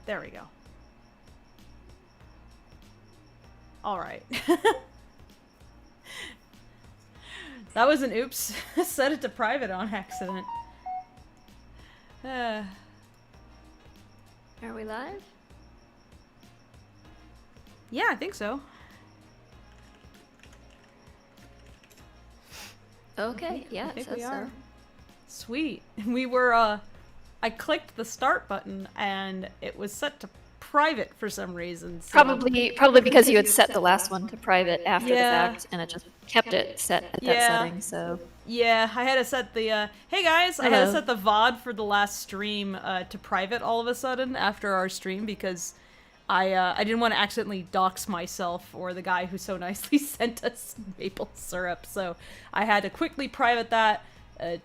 There we go. All right. That was an oops. Set it to private on accident. Are we live? Yeah, I think so. Okay, yeah, I think it we says are. so. Sweet. We were, I clicked the start button and it was set to private for some reason. So. Probably because you had set the last one to private after the fact, and it just kept it set at that setting, so... Yeah, I had to set the, hey guys, I had to set the VOD for the last stream, to private all of a sudden after our stream because I didn't want to accidentally dox myself or the guy who so nicely sent us maple syrup, so I had to quickly private that,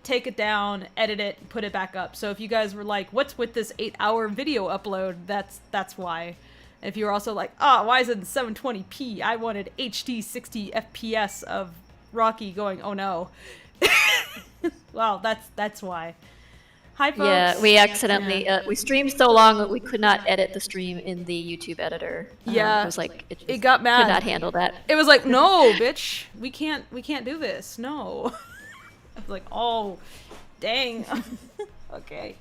take it down, edit it, put it back up. So if you guys were like, what's with this 8-hour video upload, that's why. And if you were also like, why is it in 720p? I wanted HD 60 FPS of Rocky going, oh no. Well, that's why. Hi, folks. Yeah, we accidentally, we streamed so long that we could not edit the stream in the YouTube editor. Yeah. It was like, it got mad. Could not handle that. It was like, no, bitch, we can't do this, no. I was like, oh, dang. Okay.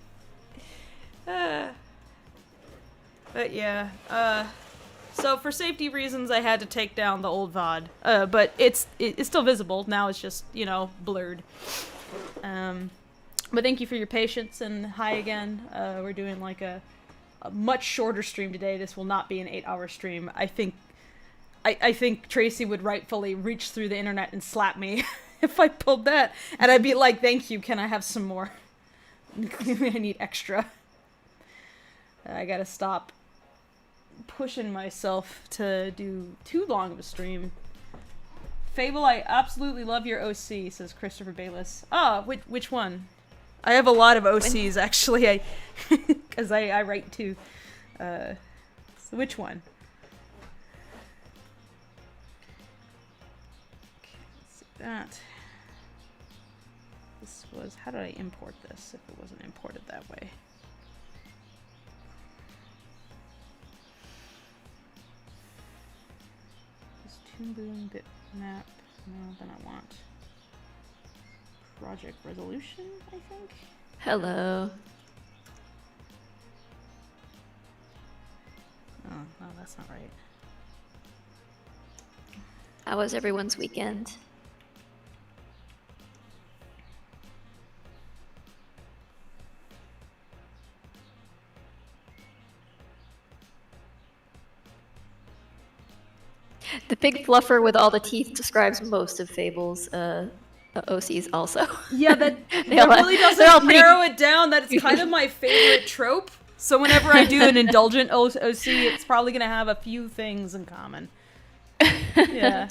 But yeah, so for safety reasons, I had to take down the old VOD. But it's still visible. Now it's just, you know, blurred. But thank you for your patience, and hi again. We're doing like a much shorter stream today. This will not be an 8-hour stream. I think Tracy would rightfully reach through the internet and slap me if I pulled that. And I'd be like, thank you, can I have some more? I need extra. I gotta stop pushing myself to do too long of a stream. Fable, I absolutely love your OC, says Christopher Bayless. Which one? I have a lot of OCs, actually, because I write too. So which one? Okay, let's see that. This was, how did I import this if it wasn't imported that way? Toon Boom bitmap. No, then I want project resolution, I think. Hello. Oh, no, that's not right. How was everyone's weekend? The big fluffer with all the teeth describes most of Fable's OCs also. Yeah, that really doesn't narrow it down. That it's kind of my favorite trope. So whenever I do an indulgent OC, it's probably going to have a few things in common. Yeah.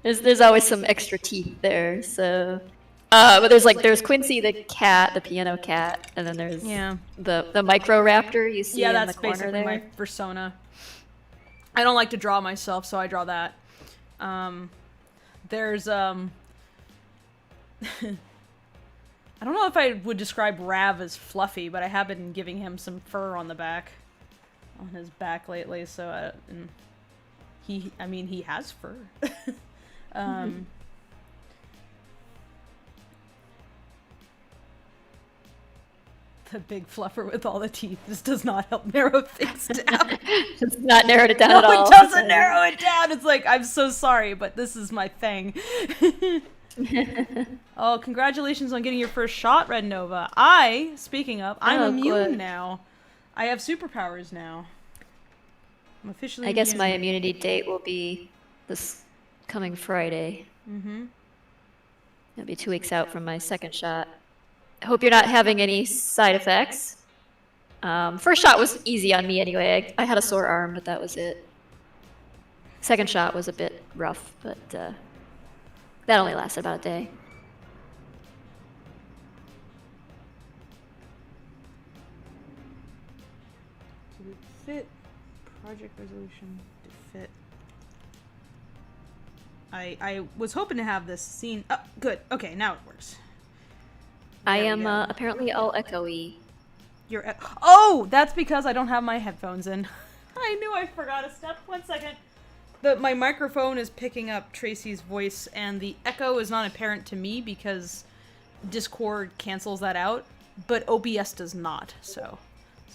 There's always some extra teeth there, so... but there's Quincy the cat, the piano cat, and then there's the micro raptor you see in the corner there. Yeah, that's basically my persona. I don't like to draw myself, so I draw that. There's, I don't know if I would describe Rav as fluffy, but I have been giving him some fur on his back lately, so, he has fur. The big fluffer with all the teeth. This does not help narrow things down. It's not narrowed it down at all. No, it doesn't narrow it down. It's like, I'm so sorry, but this is my thing. Oh, congratulations on getting your first shot, Red Nova. Speaking of, I'm immune now. I have superpowers now. I'm officially I guess my immunity date will be this coming Friday. Mm-hmm. It'll be 2 weeks out from my second shot. I hope you're not having any side effects. First shot was easy on me anyway. I had a sore arm, but that was it. Second shot was a bit rough, but that only lasted about a day. To fit project resolution to fit. I was hoping to have this scene. Oh, good. Okay, now it works. I am apparently all echoey. Oh, that's because I don't have my headphones in. I knew I forgot a step. 1 second. My microphone is picking up Tracy's voice, and the echo is not apparent to me because Discord cancels that out, but OBS does not. So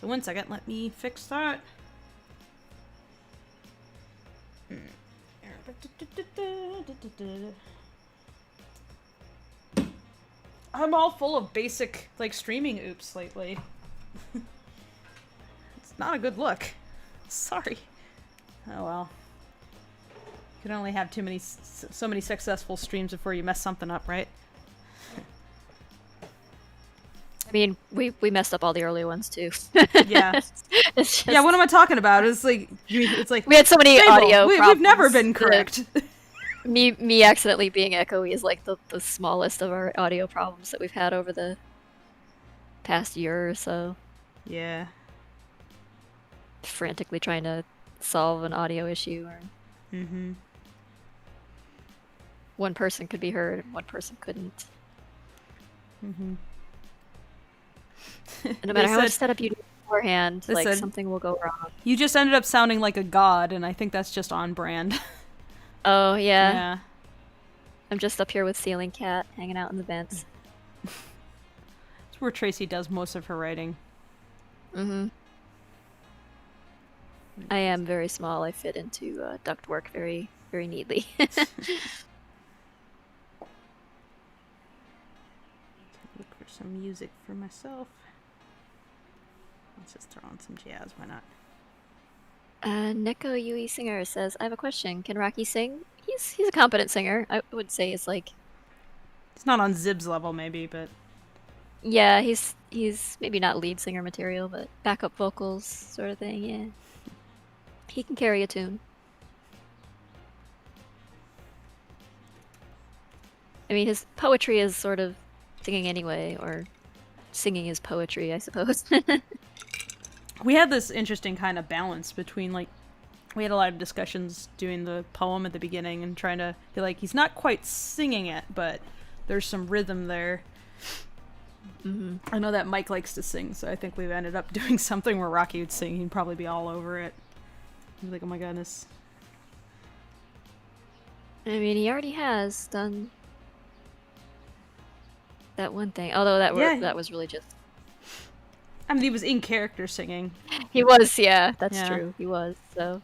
1 second. Let me fix that. I'm all full of basic, like, streaming oops lately. It's not a good look. Sorry. Oh well. You can only have so many successful streams before you mess something up, right? I mean, we messed up all the early ones too. Yeah. It's just, yeah, what am I talking about? It's like we had so many Fable. audio problems. We've never been correct. Me accidentally being echoey is like the smallest of our audio problems that we've had over the past year or so. Yeah. Frantically trying to solve an audio issue, or one person could be heard and one person couldn't. And no matter how much setup you do beforehand, like, something will go wrong. You just ended up sounding like a god, and I think that's just on brand. Oh, yeah. Yeah. I'm just up here with Ceiling Cat, hanging out in the vents. It's where Tracy does most of her writing. I am very small. I fit into ductwork very, very neatly. Look for some music for myself. Let's just throw on some jazz, why not? Neko Yui Singer says, I have a question. Can Rocky sing? He's a competent singer. I would say it's like... It's not on Zib's level, maybe, but... Yeah, he's maybe not lead singer material, but backup vocals sort of thing, yeah. He can carry a tune. I mean, his poetry is sort of singing anyway, or singing is poetry, I suppose. We had this interesting kind of balance between, like, we had a lot of discussions doing the poem at the beginning and trying to be like, he's not quite singing it, but there's some rhythm there. I know that Mike likes to sing, so I think we've ended up doing something where Rocky would sing. He'd probably be all over it. He'd be like, oh my goodness. I mean, he already has done that one thing. Although that was really just... I mean, he was in character singing. He was, yeah. That's true. He was, so...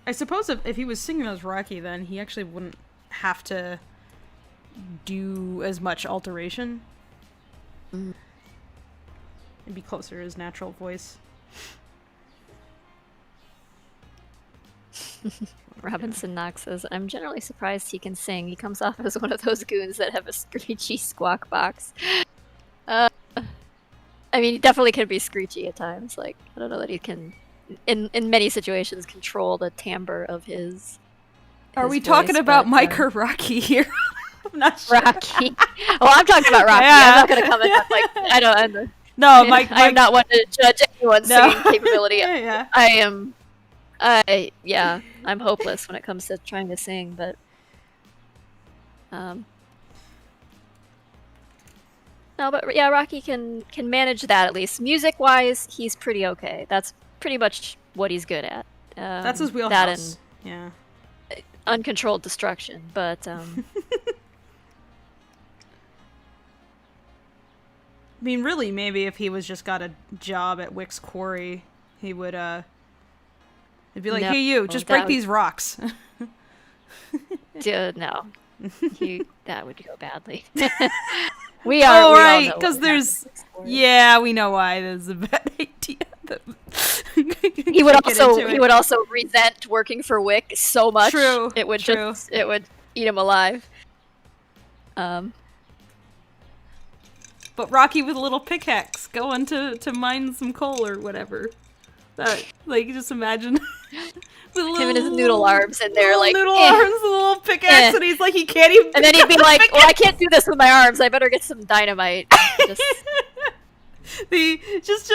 I suppose if he was singing as Rocky, then he actually wouldn't have to do as much alteration. It'd be closer to his natural voice. Robinson Knox says, I'm generally surprised he can sing. He comes off as one of those goons that have a screechy squawk box. I mean, he definitely can be screechy at times. Like, I don't know that he can, in many situations, control the timbre of his Are we voice, talking about Mike or Rocky here? I'm not sure. Rocky. Well, I'm talking about Rocky. Yeah. I'm not going to comment on, like, I don't... No, Mike. I'm not one to judge anyone's singing capability. Yeah. I'm hopeless when it comes to trying to sing, but no, but yeah, Rocky can manage that at least. Music-wise, he's pretty okay. That's pretty much what he's good at. That's his wheelhouse. That and yeah. Uncontrolled destruction, but I mean, really, maybe if he was just got a job at Wick's Quarry, he would, it'd be like, hey, you, just break these rocks. Dude, no. That would go badly. We are. Oh, right, because there's... Yeah, we know why this is a bad idea. He would also resent working for Wick so much. True. It would eat him alive. But Rocky with a little pickaxe going to mine some coal or whatever. That, like, just imagine him and his noodle arms in there, like noodle arms, a little pickaxe, and he's like, he can't even. And then he'd be like, "Well, I can't do this with my arms. I better get some dynamite." Just... Yeah, it's just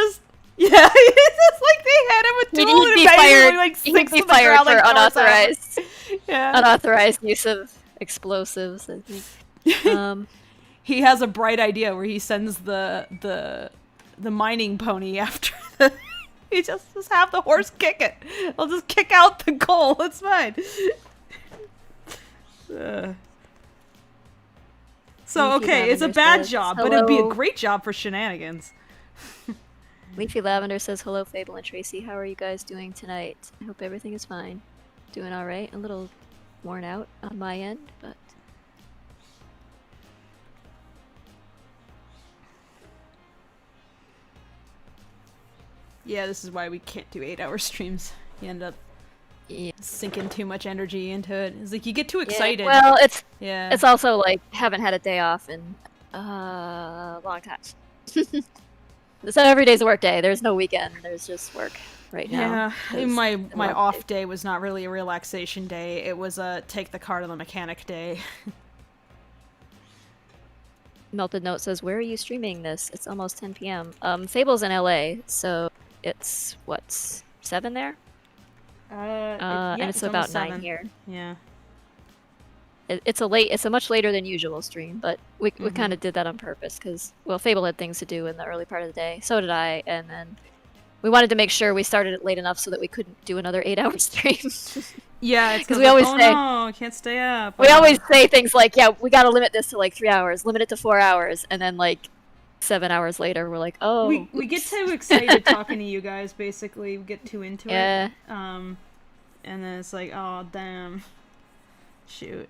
like they had him a tool and he'd be fired for unauthorized use of explosives, I think. he has a bright idea where he sends the mining pony after the. He just have the horse kick it. I'll just kick out the goal. It's fine. So okay, it's a bad job, but it'd be a great job for shenanigans. Leafy Lavender says, hello, Fable and Tracy. How are you guys doing tonight? I hope everything is fine. Doing alright. A little worn out on my end, but... Yeah, this is why we can't do 8-hour streams. You end up sinking too much energy into it. It's like you get too excited. Yeah, well, it's also like haven't had a day off in a long time. So every day's a work day. There's no weekend. There's just work right now. Yeah, my off day was not really a relaxation day. It was a take the car to the mechanic day. Melted Note says, where are you streaming this? It's almost 10 p.m. Fable's in LA, so it's, what, 7 there? And it's about 9 here. Yeah. It's a much later than usual stream, but we kind of did that on purpose because, well, Fable had things to do in the early part of the day. So did I, and then we wanted to make sure we started it late enough so that we couldn't do another 8-hour stream. Yeah, because we always say, no, I can't stay up. We always say things like, yeah, we got to limit this to like 3 hours, limit it to 4 hours, and then like 7 hours later, we're like, oh. We get too excited talking to you guys. Basically, we get too into it. And then it's like, oh damn. Shoot.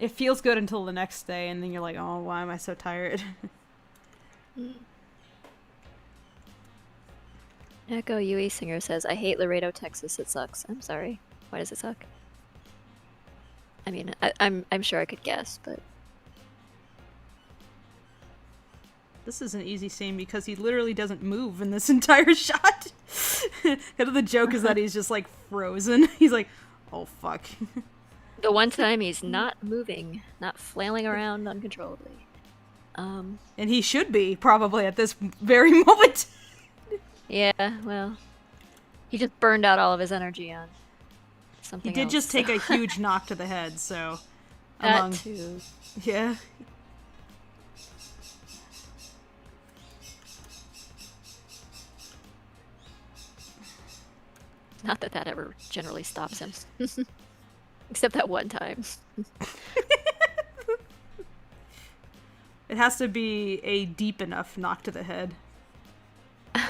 It feels good until the next day, and then you're like, oh, why am I so tired? Echo UE Singer says, I hate Laredo, Texas. It sucks. I'm sorry. Why does it suck? I mean, I'm sure I could guess, but... This is an easy scene because he literally doesn't move in this entire shot. The joke is that he's just, like, frozen. He's like, oh, fuck. The one time he's not moving, not flailing around uncontrollably. And he should be, probably, at this very moment. Yeah, well, he just burned out all of his energy on something He did else, just take a huge knock to the head, so... That too. Yeah. Not that that ever generally stops him. Except that one time. It has to be a deep enough knock to the head. Yeah.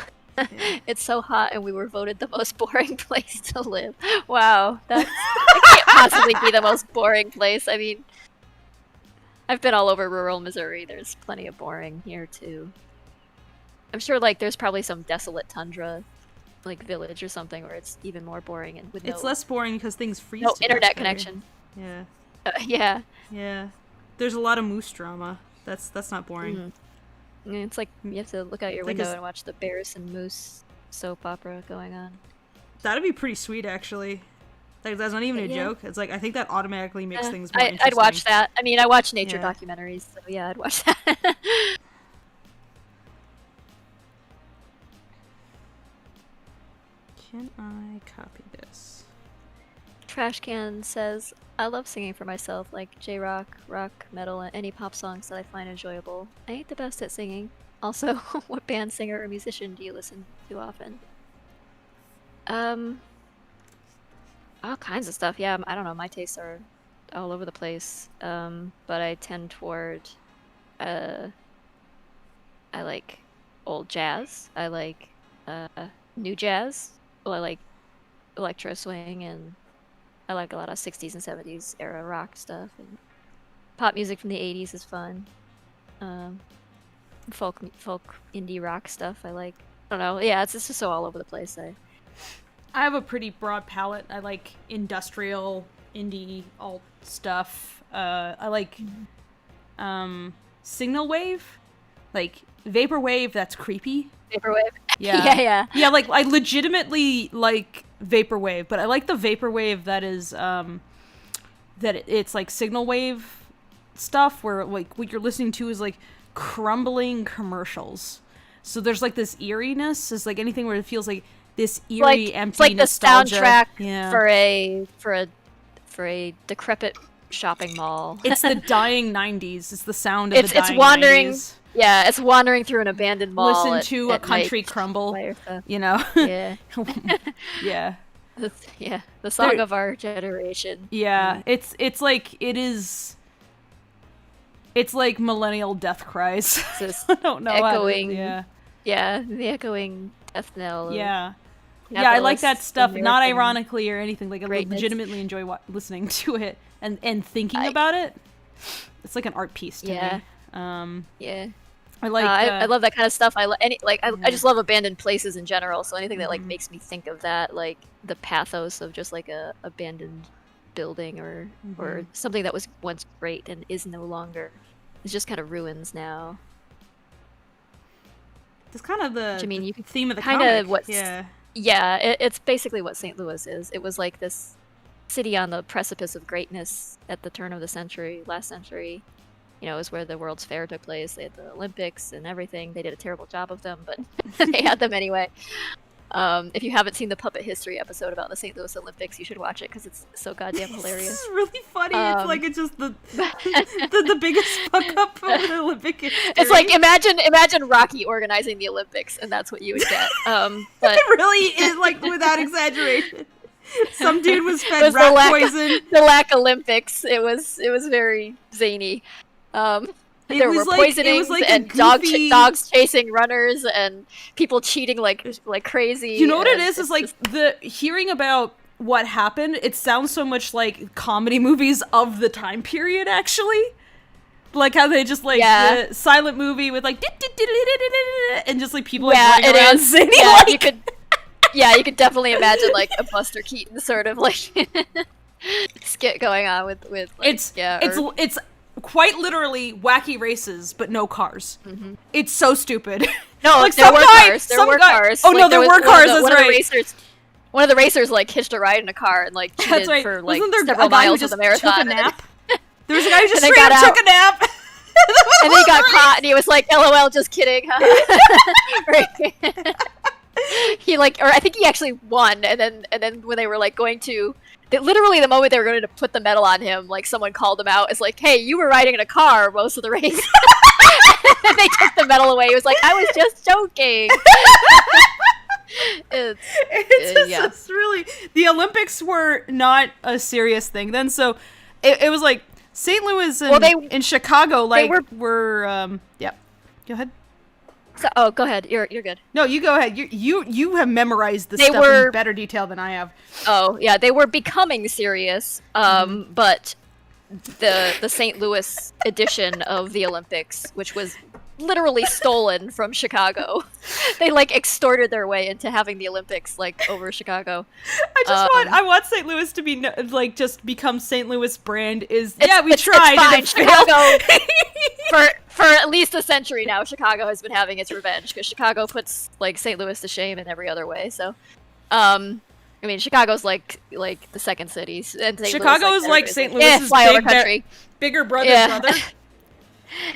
It's so hot and we were voted the most boring place to live. Wow, that can't possibly be the most boring place. I mean, I've been all over rural Missouri. There's plenty of boring here too. I'm sure like there's probably some desolate tundra like village or something where it's even more boring and with it's less boring because things freeze. No internet connection. Yeah. Yeah. Yeah. There's a lot of moose drama. That's not boring. Mm-hmm. It's like you have to look out your window and watch the bears and moose soap opera going on. That'd be pretty sweet, actually. Like, that's not even a joke. It's like I think that automatically makes things more interesting. I'd watch that. I mean, I watch nature documentaries, so yeah, I'd watch that. Can I copy this? Trashcan says, I love singing for myself, like J-rock, rock, metal, and any pop songs that I find enjoyable. I ain't the best at singing. Also, what band, singer, or musician do you listen to often? All kinds of stuff. Yeah, I don't know. My tastes are all over the place. But I tend toward, I like old jazz. I like new jazz. Well, I like electro swing, and I like a lot of 60s and 70s era rock stuff. And pop music from the 80s is fun. Folk indie rock stuff I like. I don't know. Yeah, it's just so all over the place. I have a pretty broad palette. I like industrial, indie, alt stuff. I like signal wave, like vaporwave. That's creepy. Vaporwave. Yeah. Yeah. Like I legitimately like vaporwave, but I like the vaporwave that is it's like signal wave stuff where like what you're listening to is like crumbling commercials. So there's like this eeriness. It's like anything where it feels like this eerie, empty it's like nostalgia. The soundtrack for a decrepit shopping mall. It's the dying 90s. It's the sound of the dying It's wandering. 90s. Yeah, it's wandering through an abandoned mall. Listen to a country night. crumble. You know. Yeah. Yeah. Yeah, the song of our generation. Yeah, it's like it's like millennial death cries. I don't know. Echoing. Yeah, the echoing death knell. Yeah. Yeah, I like that stuff. Not ironically or anything. Like, I legitimately enjoy listening to it and thinking about it. It's like an art piece to me. Yeah. I like. I love that kind of stuff. I just love abandoned places in general. So anything that like makes me think of that, like the pathos of just like a abandoned building or something that was once great and is no longer. It's just kind of ruins now. It's kind of the theme of the kind comic. Of what? Yeah, it's basically what St. Louis is. It was like this city on the precipice of greatness at the turn of the last century. You know, it was where the World's Fair took place. They had the Olympics and everything. They did a terrible job of them, but they had them anyway. If you haven't seen the Puppet History episode about the St. Louis Olympics, you should watch it because it's so goddamn hilarious. It's really funny. It's like it's just the biggest fuck up of the Olympic history. It's like imagine Rocky organizing the Olympics, and that's what you would get. But it really is, like, without exaggeration. Some dude was fed rat poison. The Lack Olympics. It was very zany. There were poisonings and dogs chasing runners and people cheating like crazy. You know what it is? Is like the hearing about what happened. It sounds so much like comedy movies of the time period. Actually, like how they just like the silent movie with like and just like people running around singing. Yeah, you could. Yeah, you could definitely imagine like a Buster Keaton sort of like skit going on with like, it's quite literally wacky races, but no cars. It's so stupid. No, like there were cars. There were cars. Oh, like, no, there were cars. That's right. One of the racers like hitched a ride in a car and like cheated for like several miles of the marathon. Took a nap? There was a guy who just straight up took a nap. And then he got caught and he was like, "LOL, just kidding." He like, or I think he actually won. And then when they were like going to. Literally, the moment they were going to put the medal on him, like someone called him out. It's like, "Hey, you were riding in a car most of the race." And they took the medal away. He was like, "I was just joking." It's really, the Olympics were not a serious thing then. So it was like St. Louis and in Chicago, like were yeah. Go ahead. So, go ahead. You're good. No, you go ahead. You have memorized this stuff in better detail than I have. Oh yeah, they were becoming serious. But the St. Louis edition of the Olympics, which was literally stolen from Chicago, they like extorted their way into having the Olympics like over Chicago. I want St. Louis to be like just become St. Louis brand is we tried. It's fine. Chicago for at least a century now, Chicago has been having its revenge because Chicago puts like St. Louis to shame in every other way. So, I mean, Chicago's like the second city, and Chicago is like St. Louis's bigger brother.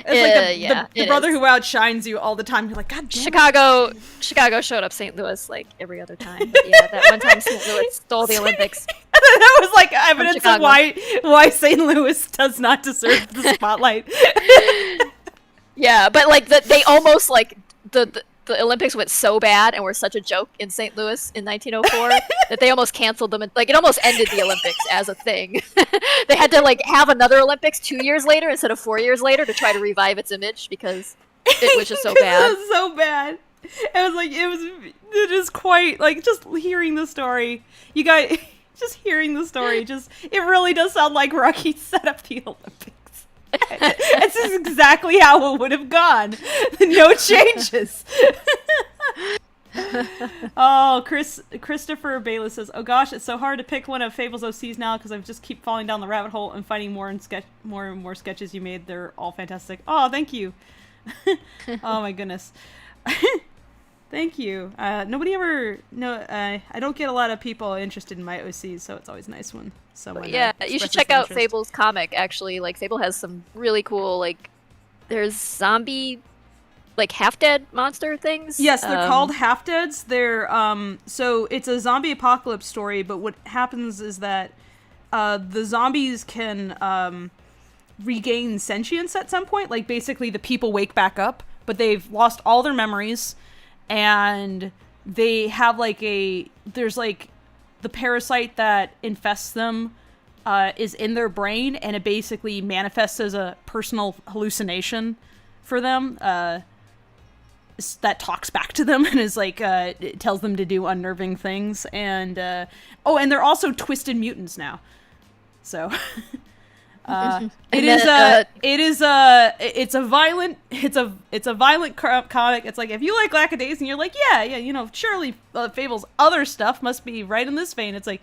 It's like the brother who outshines you all the time. You're like, God damn it. Chicago showed up St. Louis like every other time. But yeah, that one time St. Louis stole the Olympics. That was like evidence of why St. Louis does not deserve the spotlight. Yeah, but like they almost like the Olympics went so bad and were such a joke in St. Louis in 1904 that they almost canceled them. Like it almost ended the Olympics as a thing. They had to like have another Olympics 2 years later instead of 4 years later to try to revive its image because it was just so bad. It was so bad. It is quite like just hearing the story. You guys, just hearing the story, it really does sound like Rocky set up the Olympics. This is exactly how it would have gone. No changes. Oh, Christopher Bayless says, "Oh gosh, it's so hard to pick one of Fable's OCs now because I just keep falling down the rabbit hole and finding more and more sketches you made. They're all fantastic." Oh, thank you. Oh my goodness. Thank you. Nobody ever. No, I don't get a lot of people interested in my OCs, so it's always nice when someone. Yeah, you should check out Fable's comic. Actually, like Fable has some really cool like. There's zombie, like half-dead monster things. Yes, they're called half-deads. They're so it's a zombie apocalypse story, but what happens is that the zombies can regain sentience at some point. Like, basically the people wake back up, but they've lost all their memories, and they have there's the parasite that infests them is in their brain, and it basically manifests as a personal hallucination for them that talks back to them and is it tells them to do unnerving things. And and they're also twisted mutants now, so it's a violent comic. It's like, if you like Lackadaisy and you're like, yeah, surely Fable's other stuff must be right in this vein. It's like,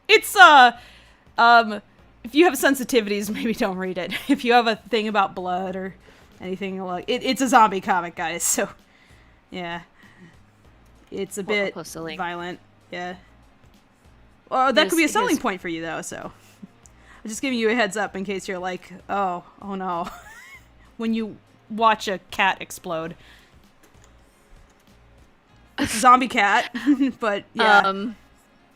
it's if you have sensitivities, maybe don't read it. If you have a thing about blood or anything like it's a zombie comic, guys. So yeah, it's a bit violent. Yeah. Well, that could be a selling point for you, though. So I'm just giving you a heads up in case you're like, oh no, when you watch a cat explode. It's a zombie cat, but yeah.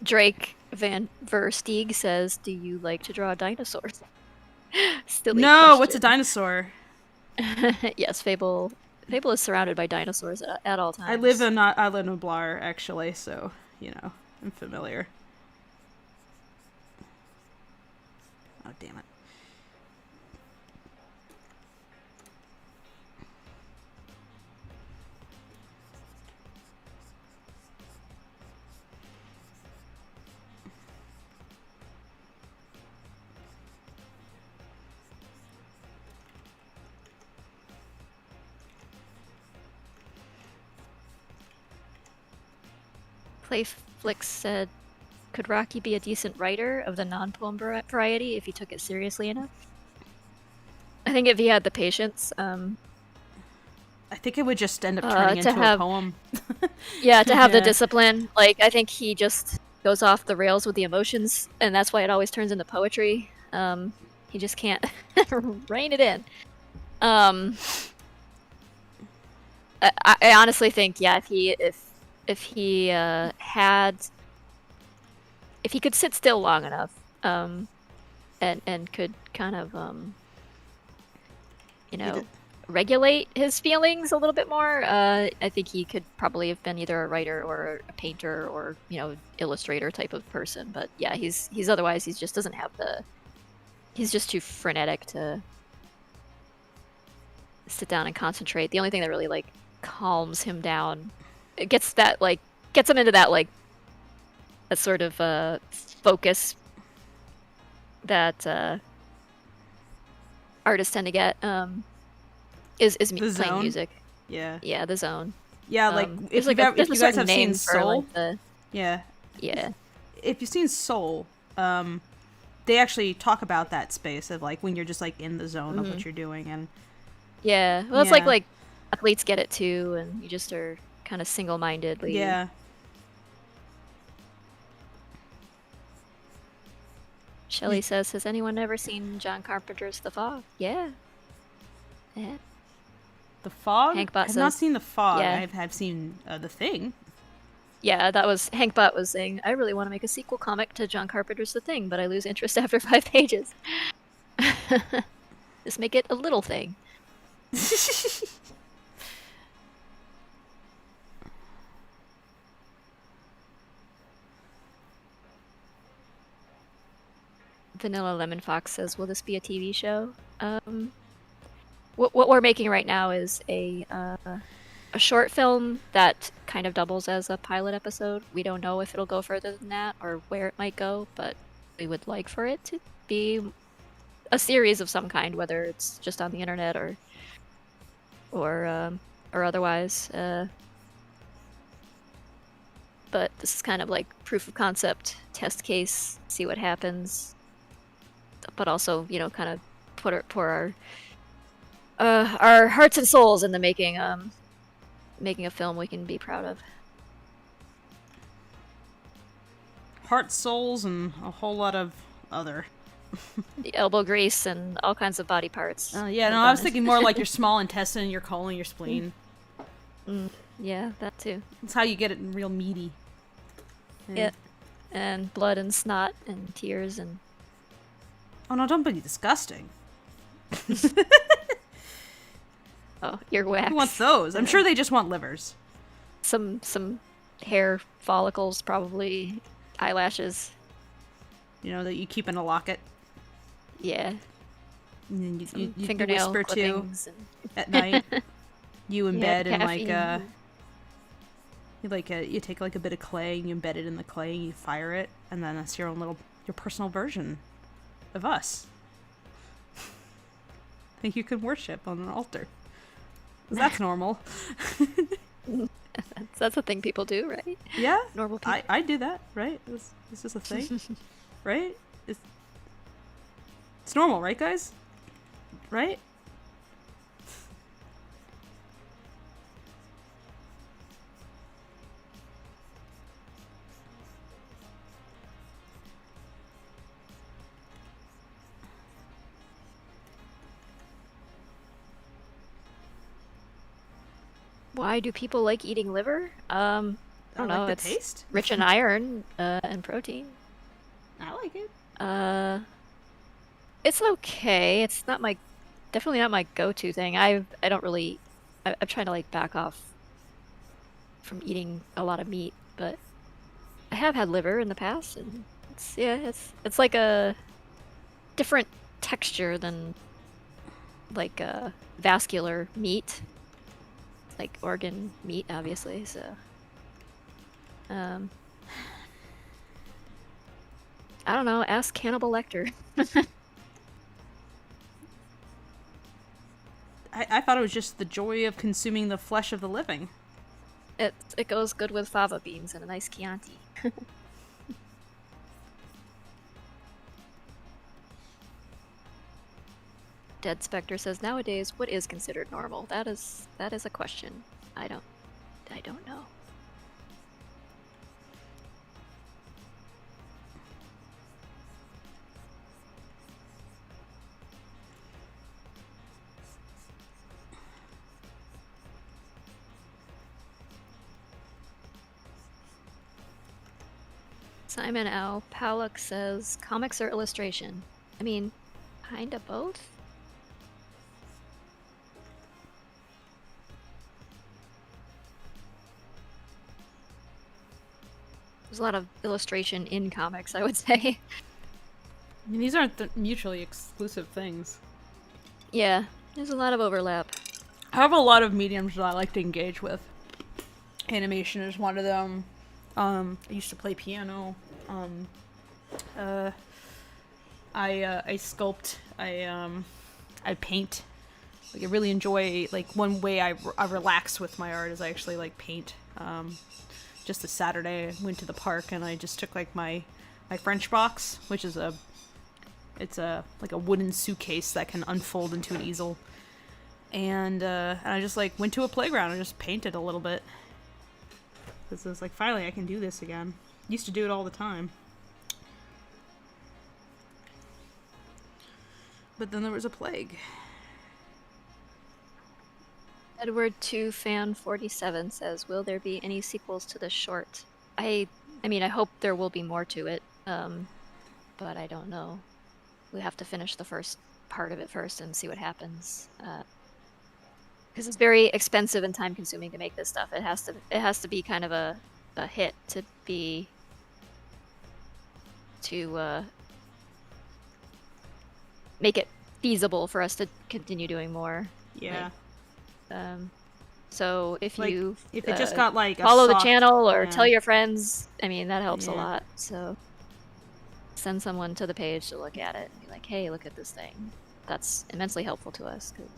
Drake Van Versteeg says, "Do you like to draw dinosaurs?" Still no. What's a dinosaur? Yes, Fable is surrounded by dinosaurs at all times. I live in Blar, actually, so I'm familiar. Oh, damn it. Playflix said, "Could Rocky be a decent writer of the non-poem variety if he took it seriously enough?" I think if he had the patience. I think it would just end up turning into a poem. Yeah, to have the discipline. Like, I think he just goes off the rails with the emotions, and that's why it always turns into poetry. He just can't rein it in. I honestly think, yeah, if he could sit still long enough, and could kind of regulate his feelings a little bit more, I think he could probably have been either a writer or a painter or illustrator type of person. But yeah, he's otherwise he just doesn't have he's just too frenetic to sit down and concentrate. The only thing that really calms him down, it gets him into that sort of focus that artists tend to get, is playing music. Yeah, the zone. Yeah, if you guys have seen Soul, yeah, if you've seen Soul, they actually talk about that space of when you're just in the zone of what you're doing. And yeah, well, it's like athletes get it too, and you just are kind of single-mindedly. Yeah. Shelley says, "Has anyone ever seen John Carpenter's The Fog?" Yeah. The Fog? Hankbot I've not seen The Fog. Yeah. I've seen The Thing. Yeah, that was Hankbot was saying, "I really want to make a sequel comic to John Carpenter's The Thing, but I lose interest after 5 pages." Just make it a little thing. Vanilla Lemon Fox says, "Will this be a TV show?" What we're making right now is a short film that kind of doubles as a pilot episode. We don't know if it'll go further than that or where it might go, but we would like for it to be a series of some kind, whether it's just on the internet or otherwise. But this is kind of like proof of concept, test case, see what happens. But also, kind of pour our hearts and souls into making a film we can be proud of. Heart, souls, and a whole lot of other. The elbow grease and all kinds of body parts. Yeah, no, I was thinking more like your small intestine, your colon, your spleen. Yeah, that too. That's how you get it real meaty. Yeah. And blood and snot and tears and Oh no, don't be disgusting. Oh, earwax. Who wants those? I'm sure they just want livers. Some hair follicles, probably eyelashes. You know, that you keep in a locket. Yeah. And then you fingernail whisper to clippings at night. You embed Yeah, in caffeine. you take like a bit of clay and you embed it in the clay and you fire it, and then that's your personal version of us. That you can worship on an altar. 'Cause that's normal. That's a thing people do, right? Yeah, Normal people. I do that, right? This is a thing, right? It's normal, right, guys? Right? Why do people like eating liver? I don't know. Like the It's taste. rich in iron and protein. I like it. It's okay. It's definitely not my go-to thing. I don't really. I'm trying to like back off from eating a lot of meat, but I have had liver in the past, and it's like a different texture than like vascular meat, like organ meat, obviously. So, I don't know. Ask Hannibal Lecter. I thought it was just the joy of consuming the flesh of the living. It goes good with fava beans and a nice Chianti. Dead Spectre says, nowadays, what is considered normal? That is a question. I don't know. Simon L. Palak says, comics or illustration? I mean, kinda both? There's a lot of illustration in comics, I would say. I mean, these aren't mutually exclusive things. Yeah, there's a lot of overlap. I have a lot of mediums that I like to engage with. Animation is one of them. I used to play piano. I sculpt. I paint. Like, I really enjoy, like, one way I relax with my art is I actually like paint. Just a Saturday, I went to the park and I just took like my French box, which is like a wooden suitcase that can unfold into an easel, and I just like went to a playground and just painted a little bit. Because it was like, finally I can do this again. Used to do it all the time. But then there was a plague. Edward 2 Fan 47 says, will there be any sequels to this short? I mean, I hope there will be more to it, but I don't know. We have to finish the first part of it first and see what happens. Because it's very expensive and time consuming to make this stuff. It has to be kind of a hit to make it feasible for us to continue doing more. Yeah. So if you it just got like follow the channel or tell your friends, I mean, that helps a lot. So send someone to the page to look at it and be like, hey, look at this thing. That's immensely helpful to us, because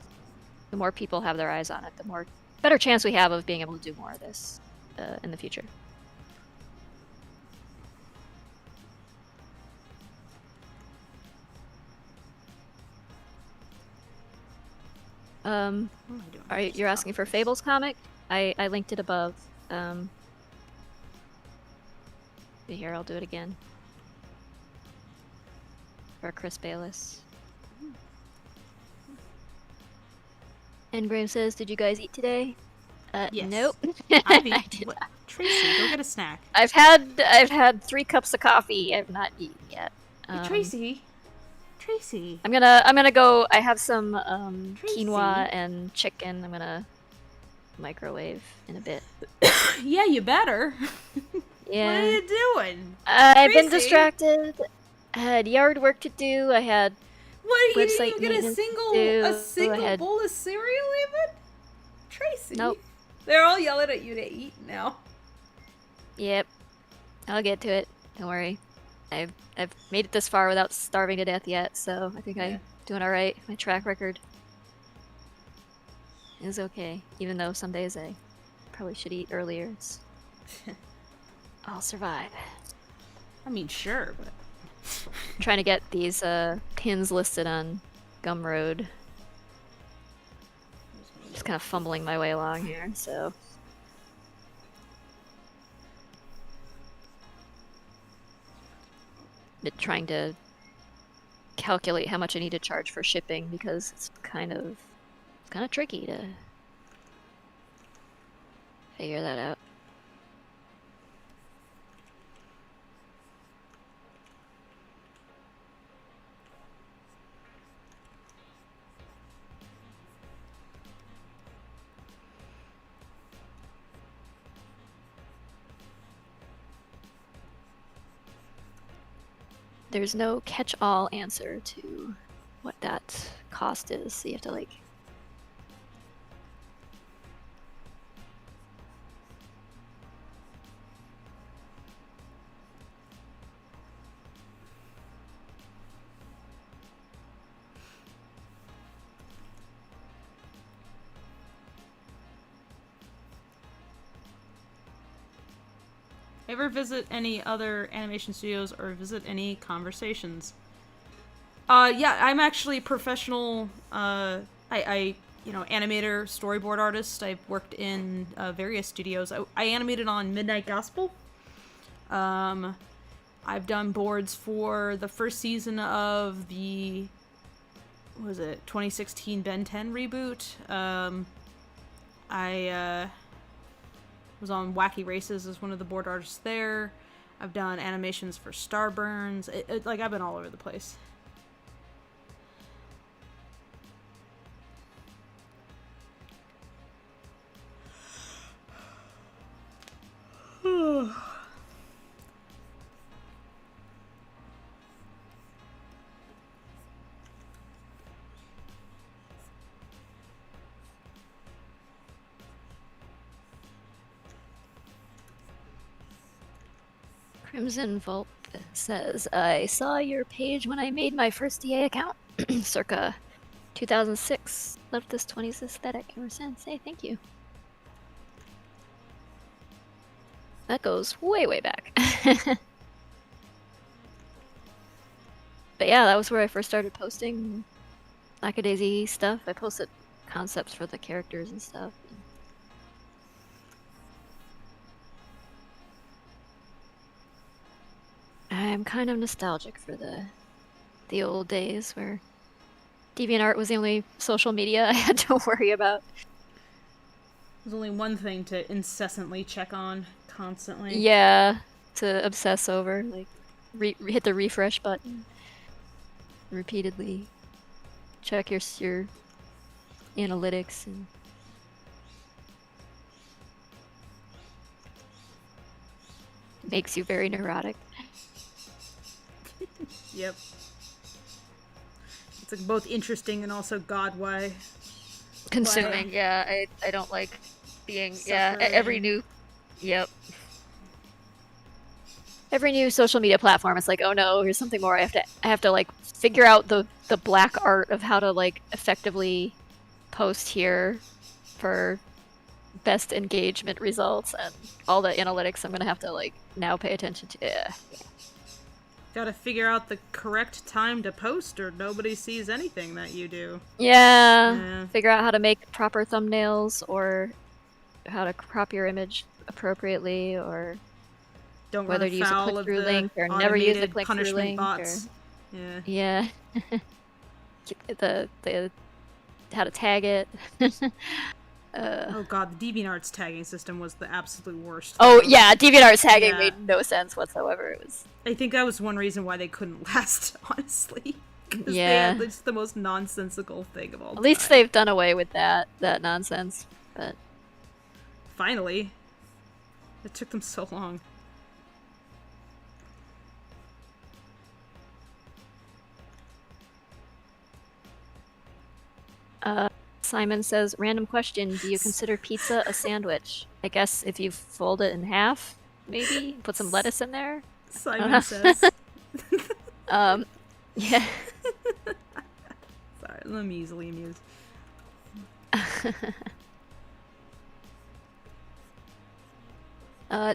the more people have their eyes on it, the better chance we have of being able to do more of this in the future. You're asking for Fable's comic? I linked it above. Here, I'll do it again. For Chris Bayless. Engram says, did you guys eat today? Yes. Nope. I've eaten. Tracy, go get a snack. I've had 3 cups of coffee. I've not eaten yet. Hey, Tracy. Tracy. I'm gonna go. I have some Tracy. quinoa and chicken. I'm gonna microwave in a bit. Yeah, you better. Yeah. What are you doing? I've been Tracy? distracted. I had yard work to do. I had What? You didn't website even get a maintenance to single do. bowl of cereal, even? Tracy. Nope. They're all yelling at you to eat now. Yep. I'll get to it. Don't worry. I've made it this far without starving to death yet, so I think I'm doing all right. My track record is okay, even though some days I probably should eat earlier. I'll survive. I mean, sure, but I'm trying to get these pins listed on Gumroad. Just kind of fumbling my way along here, so. Been trying to calculate how much I need to charge for shipping because it's kind of tricky to figure that out. There's no catch-all answer to what that cost is, so you have to like ever visit any other animation studios or visit any conversations? Yeah, I'm actually professional. I animator, storyboard artist. I've worked in various studios. I animated on Midnight Gospel. I've done boards for the first season of the, what was it, 2016 Ben 10 reboot. I was on Wacky Races as one of the board artists there. I've done animations for Starburns. Like, I've been all over the place. Crimson Vault says, I saw your page when I made my first DA account, circa 2006. Loved this 20s aesthetic ever since. Hey, thank you. That goes way, way back. But yeah, that was where I first started posting Lackadaisy stuff. I posted concepts for the characters and stuff. I'm kind of nostalgic for the old days where DeviantArt was the only social media I had to worry about. There's only one thing to incessantly check on, constantly. Yeah, to obsess over, like hit the refresh button repeatedly. Check your analytics and it makes you very neurotic. Yep. It's like both interesting and also God-why. Consuming, yeah. I don't like being Suffering. every new every new social media platform. It's like, oh no, here's something more. I have to like figure out the black art of how to like effectively post here for best engagement results and all the analytics I'm gonna have to like now pay attention to. Yeah. Gotta figure out the correct time to post or nobody sees anything that you do. Yeah. Figure out how to make proper thumbnails or how to crop your image appropriately or Don't whether run to use a afoul of click-through the link or never use a automated click-through punishment link. bots. Or... Yeah. Yeah. the how to tag it. Oh god, the DeviantArt's tagging system was the absolute worst. Oh yeah, DeviantArt's tagging Yeah. made no sense whatsoever. It was. I think that was one reason why they couldn't last, honestly. 'Cause Yeah. it's the most nonsensical thing of all time. At least they've done away with that nonsense. But finally, it took them so long. Simon says, random question, do you consider pizza a sandwich? I guess if you fold it in half, maybe? Put some lettuce in there? Simon says. Yeah. Sorry, I'm easily amused.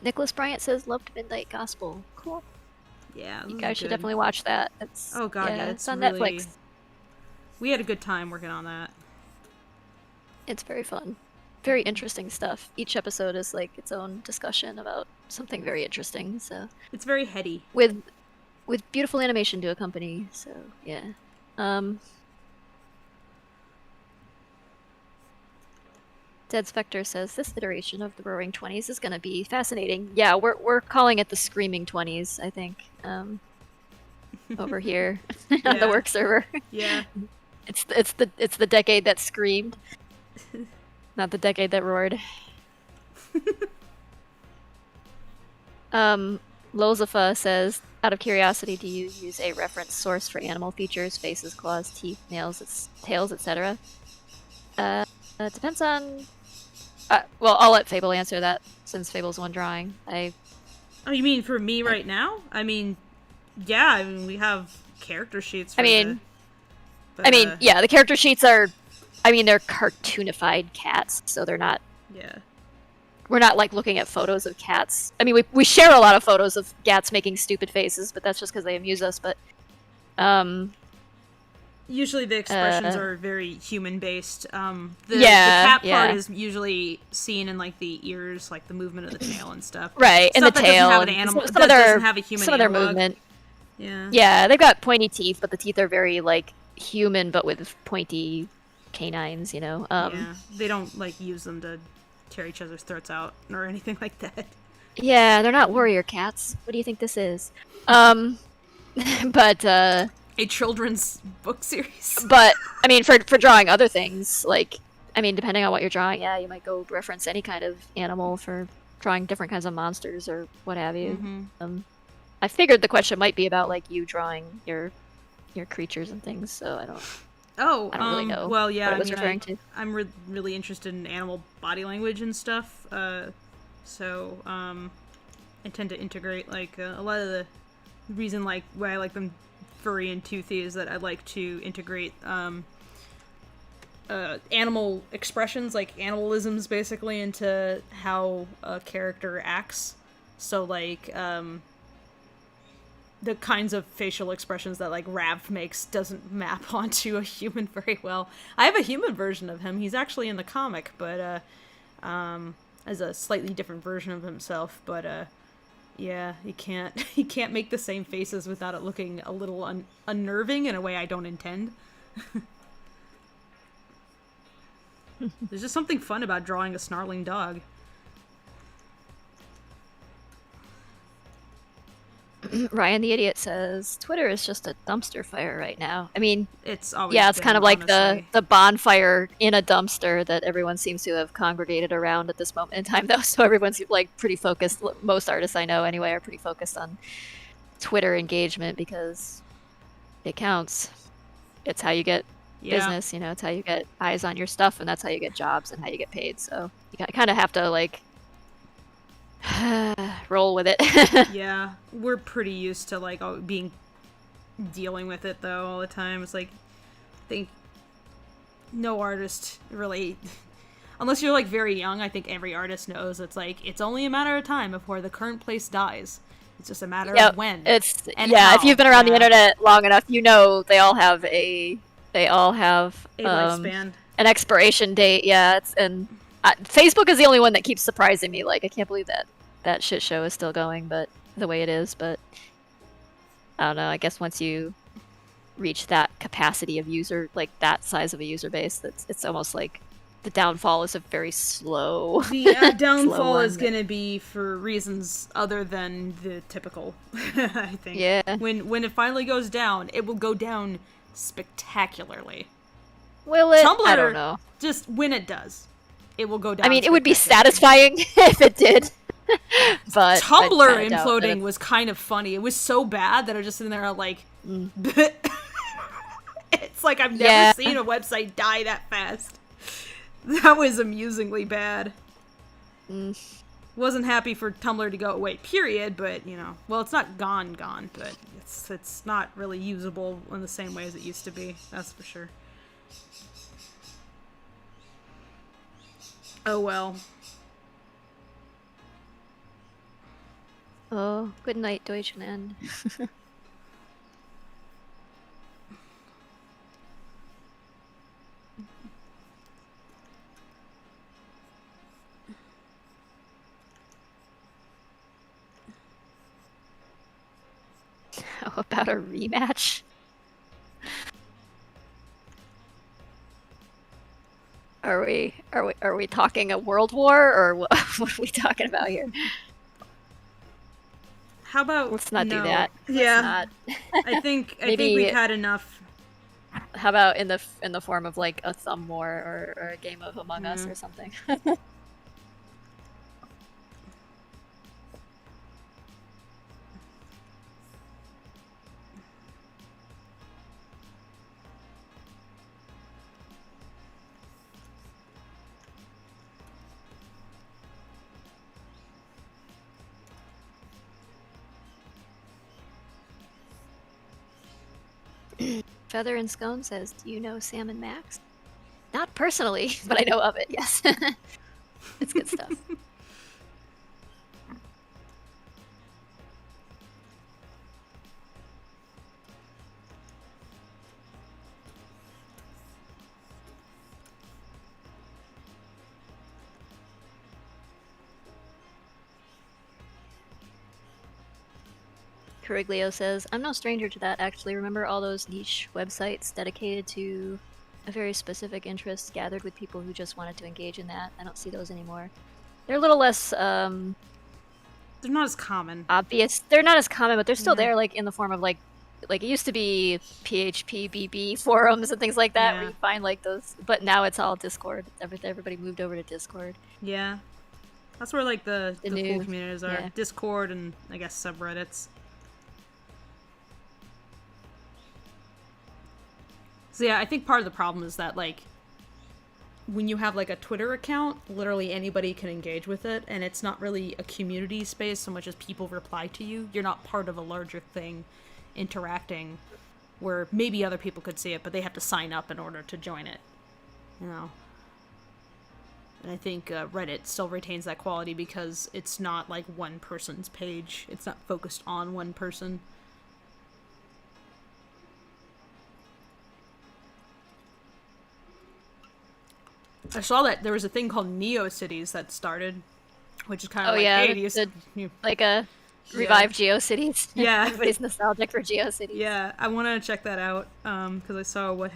Nicholas Bryant says, loved Midnight Gospel. Cool. Yeah, You guys should definitely watch that. Oh god, yeah, it's on really... Netflix. We had a good time working on that. It's very fun. Very interesting stuff. Each episode is like its own discussion about something very interesting, so... It's very heady. With beautiful animation to accompany, so yeah. Dead Spectre says, this iteration of the Roaring Twenties is gonna be fascinating. Yeah, we're calling it the Screaming Twenties, I think. Over here on the work server. Yeah. It's the decade that screamed. Not the decade that roared. Lozafa says, out of curiosity, do you use a reference source for animal features, faces, claws, teeth, nails, tails, etc.? Depends on... well, I'll let Fable answer that, since Fable's one drawing. Oh, you mean for me right now? I mean, yeah, we have character sheets for yeah, the character sheets are... they're cartoonified cats, so they're not... Yeah. We're not, like, looking at photos of cats. We share a lot of photos of cats making stupid faces, but that's just because they amuse us, but... Usually the expressions are very human-based. The cat part is usually seen in, like, the ears, like, the movement of the tail and stuff. Right, and the tail. Doesn't have an animal, doesn't have a human some of their analog. movement. Yeah. Yeah, they've got pointy teeth, but the teeth are very, like, human, but with pointy canines, you know? Yeah, they don't, like, use them to tear each other's throats out or anything like that. Yeah, they're not warrior cats. What do you think this is? But, a children's book series. But, for drawing other things, like, depending on what you're drawing, yeah, you might go reference any kind of animal for drawing different kinds of monsters or what have you. Mm-hmm. I figured the question might be about, like, you drawing your creatures and things, so I don't really know well, yeah, what it was referring to. I'm really interested in animal body language and stuff, so I tend to integrate, like, a lot of the reason, like, why I like them furry and toothy is that I like to integrate, animal expressions, like animalisms, basically, into how a character acts. So, like, the kinds of facial expressions that, like, Rav makes doesn't map onto a human very well. I have a human version of him. He's actually in the comic, but, as a slightly different version of himself, but, yeah, he can't make the same faces without it looking a little unnerving in a way I don't intend. There's just something fun about drawing a snarling dog. Ryan the Idiot says, Twitter is just a dumpster fire right now. It's always it's kind of like honestly. the bonfire in a dumpster that everyone seems to have congregated around at this moment in time, though. So everyone's, like, pretty focused. Most artists I know, anyway, are pretty focused on Twitter engagement because it counts. It's how you get business, you know, it's how you get eyes on your stuff, and that's how you get jobs and how you get paid. So you kind of have to, like, roll with it. Yeah, we're pretty used to, like, dealing with it, though, all the time. It's like, I think no artist really, unless you're, like, very young, I think every artist knows it's like, it's only a matter of time before the current place dies. It's just a matter of when. If you've been around the internet long enough, you know they all have a lifespan, an expiration date. Yeah, Facebook is the only one that keeps surprising me. Like, I can't believe that shit show is still going, but the way it is. But I don't know. I guess once you reach that capacity of user, like that size of a user base, it's almost like the downfall is a very slow. The downfall is going to be for reasons other than the typical. I think. Yeah. When it finally goes down, it will go down spectacularly. Will it? Tumblr, I don't know. just when it does, it will go down. I mean, it would be satisfying if it did. But Tumblr imploding was kind of funny. It was so bad that I was just sitting there like, it's like I've never seen a website die that fast. That was amusingly bad. Wasn't happy for Tumblr to go away, period, but, you know, well, it's not gone, but it's not really usable in the same way as it used to be, that's for sure. Oh well. Oh, good night, Deutschland. How about a rematch? Are we talking a world war, or what are we talking about here? How about let's not do that? Yeah, I think we've had enough. How about in the form of like a thumb war or a game of Among Us or something? Feather and Scone says, "Do you know Sam and Max?" Not personally, but I know of it. Yes, it's good stuff. Cariglio says, "I'm no stranger to that, actually. Remember all those niche websites dedicated to a very specific interest, gathered with people who just wanted to engage in that? I don't see those anymore. They're a little less, they're not as common. Obvious. They're not as common, but they're still there, like, in the form of, like it used to be PHP, BB forums and things like that, where you find, like, those, but now it's all Discord. Everybody moved over to Discord. Yeah. That's where, like, the cool communities are. Yeah. Discord and, I guess, subreddits. So yeah, I think part of the problem is that, like, when you have, like, a Twitter account, literally anybody can engage with it, and it's not really a community space so much as people reply to you. You're not part of a larger thing interacting where maybe other people could see it, but they have to sign up in order to join it, you know? And I think Reddit still retains that quality because it's not, like, one person's page. It's not focused on one person. I saw that there was a thing called NeoCities that started, which is kind of like a revived GeoCities. Yeah. Everybody's nostalgic for GeoCities. Yeah, I want to check that out because I saw what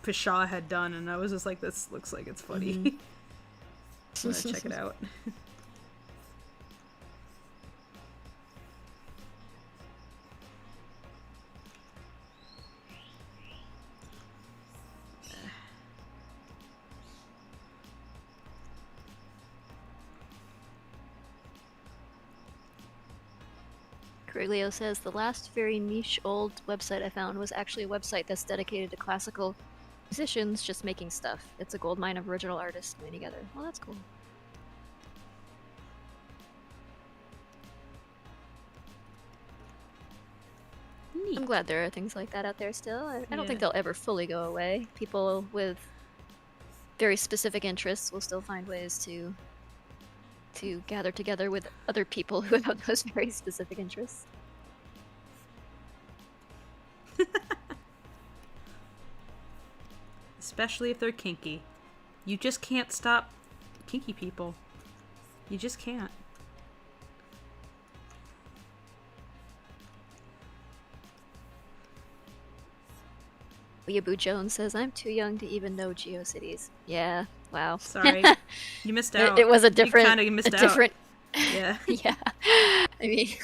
Pshaw had done, and I was just like, this looks like it's funny. I'm gonna check it out. Cariglio says, "The last very niche old website I found was actually a website that's dedicated to classical musicians just making stuff. It's a goldmine of original artists coming together." Well, that's cool. Neat. I'm glad there are things like that out there still. I don't think they'll ever fully go away. People with very specific interests will still find ways to gather together with other people who have those very specific interests. Especially if they're kinky. You just can't stop kinky people. You just can't. Weeaboo Jones says, "I'm too young to even know GeoCities." Yeah, wow. Sorry, you missed out. It was a different. You kind of missed out. Different. Yeah. Yeah. I mean,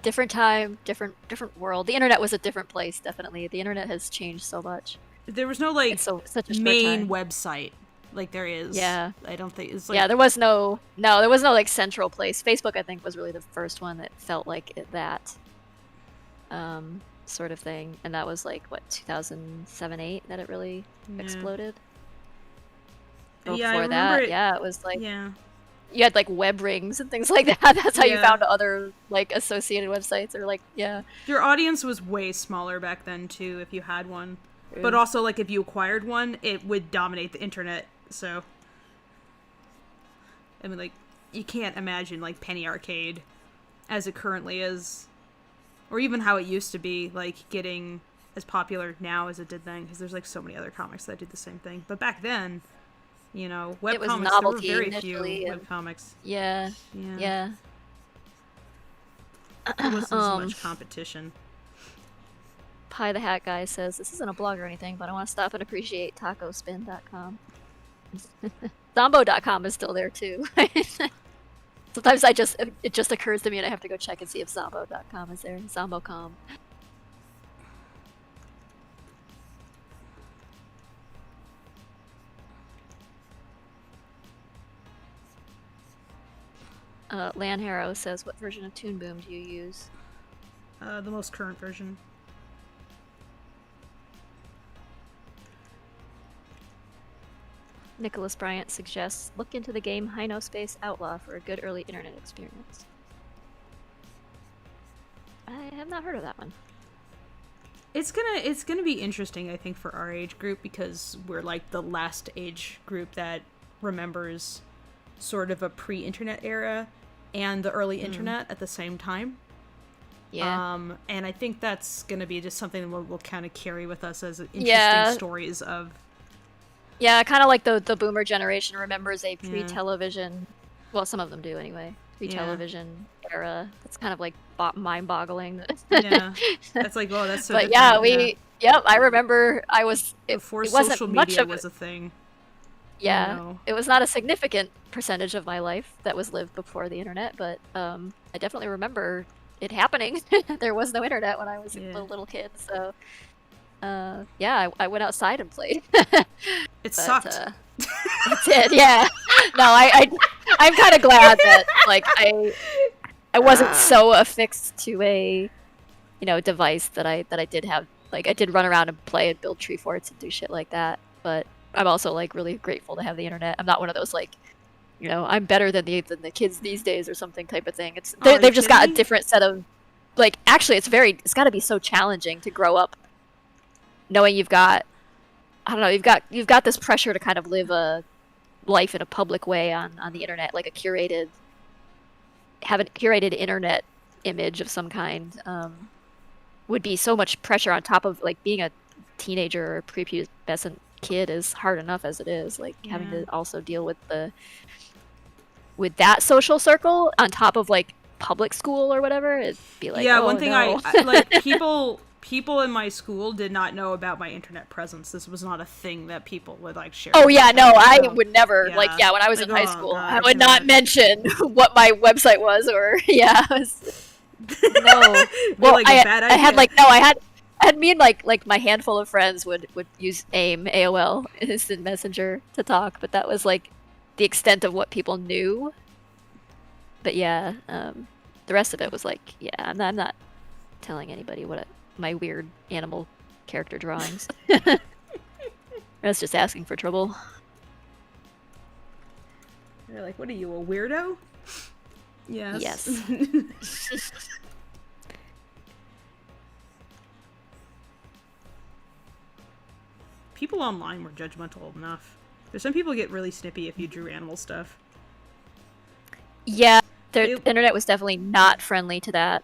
different time, different world. The internet was a different place, definitely. The internet has changed so much. There was no It's such a short main time. website like there is. Yeah. I don't think it's like Yeah, there was no like central place. Facebook, I think, was really the first one that felt like that sort of thing, and that was like what 2007-8 that it really exploded. But yeah, before I that, remember yeah, it was like yeah. you had like web rings and things like that. That's how you found other like associated websites or like Your audience was way smaller back then too, if you had one. But also, like, if you acquired one, it would dominate the internet. So, I mean, like, you can't imagine, like, Penny Arcade as it currently is. Or even how it used to be, like, getting as popular now as it did then. Because there's, like, so many other comics that did the same thing. But back then, you know, webcomics, there were very few webcomics. Yeah. There wasn't so much competition. Pie the Hat Guy says, this isn't a blog or anything, but I want to stop and appreciate tacospin.com. Zombo.com is still there too. Sometimes it just occurs to me and I have to go check and see if Zombo.com is there. Zombo.com. Lan Harrow says, what version of Toon Boom do you use? The most current version. Nicholas Bryant suggests, look into the game High No Space Outlaw for a good early internet experience. I have not heard of that one. It's gonna be interesting, I think, for our age group, because we're like the last age group that remembers sort of a pre-internet era and the early internet at the same time. Yeah. And I think that's gonna be just something that we'll kind of carry with us as interesting stories of. Yeah, kind of like the boomer generation remembers a pre-television. Well, some of them do anyway. Pre-television era. That's kind of like mind-boggling. Yeah, that's like, oh, that's so. But yeah, Yep, I remember. Before social media was a thing. Yeah, you know. It was not a significant percentage of my life that was lived before the internet, but I definitely remember it happening. There was no internet when I was a little kid, so. I went outside and played. It sucked. It did, yeah. No, I'm kind of glad that like I wasn't so affixed to a device that I did have. Like I did run around and play and build tree forts and do shit like that. But I'm also like really grateful to have the internet. I'm not one of those like, I'm better than the kids these days or something type of thing. They've just got a different set of like. Actually, it's got to be so challenging to grow up. Knowing you've got this pressure to kind of live a life in a public way on the internet, like have a curated internet image of some kind, would be so much pressure on top of like being a teenager or prepubescent kid is hard enough as it is. Like having to also deal with that social circle on top of like public school or whatever, it'd be like one thing no. I like people in my school did not know about my internet presence. This was not a thing that people would like share. Oh yeah, no, I would never when I was in high school, God, I would not mention what my website was or no. Well, like a bad idea. I had me and like my handful of friends would use AOL Instant Messenger to talk, but that was like the extent of what people knew. But yeah, the rest of it was like, I'm not telling anybody my weird animal character drawings. That's just asking for trouble. They're like, what are you, a weirdo? Yes. People online were judgmental enough. There's some people get really snippy if you drew animal stuff. Yeah. The internet was definitely not friendly to that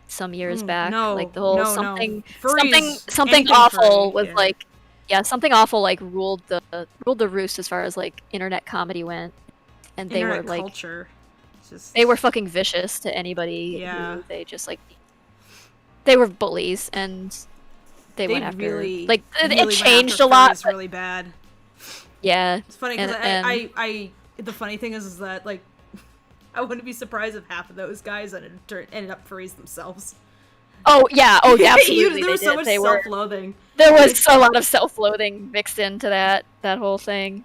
some years back. No, like the whole something awful was like something awful like ruled the roost as far as like internet comedy went. And they were like culture. They were fucking vicious to anybody who they just like they were bullies and they went after like it changed a lot. It's really bad. Yeah. It's funny because I the funny thing is that like I wouldn't be surprised if half of those guys ended up furries themselves. Oh yeah, absolutely. There was so much self-loathing. There was a lot of self-loathing mixed into that whole thing.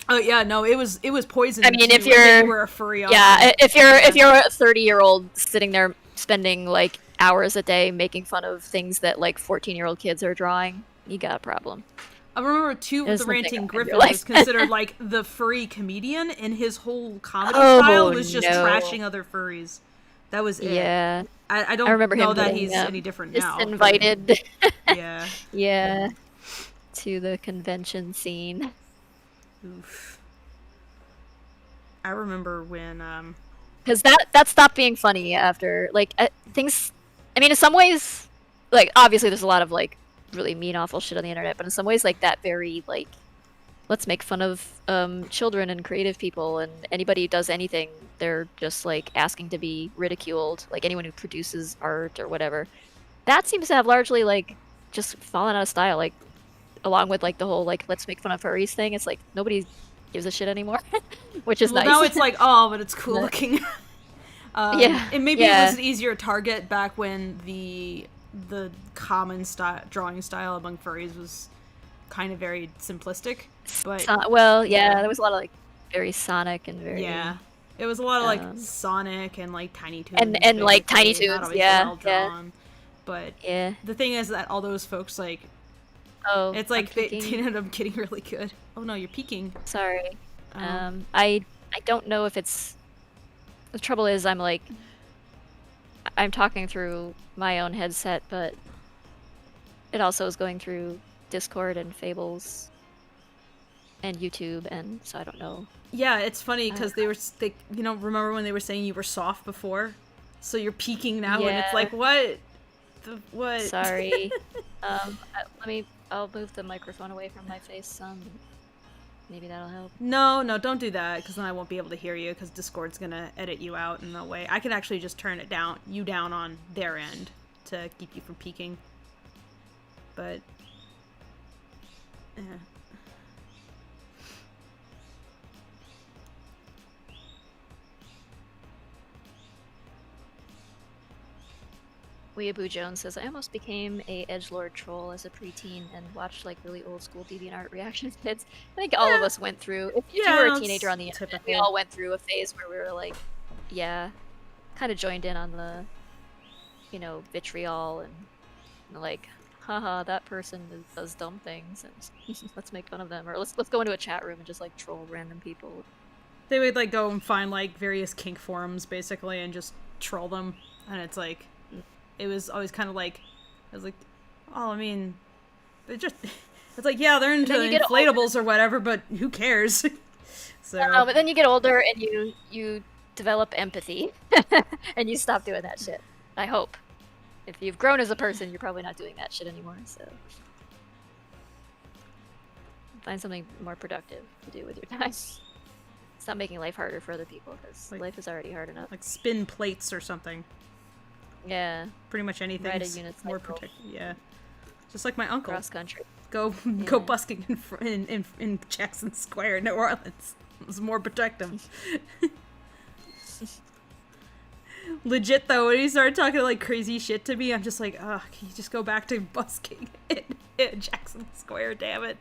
Oh yeah, no, it was poison. I mean, if you were a furry, if you're a 30-year-old sitting there spending like hours a day making fun of things that like 14-year-old kids are drawing, you got a problem. I remember too, the Ranting Griffin like... was considered like the furry comedian, and his whole comedy style was just trashing other furries. That was it. Yeah. I don't remember know him that he's any different now. Invited. Yeah. Yeah. To the convention scene. Oof. I remember when because that stopped being funny after like things. I mean, in some ways, like obviously there's a lot of like really mean, awful shit on the internet, but in some ways, like that very like, let's make fun of children and creative people, and anybody who does anything, they're just like asking to be ridiculed. Like anyone who produces art or whatever, that seems to have largely like just fallen out of style. Like along with like the whole like let's make fun of furries thing, it's like nobody gives a shit anymore, which is nice. Now it's like, oh, but it's cool looking. Yeah, and maybe it was an easier target back when the common drawing style among furries was kind of very simplistic. But there was a lot of like very Sonic and very it was a lot of like Sonic and like Tiny Toons and like Tiny Toons, well drawn. But the thing is that all those folks like. Oh, it's like they ended up getting really good. Oh no, you're peeking. Sorry. I don't know if it's. The trouble is, I'm talking through my own headset, but it also is going through Discord and Fables and YouTube, and so I don't know. Yeah, it's funny because they remember when they were saying you were soft before, so you're peeking now, and it's like what? What? Sorry. I'll move the microphone away from my face some. Maybe that'll help. No, don't do that, because then I won't be able to hear you, because Discord's gonna edit you out in that way. I can actually just turn it down on their end to keep you from peeking. But, Weeaboo Jones says, I almost became a edgelord troll as a preteen and watched like really old school DeviantArt reaction vids. I think all of us went through, if you were a teenager on the internet, we all went through a phase where we were like, kind of joined in on the, vitriol and like, haha, that person does dumb things and let's make fun of them. Or let's go into a chat room and just like troll random people. They would like go and find like various kink forums basically and just troll them. And it's like, it was always kind of like, I was like, oh, I mean, it's like, yeah, they're into inflatables or whatever, but who cares? So. No, but then you get older and you develop empathy and you stop doing that shit. I hope. If you've grown as a person, you're probably not doing that shit anymore, so. Find something more productive to do with your time. Stop making life harder for other people, because life is already hard enough. Like spin plates or something. Yeah. Pretty much anything. Ride a unicycle. More protected. Yeah. Just like my uncle. Cross country. Go busking in Jackson Square, New Orleans. It was more protective. Legit though, when he started talking like crazy shit to me, I'm just like, can you just go back to busking in Jackson Square, damn it.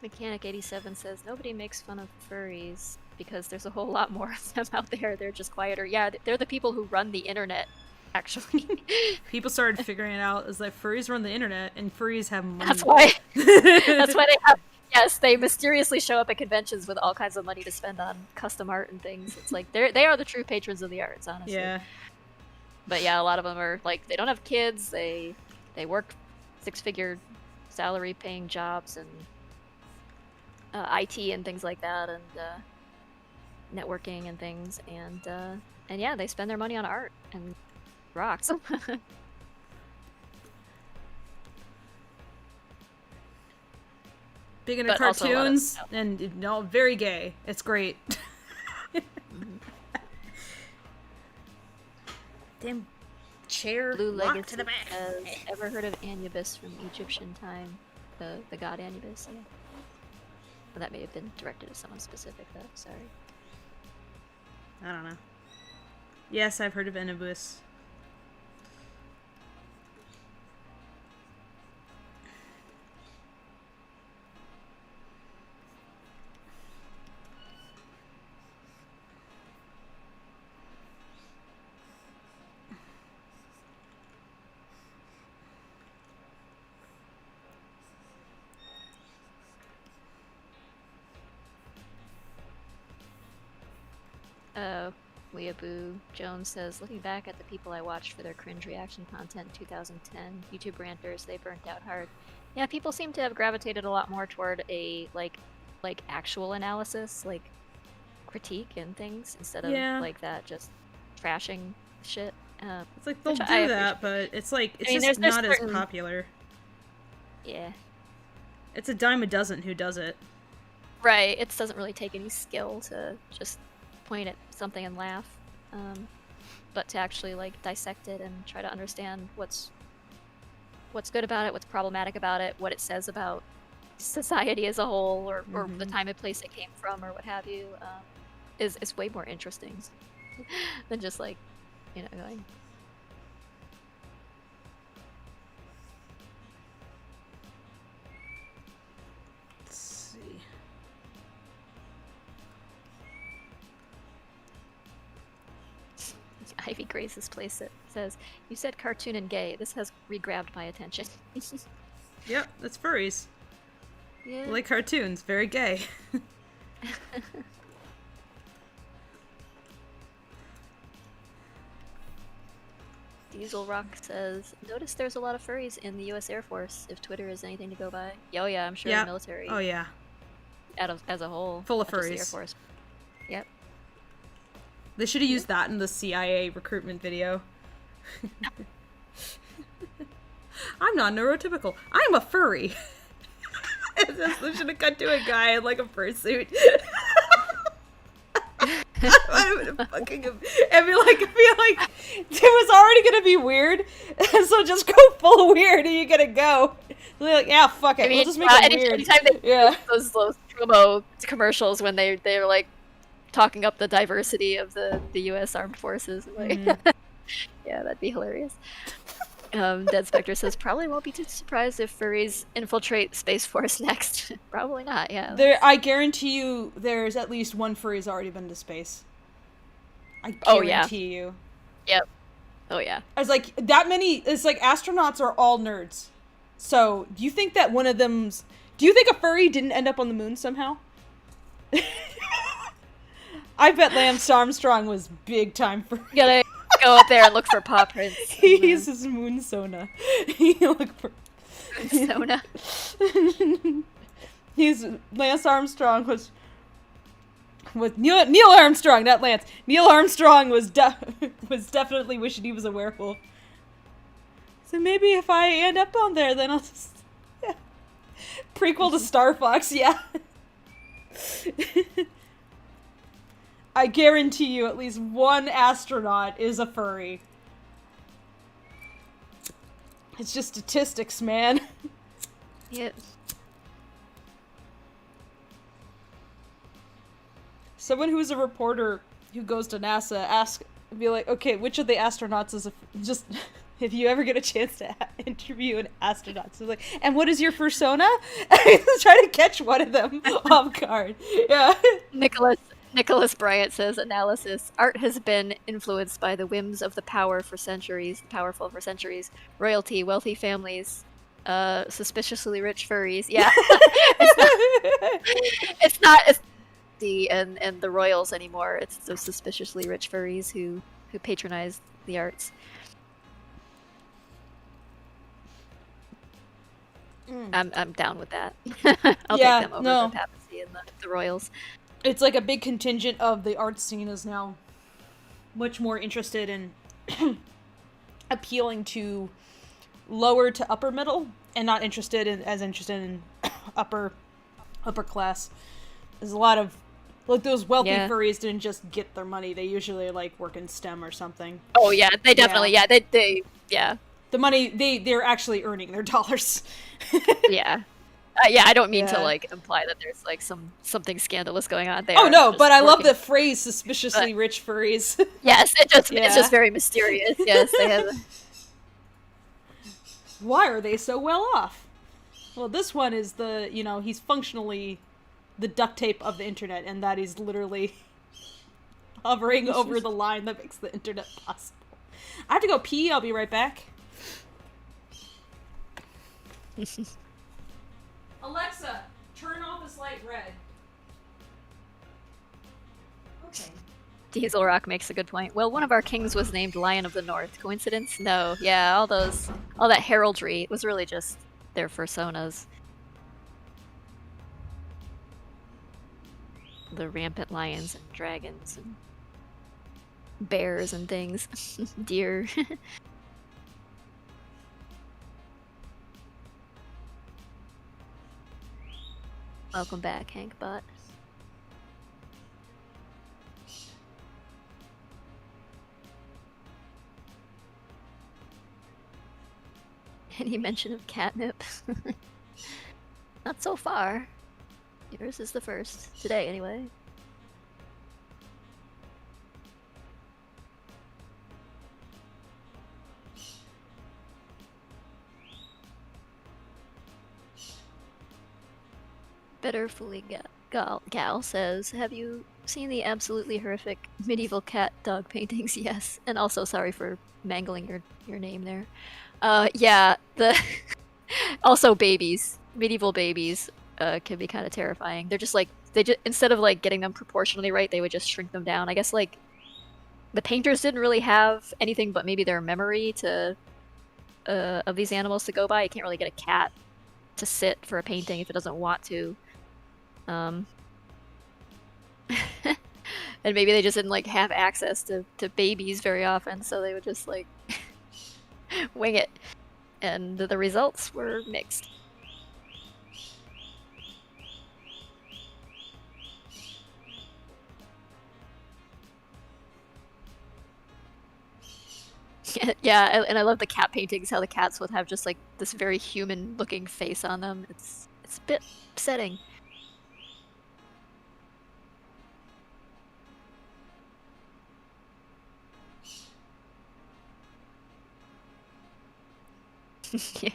Mechanic87 says, nobody makes fun of furries because there's a whole lot more of them out there. They're just quieter. Yeah, they're the people who run the internet, actually. People started figuring it out as like furries run the internet and furries have money. That's why they have, yes, they mysteriously show up at conventions with all kinds of money to spend on custom art and things. It's like, they are the true patrons of the arts, honestly. Yeah. But yeah, a lot of them are like, they don't have kids, they work 6-figure salary paying jobs and IT and things like that, and networking and things, and yeah, they spend their money on art and rocks. Big into cartoons and very gay. It's great. Damn chair Blue locked Legacy to the back. says, ever heard of Anubis from Egyptian time? The god Anubis, yeah. Well, that may have been directed at someone specific, though. Sorry. I don't know. Yes, I've heard of Anubis. Weeaboo Jones says, looking back at the people I watched for their cringe reaction content in 2010, YouTube ranters, they burnt out hard. Yeah, people seem to have gravitated a lot more toward a, like actual analysis, like, critique and things, instead of, like, that just trashing shit. It's like, they'll do that, but it's like, it's just not as popular. Yeah. It's a dime a dozen who does it. Right, it doesn't really take any skill to just point at something and laugh, but to actually like dissect it and try to understand what's good about it, what's problematic about it, what it says about society as a whole, or the time and place it came from, or what have you, is way more interesting than just like, you know, going. Ivy Grace's place it says, you said cartoon and gay. This has re-grabbed my attention. Yep, that's furries. Yeah. Like cartoons, very gay. Diesel Rock says, notice there's a lot of furries in the US Air Force, if Twitter is anything to go by. Oh yeah, I'm sure the military. Oh yeah. As a whole. Full of furries. The Air Force. Yep. They should have used that in the CIA recruitment video. I'm not neurotypical. I'm a furry. They should have cut to a guy in like a fursuit. I feel like it was already gonna be weird, so just go full weird and you're gonna go. They're like, yeah, fuck it, we'll just make it weird. Anytime they those promo commercials when they're like talking up the diversity of the U.S. Armed Forces. Like, yeah, that'd be hilarious. Dead Spectre says, probably won't be too surprised if furries infiltrate Space Force next. Probably not, yeah. I guarantee you there's at least one furry's already been to space. I guarantee you. Yep. Oh, yeah. I was like, that many, it's like astronauts are all nerds. So, do you think that one of them's, do you think a furry didn't end up on the moon somehow? I bet Lance Armstrong was big time for. You gotta go up there and look for paw prints. He's his moon sona. He look for sona. Lance Armstrong was Neil Armstrong, not Lance. Neil Armstrong was definitely wishing he was a werewolf. So maybe if I end up on there, then I'll just prequel to Star Fox, yeah. I guarantee you at least one astronaut is a furry. It's just statistics, man. Yep. Someone who's a reporter who goes to NASA be like, okay, which of the astronauts is just, if you ever get a chance to interview an astronaut, so like, and what is your fursona? Try to catch one of them off guard. Yeah. Nicholas Bryant says, analysis. Art has been influenced by the whims of the powerful for centuries. Royalty, wealthy families, suspiciously rich furries. Yeah. It's not and the royals anymore. It's those suspiciously rich furries who patronize the arts. I'm down with that. I'll take them over the papacy and the royals. It's like a big contingent of the art scene is now much more interested in appealing to lower to upper middle and not as interested in upper class. There's a lot of Like, those wealthy Yeah. furries didn't just get their money. They usually, like, work in STEM or something. Oh yeah, they definitely they yeah. The money, they're actually earning their dollars. Yeah. Yeah, I don't mean to Yeah. like imply that there's like something scandalous going on there. Oh no, just but I love working. the phrase "suspiciously rich furries." Yes, it's Yeah. just very mysterious. Yes, they have. Why are they so well off? Well, this one is he's functionally the duct tape of the internet, and that is literally hovering over the line that makes the internet possible. I have to go pee. I'll be right back. Alexa, turn off this light red. Okay. Diesel Rock makes a good point. Well, one of our kings was named Lion of the North. Coincidence? No. Yeah, all that heraldry was really just their personas. The rampant lions and dragons and bears and things. Deer. Welcome back, Hankbot. Any mention of catnip? Not so far. Yours is the first. Today, anyway. Better Fully Gal says, have you seen the absolutely horrific medieval cat dog paintings? Yes. And also sorry for mangling your name there. Yeah, the also babies. Medieval babies can be kind of terrifying. They're just like instead of like getting them proportionally right, they would just shrink them down. I guess like the painters didn't really have anything but maybe their memory to of these animals to go by. You can't really get a cat to sit for a painting if it doesn't want to. And maybe they just didn't like have access to babies very often, so they would just like wing it, and the results were mixed. Yeah, and I love the cat paintings, how the cats would have just like this very human looking face on them. It's a bit upsetting. Yeah.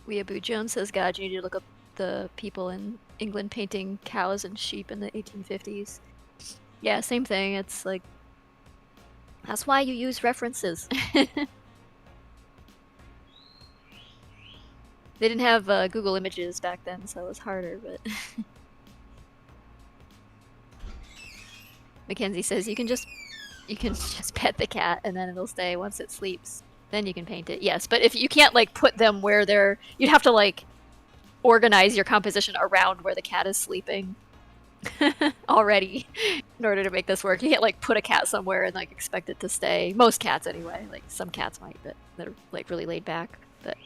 Weeaboo Jones says, God, you need to look up the people in England painting cows and sheep in the 1850s. Yeah, same thing. It's like, that's why you use references. They didn't have Google Images back then, so it was harder, but... Mackenzie says, you can just pet the cat and then it'll stay once it sleeps. Then you can paint it. Yes, but if you can't like put them where they're... You'd have to like organize your composition around where the cat is sleeping already in order to make this work. You can't like put a cat somewhere and like expect it to stay. Most cats anyway. Like some cats might, but that are like really laid back. But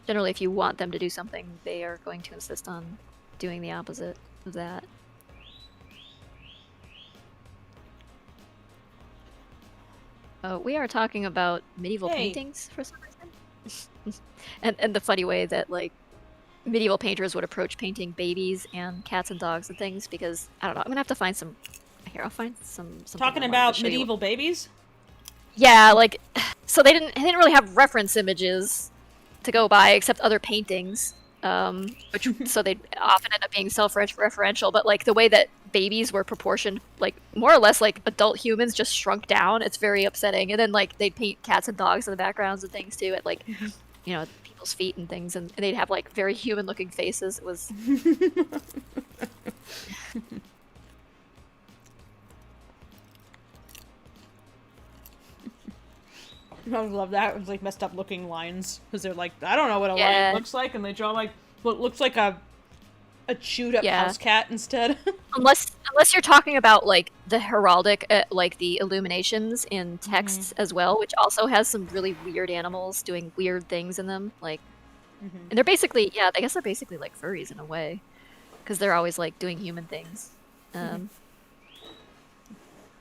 generally if you want them to do something, they are going to insist on doing the opposite of that. We are talking about medieval paintings for some reason. and the funny way that like medieval painters would approach painting babies and cats and dogs and things, because I don't know, I'm gonna have to find some here. I'll find some Talking about medieval babies? Yeah, like so they didn't really have reference images to go by except other paintings. Which so they often end up being self-referential, but like the way that babies were proportioned, like more or less like adult humans just shrunk down, it's very upsetting. And then like they'd paint cats and dogs in the backgrounds and things too at like you know, people's feet and things, and they'd have like very human looking faces. It was I love that. It was like messed up looking lines because they're like, I don't know what a lion looks like, and they draw like what looks like a chewed up house cat instead. unless unless you're talking about like the heraldic, like the illuminations in texts as well, which also has some really weird animals doing weird things in them. Like, and they're basically, yeah, I guess they're basically like furries in a way, because they're always like doing human things. It's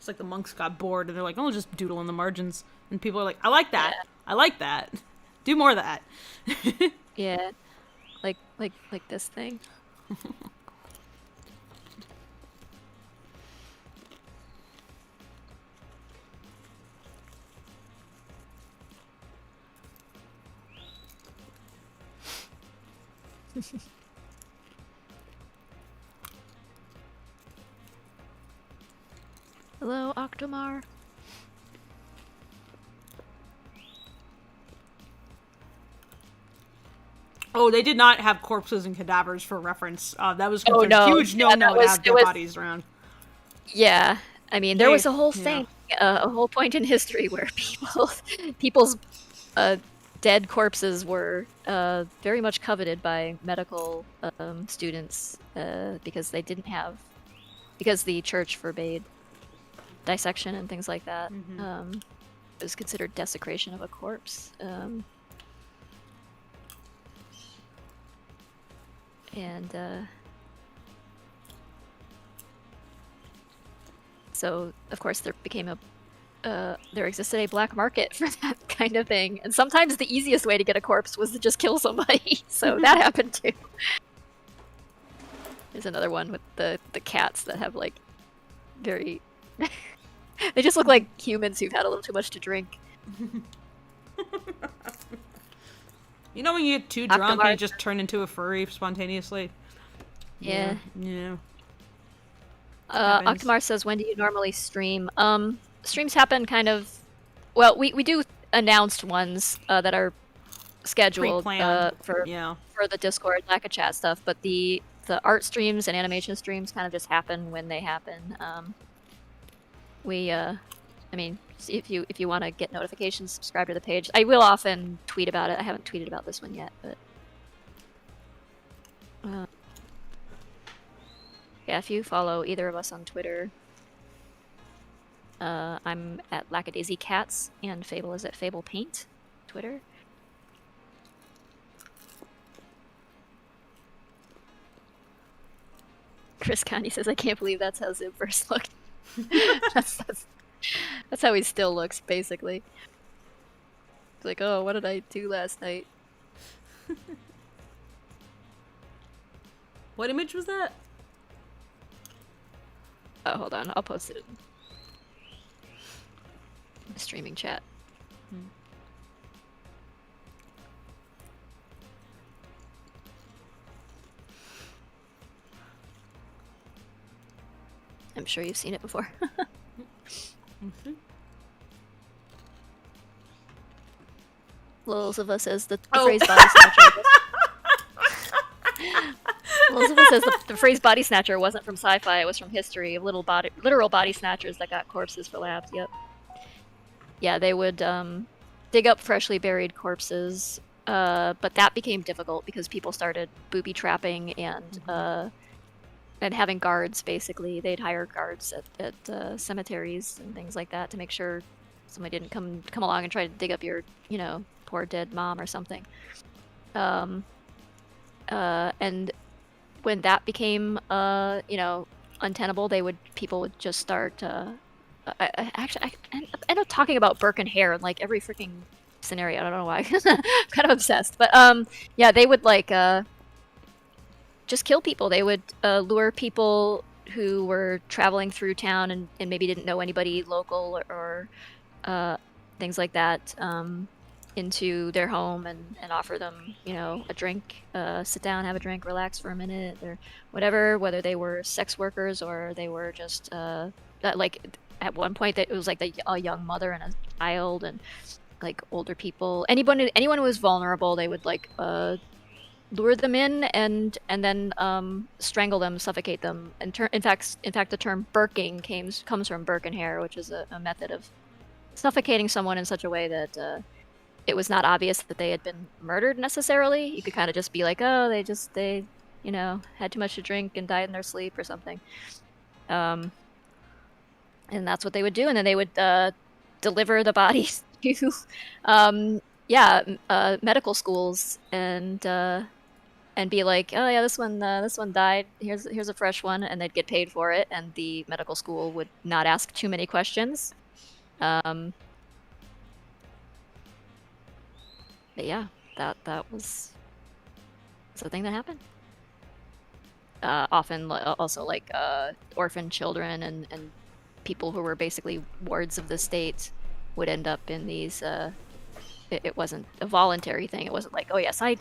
like the monks got bored and they're like, "Oh, just doodle in the margins," and people are like, "I like that. Yeah. I like that. Do more of that." Yeah, like this thing. Hello, Octomar. Oh, they did not have corpses and cadavers for reference. That was Oh, considered no. huge Yeah, no-no to have dead bodies around. Yeah, I mean, there was a whole thing, a whole point in history where people's dead corpses were very much coveted by medical students because they didn't have, because the church forbade dissection and things like that. It was considered desecration of a corpse. And so, of course, there existed a black market for that kind of thing. And sometimes the easiest way to get a corpse was to just kill somebody. So that happened too. There's another one with the cats that have like very... they just look like humans who've had a little too much to drink. You know when you get too drunk and you just turn into a furry spontaneously? Yeah. Yeah. Octomar says, when do you normally stream? Streams happen kind of... Well, we do announced ones that are scheduled for the Discord, Lackadaisy chat stuff, but the art streams and animation streams kind of just happen when they happen. I mean, if you want to get notifications, subscribe to the page. I will often tweet about it. I haven't tweeted about this one yet, but yeah, if you follow either of us on Twitter, I'm at Lackadaisy Cats and Fable is at Fable Paint, Twitter. Chris Connie says, "I can't believe that's how Zib first looked." That's how he still looks, basically. It's like, oh, what did I do last night? What image was that? Oh, hold on. I'll post it in the streaming chat. I'm sure you've seen it before. Lilzova says the phrase body snatcher. Lilzova says the phrase body snatcher wasn't from sci-fi; it was from history of literal body snatchers that got corpses for labs. Yep. Yeah, they would dig up freshly buried corpses, but that became difficult because people started booby trapping and having guards. Basically, they'd hire guards at cemeteries and things like that to make sure somebody didn't come along and try to dig up your, poor dead mom or something. And when that became, untenable, people would just start. I end up talking about Burke and Hare in like every freaking scenario. I don't know why. I'm kind of obsessed, but yeah, they would just kill people. They would lure people who were traveling through town and maybe didn't know anybody local or things like that into their home and offer them, a drink, sit down, have a drink, relax for a minute or whatever, whether they were sex workers or they were just at one point that it was like a young mother and a child and like older people. Anyone who was vulnerable, they would lure them in and then strangle them, suffocate them. And in fact, the term burking comes from Burke and Hare, which is a method of suffocating someone in such a way that it was not obvious that they had been murdered necessarily. You could kind of just be like, oh, they had too much to drink and died in their sleep or something. and that's what they would do, and then they would deliver the bodies to medical schools and be like, oh yeah, this one died. Here's a fresh one, and they'd get paid for it, and the medical school would not ask too many questions. But yeah, that was the thing that happened. Often also like orphan children and people who were basically wards of the state would end up in these. It wasn't a voluntary thing. It wasn't like, oh yes, I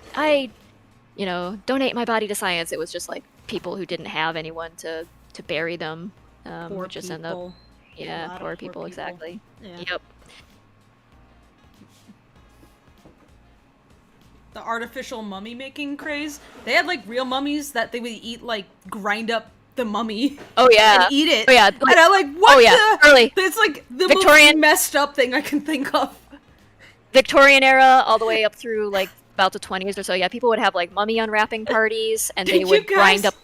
donate my body to science. It was just like people who didn't have anyone to bury them. Poor just people. end up, yeah, poor people, exactly. Yeah. Yep. The artificial mummy making craze. They had like real mummies that they would eat, like grind up the mummy. Oh yeah. And eat it. Oh yeah. And I'm like, what? Oh yeah. Early. It's like the Victorian most messed up thing I can think of. Victorian era, all the way up through like about the 20s or so. Yeah, people would have like mummy unwrapping parties, and they would grind up.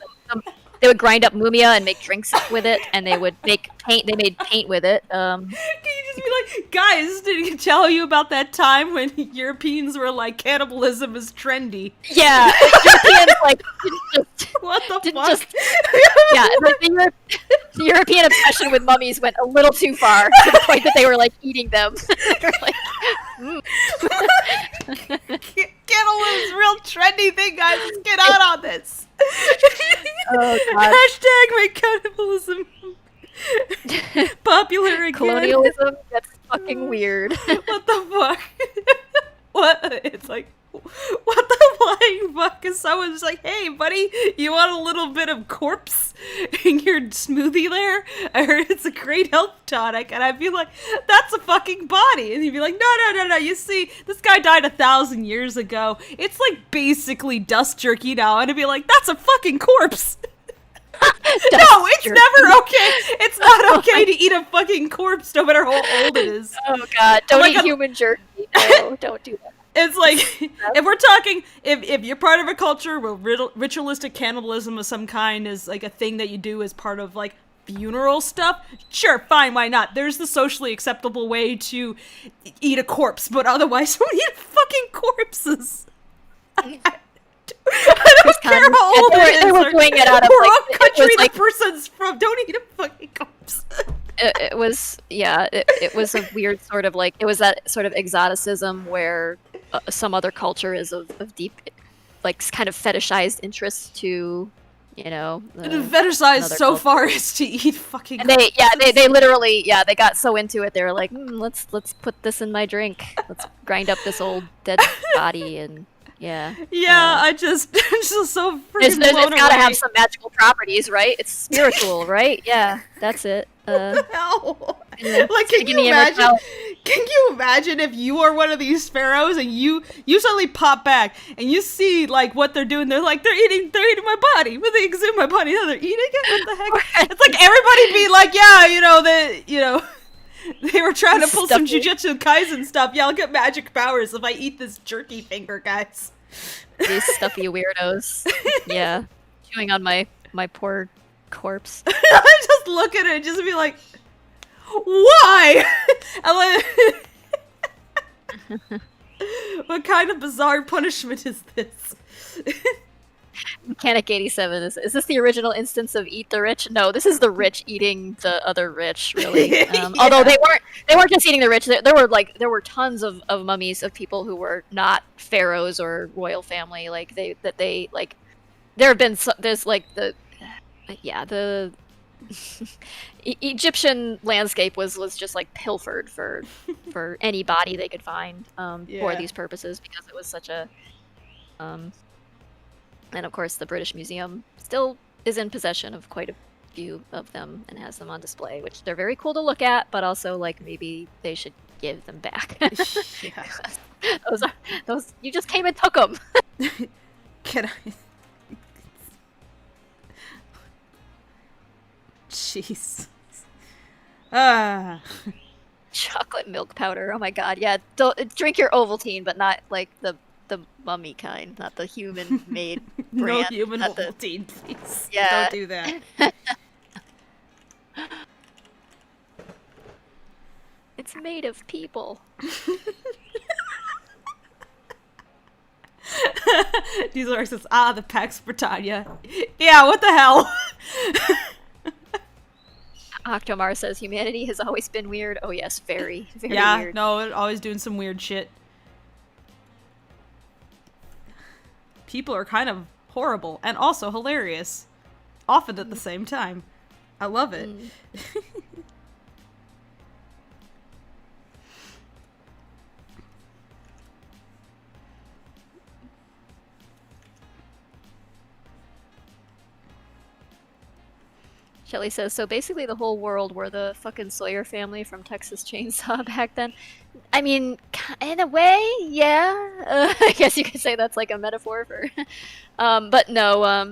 They would grind up mumia and make drinks with it, and they would make paint. They made paint with it. Can you just be like, guys, did he tell you about that time when Europeans were like, cannibalism is trendy? Yeah, Europeans like didn't just what the didn't fuck? just yeah. The European obsession with mummies went a little too far to the point that they were like eating them. They were like, Cannibalism is a real trendy thing, guys. Let's get out on this. Oh, God. Hashtag make cannibalism popular again. Colonialism, that's fucking weird. What the fuck? What? It's like, what the flying fuck is someone's like, hey buddy, you want a little bit of corpse in your smoothie there? I heard it's a great health tonic. And I'd be like, that's a fucking body. And he'd be like, no, you see, this guy died 1,000 years ago. It's like basically dust jerky now. And I'd be like, that's a fucking corpse. No, it's jerky. Never okay. It's not okay to eat a fucking corpse no matter how old it is. Oh god, don't like eat human jerky. No, don't do that. It's like, if we're talking, if you're part of a culture where ritualistic cannibalism of some kind is like a thing that you do as part of like funeral stuff, sure, fine, why not? There's the socially acceptable way to eat a corpse, but otherwise don't eat fucking corpses. I don't care how old it is. They were doing it out of or like, what country the like, person's from. Don't eat a fucking corpse. It was, yeah, it was a weird sort of like, it was that sort of exoticism where some other culture is of deep, like, kind of fetishized interest to, fetishized so culture. far as to eat fucking and they literally, they got so into it, they were like, let's put this in my drink. Let's grind up this old dead body and, I'm just so freaking it's blown gotta away. have some magical properties, right? It's spiritual, right? Yeah, that's it. What the hell? Yeah. Like, can you imagine if you are one of these pharaohs and you suddenly pop back and you see like what they're doing? They're like, they're eating my body. But they exhume my body. No, they're eating it. What the heck? It's like everybody be like, they were trying to pull some Jujutsu Kaisen stuff. Yeah, I'll get magic powers if I eat this jerky finger, guys. These stuffy weirdos. Yeah. Chewing on my poor corpse. I just look at it and just be like, why? What kind of bizarre punishment is this? Mechanic 87 is this the original instance of Eat the Rich? No, this is the rich eating the other rich, really. Although they weren't just eating the rich. There were tons of mummies of people who were not pharaohs or royal family. Like there have been there's like the Egyptian landscape was just like pilfered for any body they could find for these purposes, because it was such a and of course, the British Museum still is in possession of quite a few of them and has them on display, which they're very cool to look at, but also, like, maybe they should give them back. Those you just came and took them. Can I? Jeez. Chocolate milk powder. Oh my god. Yeah, don't drink your Ovaltine, but not like the mummy kind, not the human-made brand. No human Ovaltine, please. Yeah. Don't do that. It's made of people. Diesel says, the Pax Britannia. Yeah, what the hell? Octomar says humanity has always been weird. Oh yes, very, very yeah, weird. no, always doing some weird shit. People are kind of horrible and also hilarious. Often at the same time. I love it. Shelly says, so basically the whole world were the fucking Sawyer family from Texas Chainsaw back then. I mean, in a way, yeah. I guess you could say that's like a metaphor for... but no, I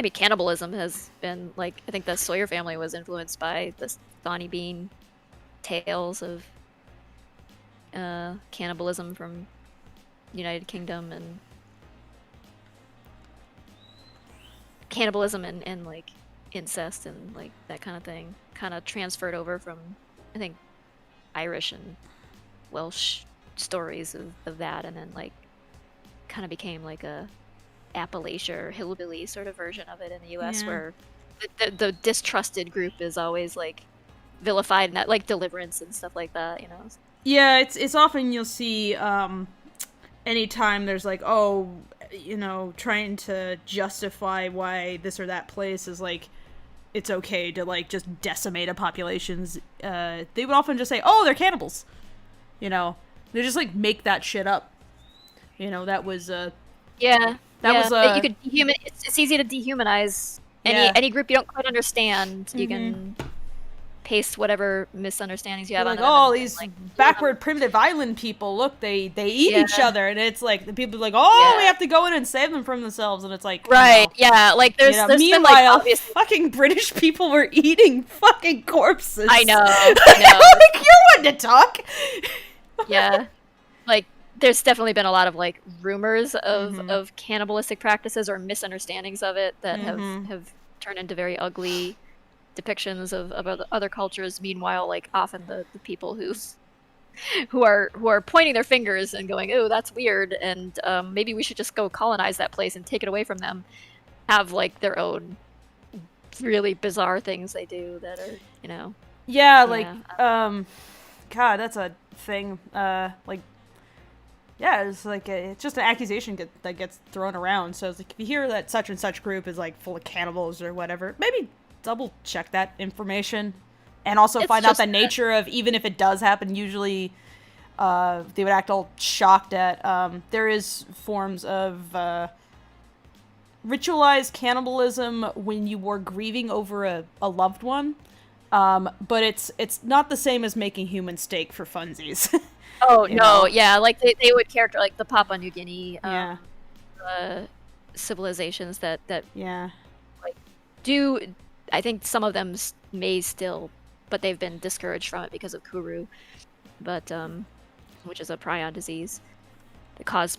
mean, cannibalism has been, like, I think the Sawyer family was influenced by the Thorny Bean tales of cannibalism from United Kingdom and cannibalism and like incest and like that kind of thing kind of transferred over from, I think, Irish and Welsh stories of that, and then like kind of became like a Appalachia or hillbilly sort of version of it in the US, where the distrusted group is always like vilified, and that, like Deliverance and stuff like that, you know. Yeah, it's often you'll see anytime there's like, oh, you know, trying to justify why this or that place is like it's okay to like just decimate a populations, they would often just say, oh, they're cannibals, you know. They just like make that shit up, you know. That was you could it's easy to dehumanize any group you don't quite understand. You can paste whatever misunderstandings you have on like, them. Oh, these like, backward primitive island people, look, they eat each other, and it's like the people are like, oh, we have to go in and save them from themselves, and it's like, right, like there's meanwhile, been, like, obvious... fucking British people were eating fucking corpses. I know. Like, you're one to talk. Like there's definitely been a lot of like rumors of cannibalistic practices or misunderstandings of it that have turned into very ugly depictions of other cultures. Meanwhile, like often the people who are pointing their fingers and going, oh, that's weird, and maybe we should just go colonize that place and take it away from them, have like their own really bizarre things they do that are, you know. God, that's a thing. It's like it's just an accusation that gets thrown around. So it's like, if you hear that such and such group is like full of cannibals or whatever, maybe double check that information, and also find out the nature of, even if it does happen, usually they would act all shocked at there is forms of ritualized cannibalism when you were grieving over a loved one, but it's not the same as making human steak for funsies. Oh no, like they would character like the Papua New Guinea civilizations that like do. I think some of them may still, but they've been discouraged from it because of Kuru, but which is a prion disease that comes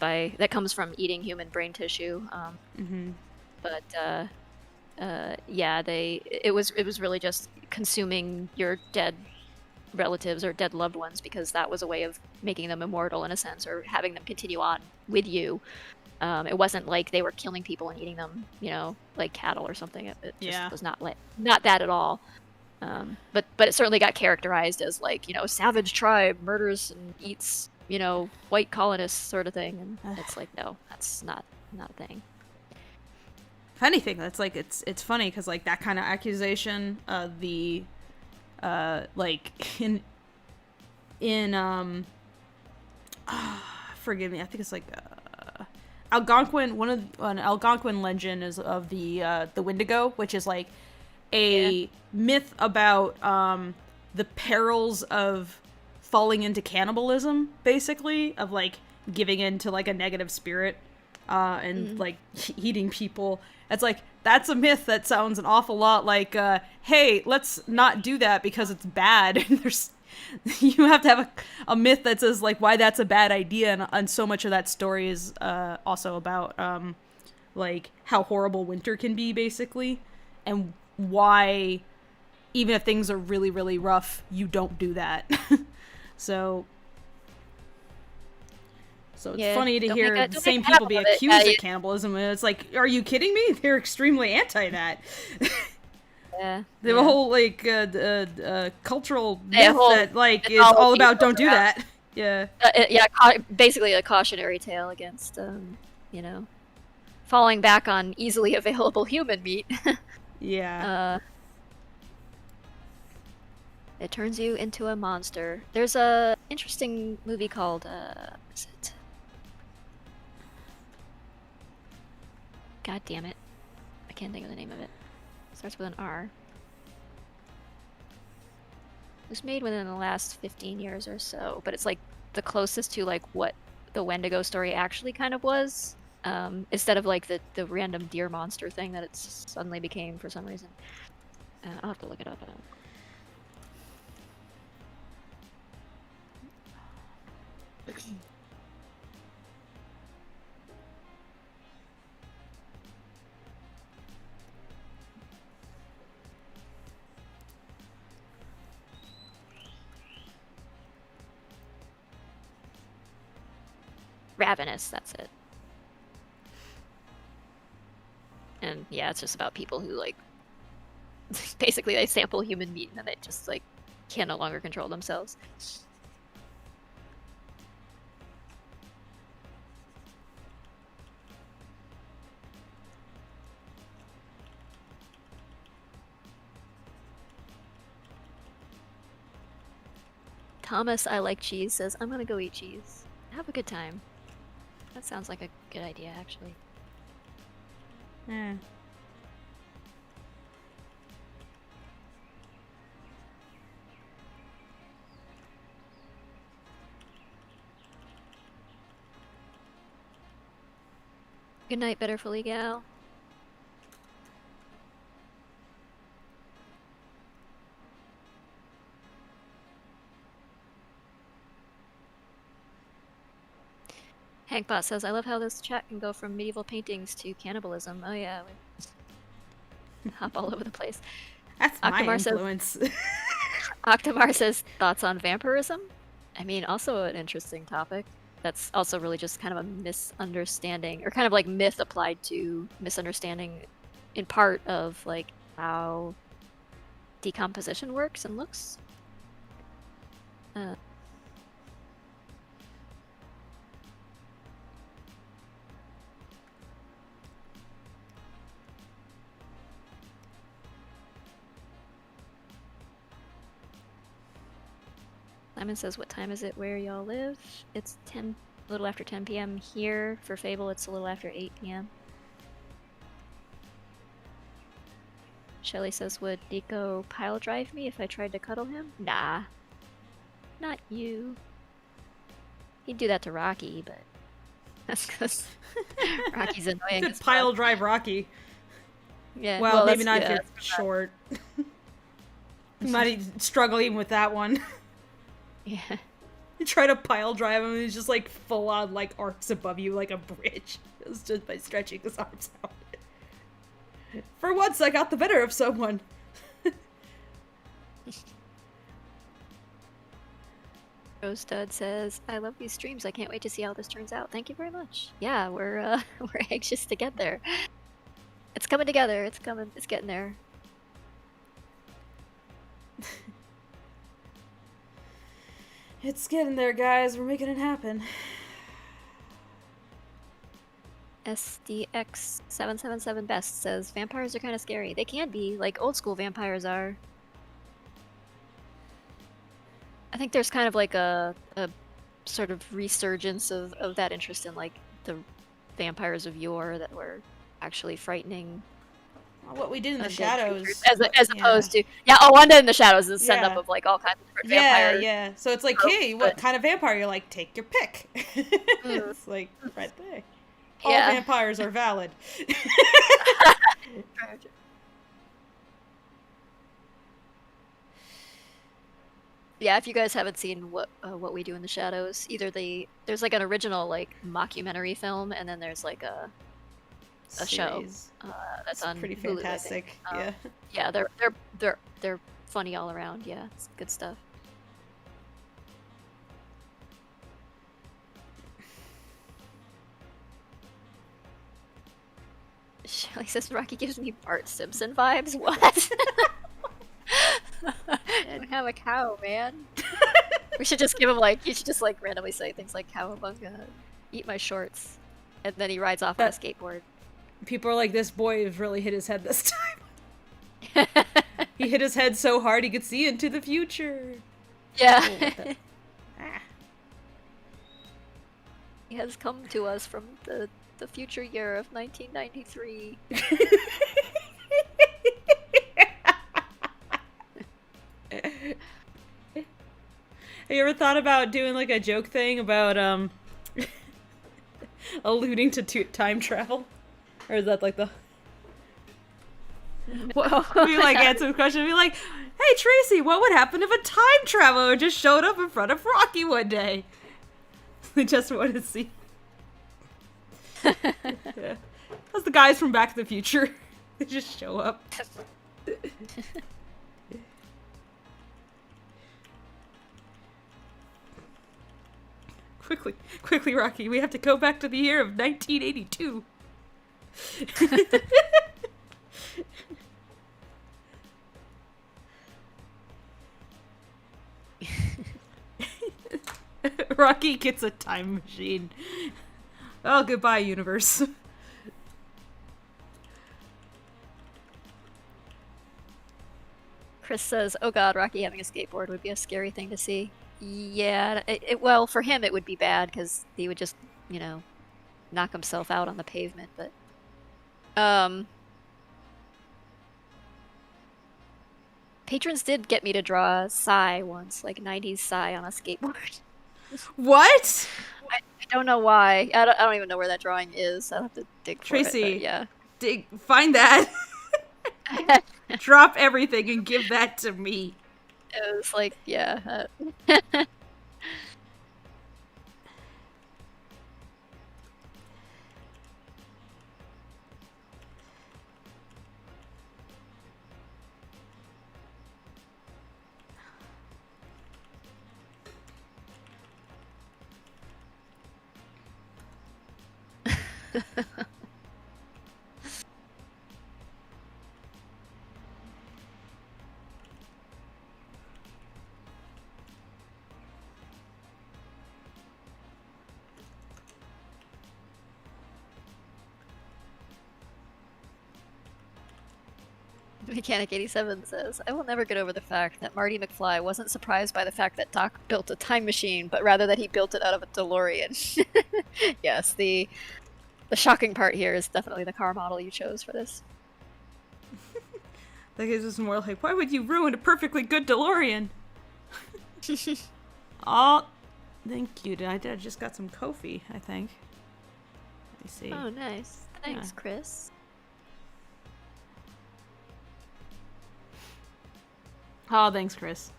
from eating human brain tissue. But it was really just consuming your dead relatives or dead loved ones, because that was a way of making them immortal in a sense, or having them continue on with you. It wasn't like they were killing people and eating them, you know, like cattle or something. It just was not that at all. But it certainly got characterized as like, you know, savage tribe murders and eats, you know, white colonists sort of thing. And it's like, no, that's not a thing. If anything, that's like, it's funny because like that kind of accusation, like in forgive me, I think it's like Algonquin. An Algonquin legend is of the Windigo, which is like a myth about the perils of falling into cannibalism, basically, of like giving in to like a negative spirit and like eating people. It's like, that's a myth that sounds an awful lot like, hey, let's not do that because it's bad. And you have to have a myth that says like why that's a bad idea, and so much of that story is also about like how horrible winter can be, basically, and why even if things are really, really rough, you don't do that. So it's funny to hear the same people be accused of cannibalism, and it's like, are you kidding me? They're extremely anti that. Yeah. They have a whole, like, cultural myth that, like, is all about don't do that. Yeah. Basically a cautionary tale against, you know, falling back on easily available human meat. Yeah. It turns you into a monster. There's a interesting movie called, what is it? God damn it. I can't think of the name of it. Starts with an R. It was made within the last 15 years or so, but it's like the closest to like what the Wendigo story actually kind of was, instead of like the random deer monster thing that it suddenly became for some reason. I'll have to look it up. Ravenous, that's it. And yeah, it's just about people who like basically they sample human meat and then they just like can no longer control themselves. Thomas, I like cheese, says, I'm gonna go eat cheese. Have a good time. That sounds like a good idea, actually. Yeah. Good night, Betterfully Gal. Hankbot says, I love how this chat can go from medieval paintings to cannibalism. Oh yeah, we hop all over the place. That's my influence. Octomar says, thoughts on vampirism? I mean, also an interesting topic. That's also really just kind of a misunderstanding, or kind of like myth applied to misunderstanding in part of like how decomposition works and looks. Simon says, what time is it where y'all live? It's a little after 10 p.m. here. For Fable, it's a little after 8 p.m. Shelly says, would Nico pile drive me if I tried to cuddle him? Nah. Not you. He'd do that to Rocky, but that's because Rocky's annoying. Could pile drive Rocky. Yeah. Well, maybe not if it's short. Might be struggling with that one. Yeah. You try to pile drive him and he's just like full on like arcs above you like a bridge. It's just by stretching his arms out. For once I got the better of someone. Rose Stud says, I love these streams. I can't wait to see how this turns out. Thank you very much. Yeah, we're anxious to get there. It's coming together. It's coming. It's getting there. It's getting there, guys. We're making it happen. SDX777 Best says, vampires are kind of scary. They can be, like old school vampires are. I think there's kind of like a sort of resurgence of that interest in like the vampires of yore that were actually frightening. What we did in the shadows, as opposed to Wanda in the Shadows is a send up of like all kinds of different vampires. Yeah. So it's like, hey, what kind of vampire? You're like, take your pick. It's like right there. All vampires are valid. Yeah, if you guys haven't seen what we do in the shadows, there's like an original like mockumentary film, and then there's like a show that's on pretty Hulu, fantastic. yeah, they're funny all around. Yeah, it's good stuff. Shelly says Rocky gives me Bart Simpson vibes. What? And have a cow, man. We should just give him like, you should just like randomly say things like cowabunga, eat my shorts, and then he rides off on a skateboard. People are like, this boy has really hit his head this time. He hit his head so hard he could see into the future. Yeah. Oh, He has come to us from the future year of 1993. Have you ever thought about doing like a joke thing about alluding to time travel? Or is that like the we like answer the question and be like, hey Tracy, what would happen if a time traveler just showed up in front of Rocky one day? They just want to see. Yeah. That's the guys from Back to the Future. They just show up. Quickly, Rocky, we have to go back to the year of 1982. Rocky gets a time machine. Oh, goodbye, universe. Chris says, oh god, Rocky having a skateboard would be a scary thing to see. Yeah, well, for him it would be bad, because he would just, you know, knock himself out on the pavement, but... Patrons did get me to draw Psy once, like 90s Psy on a skateboard. What? I don't know why. I don't even know where that drawing is. I'll have to dig for Tracy, it, but yeah. Find that. Drop everything and give that to me. It was like, yeah. Mechanic 87 says, I will never get over the fact that Marty McFly wasn't surprised by the fact that Doc built a time machine, but rather that he built it out of a DeLorean. Yes, the shocking part here is definitely the car model you chose for this. That gives us more like, why would you ruin a perfectly good DeLorean? Oh, thank you. I just got some Ko-fi, I think. Let me see. Oh, nice. Thanks, yeah. Chris. Oh, thanks, Chris.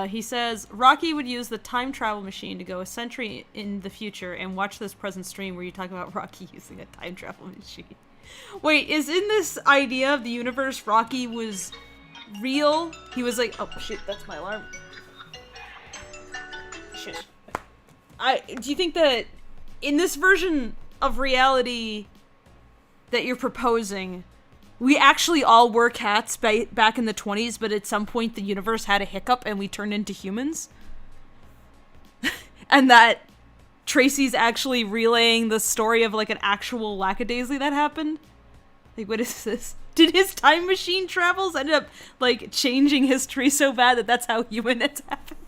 He says, Rocky would use the time travel machine to go a century in the future and watch this present stream where you talk about Rocky using a time travel machine. Wait, is in this idea of the universe Rocky was real? He was like, oh shit, that's my alarm. Shit. Do you think that in this version of reality that you're proposing, we actually all were cats back in the 20s, but at some point the universe had a hiccup and we turned into humans? And that Tracy's actually relaying the story of, like, an actual Lackadaisy that happened? Like, what is this? Did his time machine travels end up, like, changing history so bad that that's how humanness happened?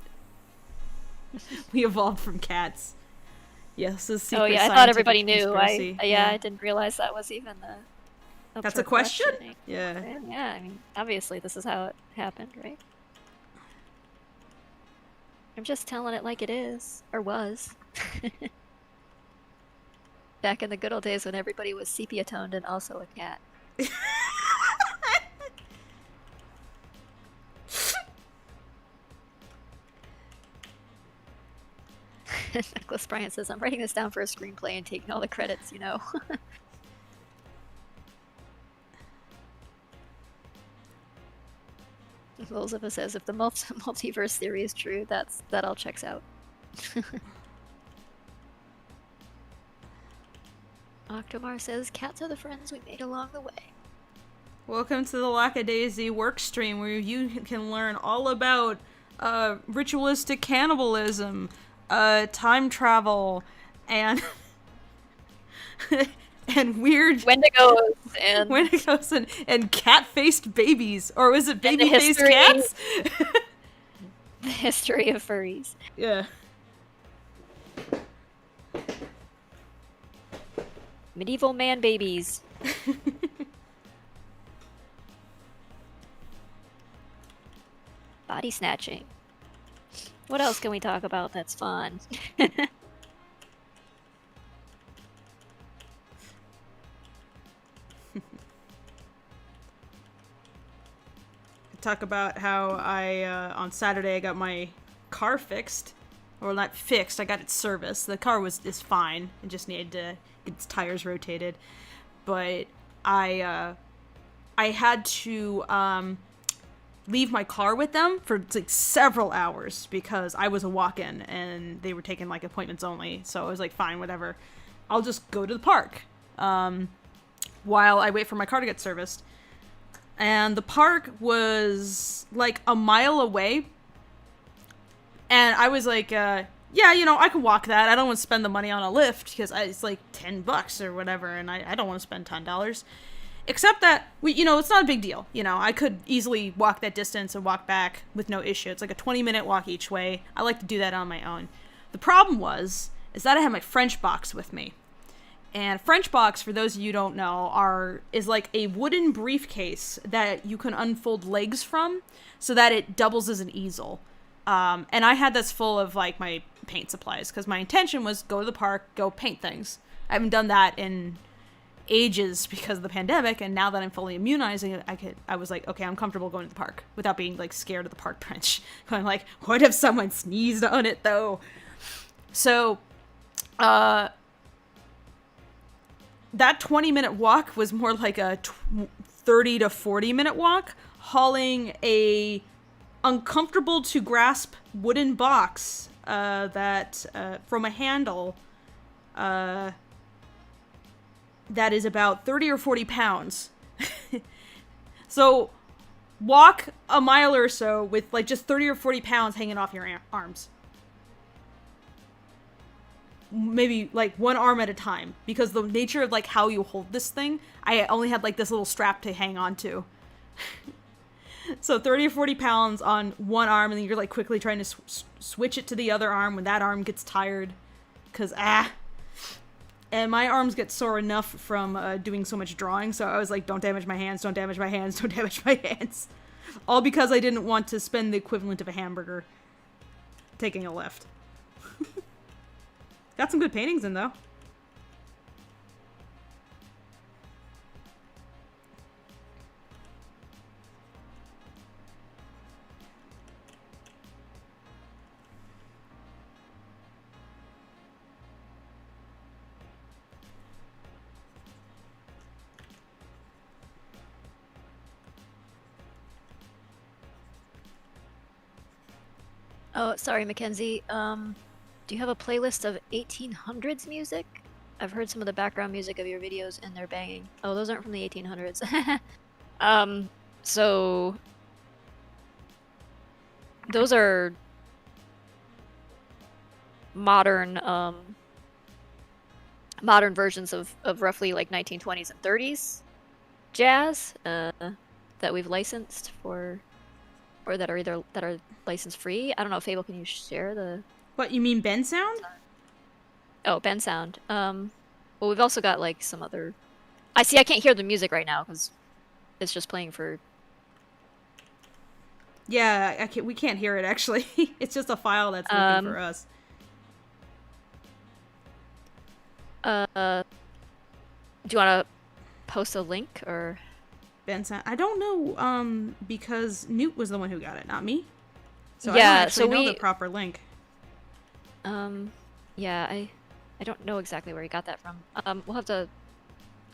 We evolved from cats. Yes, this secret. Oh yeah, I thought everybody knew. I didn't realize that was even the... That's a question? Yeah. Yeah, I mean, obviously this is how it happened, right? I'm just telling it like it is. Or was. Back in the good old days when everybody was sepia-toned and also a cat. Nicholas Bryant says, I'm writing this down for a screenplay and taking all the credits, you know. Elizabeth says, if the multiverse theory is true, that all checks out. Octomar says, cats are the friends we made along the way. Welcome to the Lackadaisy work stream, where you can learn all about ritualistic cannibalism, time travel, and and weird Wendigos and cat-faced babies, or was it baby-faced cats? The history of furries. Yeah. Medieval man babies. Body snatching. What else can we talk about that's fun? Talk about how I on Saturday I got my car fixed, or not fixed. I got it serviced. The car is fine. It just needed to get its tires rotated, but I had to leave my car with them for like several hours because I was a walk-in and they were taking like appointments only. So I was like, fine, whatever. I'll just go to the park while I wait for my car to get serviced. And the park was like a mile away. And I was like, yeah, I can walk that. I don't want to spend the money on a lift because it's like $10 or whatever. And I don't want to spend $10. Except that, it's not a big deal. I could easily walk that distance and walk back with no issue. It's like a 20-minute walk each way. I like to do that on my own. The problem is that I had my French box with me. And French box, for those of you who don't know, is like a wooden briefcase that you can unfold legs from so that it doubles as an easel. And I had this full of like my paint supplies because my intention was go to the park, go paint things. I haven't done that in ages because of the pandemic, and now that I'm fully immunizing, I was like, okay, I'm comfortable going to the park without being like scared of the park bench. Going like, what if someone sneezed on it though? So, that 20-minute walk was more like a 30 to 40-minute walk, hauling a uncomfortable to grasp wooden box that from a handle that is about 30 or 40 pounds. So walk a mile or so with like just 30 or 40 pounds hanging off your arms. Maybe like one arm at a time, because the nature of like how you hold this thing, I only had like this little strap to hang on to. So 30 or 40 pounds on one arm, and then you're like quickly trying to switch it to the other arm when that arm gets tired, because and my arms get sore enough from doing so much drawing, so I was like, don't damage my hands, don't damage my hands, don't damage my hands. All because I didn't want to spend the equivalent of a hamburger taking a lift. Got some good paintings in, though. Oh, sorry, Mackenzie. Do you have a playlist of 1800s music? I've heard some of the background music of your videos and they're banging. Oh, those aren't from the 1800s. So those are modern modern versions of roughly like 1920s and 30s jazz that we've licensed for, or that are license free. I don't know, Fable, can you share the... What, you mean Ben Sound? Oh, Ben Sound. Well, we've also got like some other... I can't hear the music right now because it's just playing for... Yeah, we can't hear it actually. It's just a file that's looking for us. Do you want to post a link or... Ben Sound? I don't know, because Newt was the one who got it, not me. So yeah, I don't actually know the proper link. Yeah, I don't know exactly where he got that from. We'll have to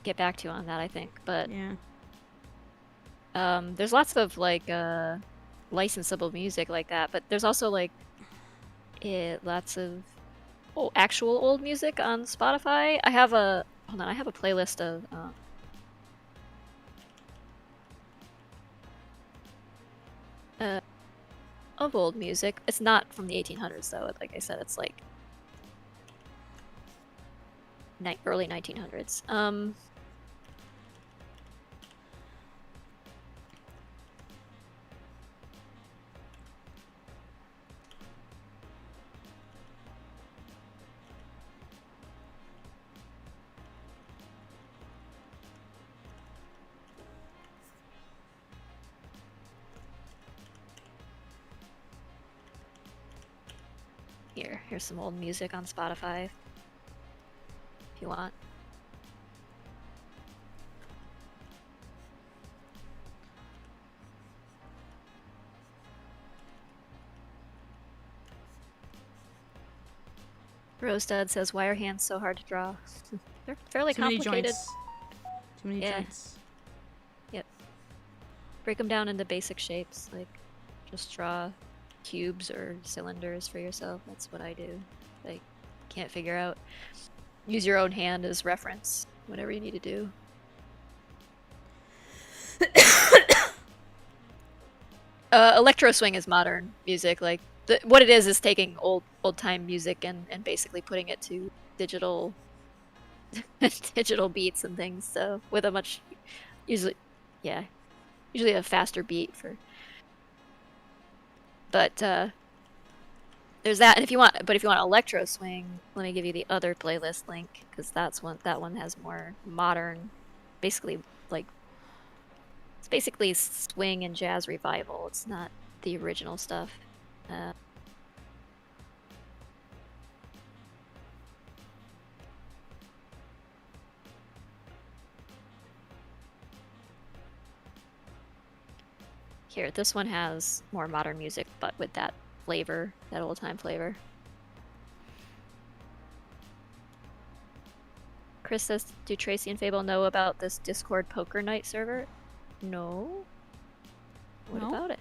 get back to you on that, I think. But yeah, there's lots of like licensable music like that, but there's also like lots of actual old music on Spotify. I have a playlist of old music. It's not from the 1800s though. Like I said, it's like early 1900s. Here's some old music on Spotify if you want. Rosestad says, "Why are hands so hard to draw?" They're fairly complicated. Too many joints. Yep. Break them down into basic shapes. Like, just draw cubes or cylinders for yourself. That's what I do. Like, can't figure out. Use your own hand as reference. Whatever you need to do. Electro swing is modern music. Like, what it is taking old time music and basically putting it to digital digital beats and things. So with a much usually a faster beat for. But there's that, and if you want electro swing, let me give you the other playlist link because that one has more modern, basically like it's basically swing and jazz revival. It's not the original stuff. Here, this one has more modern music, but with that flavor, that old-time flavor. Chris says, do Tracy and Fable know about this Discord poker night server? No. What about it?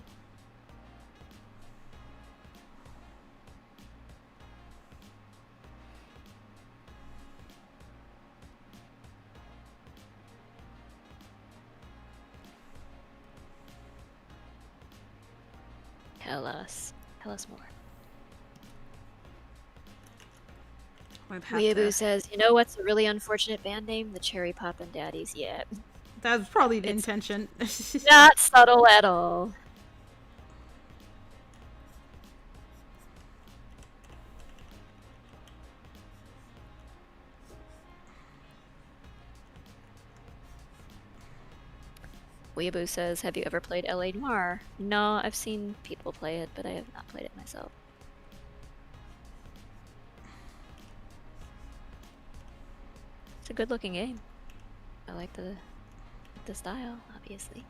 Tell us more. Weeaboo says, you know what's a really unfortunate band name? The Cherry Poppin' Daddies. Yeah. That's probably the intention. Not subtle at all. Weeaboo says, have you ever played L.A. Noire? No, I've seen people play it, but I have not played it myself. It's a good looking game. I like the style, obviously.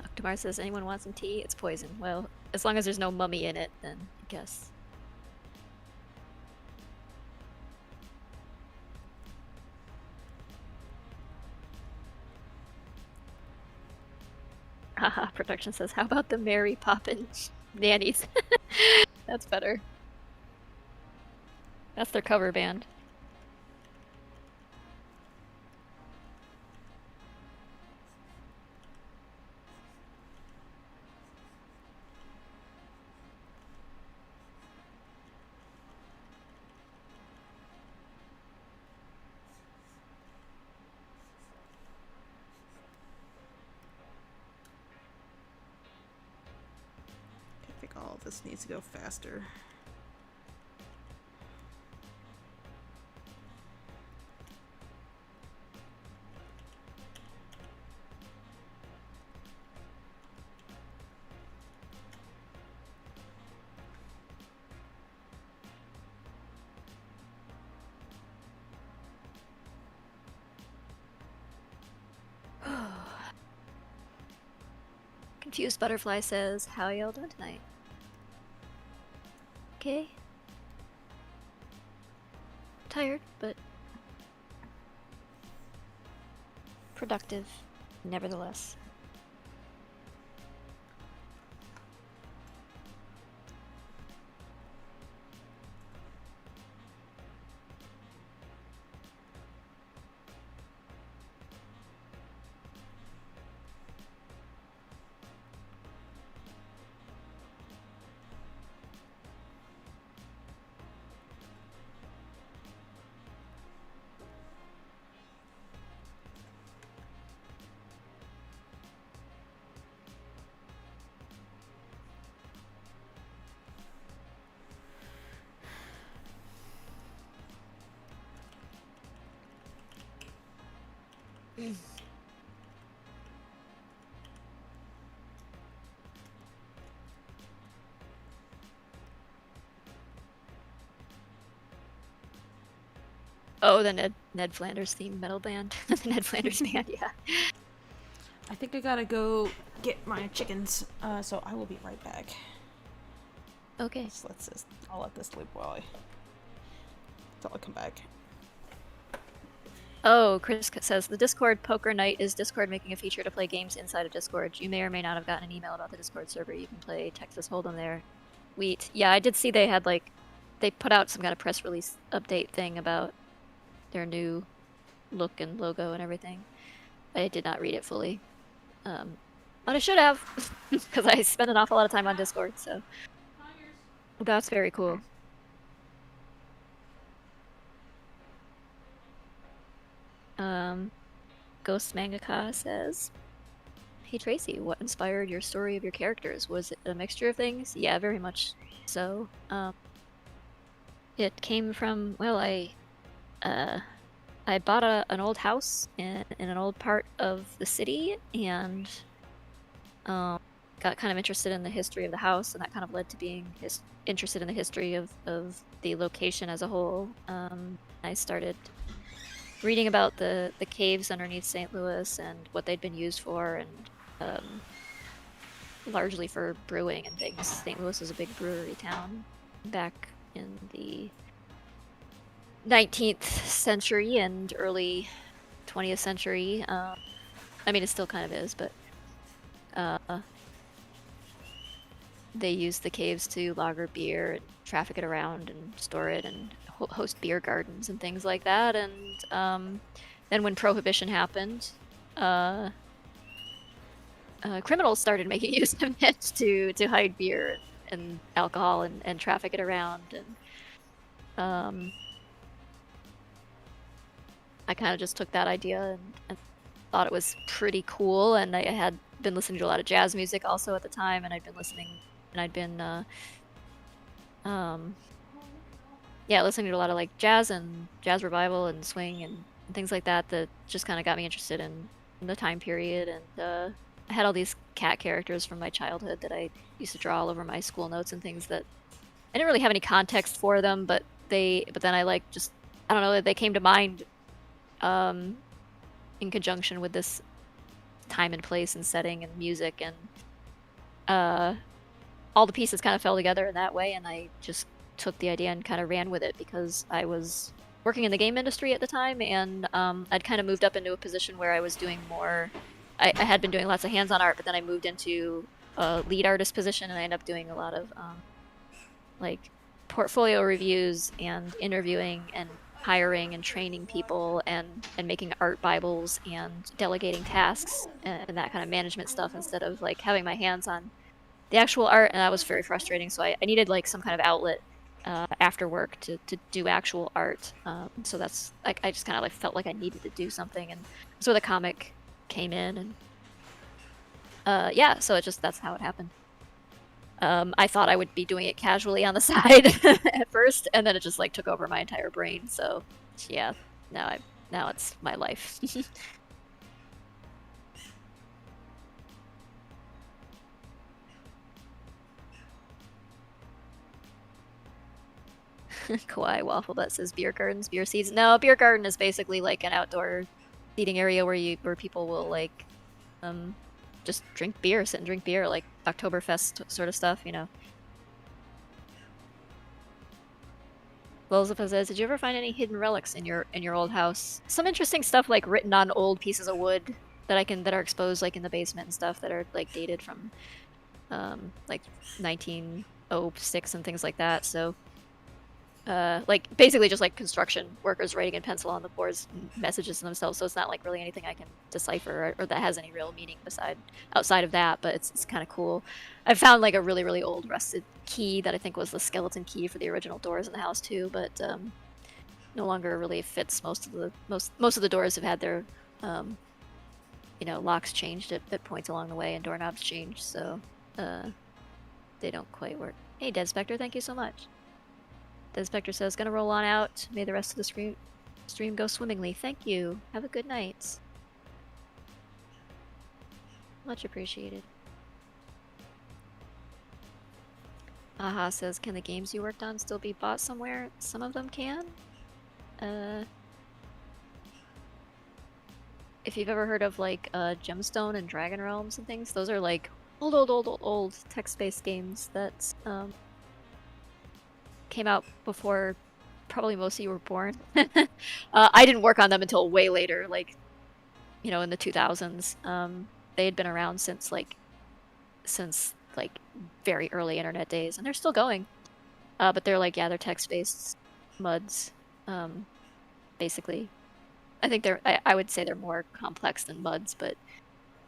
Octomar says, anyone want some tea? It's poison. Well, as long as there's no mummy in it, then I guess. Haha, production says, how about the Mary Poppins nannies? That's better. That's their cover band. All this needs to go faster. Confused Butterfly says, how y'all doing tonight? Okay. tired, but productive, nevertheless. Oh, the Ned Flanders theme metal band. The Ned Flanders band, yeah. I think I gotta go get my chickens, so I will be right back. Okay. I'll let this sleep while I come back. Oh, Chris says, the Discord Poker Night is Discord making a feature to play games inside of Discord. You may or may not have gotten an email about the Discord server. You can play Texas Hold'em there. Wheat. Yeah, I did see they had, like, they put out some kind of press release update thing about their new look and logo and everything. I did not read it fully. But I should have, because I spend an awful lot of time on Discord, so. That's very cool. Ghost Mangaka says, hey Tracy, what inspired your story of your characters? Was it a mixture of things? Yeah, very much so. It came from, well, I bought an old house in an old part of the city, and got kind of interested in the history of the house, and that kind of led to being interested in the history of the location as a whole. I started reading about the caves underneath St. Louis and what they'd been used for, and largely for brewing and things. St. Louis was a big brewery town back in the 19th century and early 20th century. I mean, it still kind of is, but they used the caves to lager beer and traffic it around and store it and host beer gardens and things like that. And then when Prohibition happened, criminals started making use of it to hide beer and alcohol and traffic it around. And I kind of just took that idea and thought it was pretty cool. And I had been listening to a lot of jazz music also at the time, and I'd been listening to a lot of like jazz and jazz revival and swing and things like that just kind of got me interested in the time period. And I had all these cat characters from my childhood that I used to draw all over my school notes and things that I didn't really have any context for them, but then I like just, I don't know, they came to mind in conjunction with this time and place and setting and music, and all the pieces kind of fell together in that way, and I just took the idea and kind of ran with it because I was working in the game industry at the time, and I'd kind of moved up into a position where I was doing more. I had been doing lots of hands-on art, but then I moved into a lead artist position, and I ended up doing a lot of like portfolio reviews and interviewing and hiring and training people and making art bibles and delegating tasks and that kind of management stuff instead of like having my hands on the actual art, and that was very frustrating. So I needed like some kind of outlet after work to do actual art. So that's like I just kind of like felt like I needed to do something, and so the comic came in, and yeah, so that's how it happened. I thought I would be doing it casually on the side at first, and then it just like took over my entire brain. So yeah, now it's my life. Kawaii Waffle that says beer gardens, beer seeds. No, beer garden is basically like an outdoor seating area where people will like just sit and drink beer, like Oktoberfest sort of stuff, you know. Lilzippa says, "Did you ever find any hidden relics in your old house? Some interesting stuff like written on old pieces of wood that are exposed like in the basement and stuff that are like dated from like 1906 and things like that. So like basically just like construction workers writing in pencil on the boards messages to themselves. So it's not like really anything I can decipher or that has any real meaning outside of that. But it's kind of cool. I found like a really old rusted key that I think was the skeleton key for the original doors in the house too, but no longer really fits. Most of the doors have had their locks changed at points along the way and doorknobs changed, so they don't quite work. Hey, Dead Spectre, thank you so much. Dead Spectre says, "Gonna roll on out. May the rest of the stream go swimmingly." Thank you. Have a good night. Much appreciated. Aha says, "Can the games you worked on still be bought somewhere?" Some of them can. If you've ever heard of like Gemstone and Dragon Realms and things, those are like old text-based games that came out before probably most of you were born. I didn't work on them until way later, like in the 2000s. They had been around since very early internet days, and they're still going. But they're like they're text-based MUDs, basically. I think I would say they're more complex than MUDs, but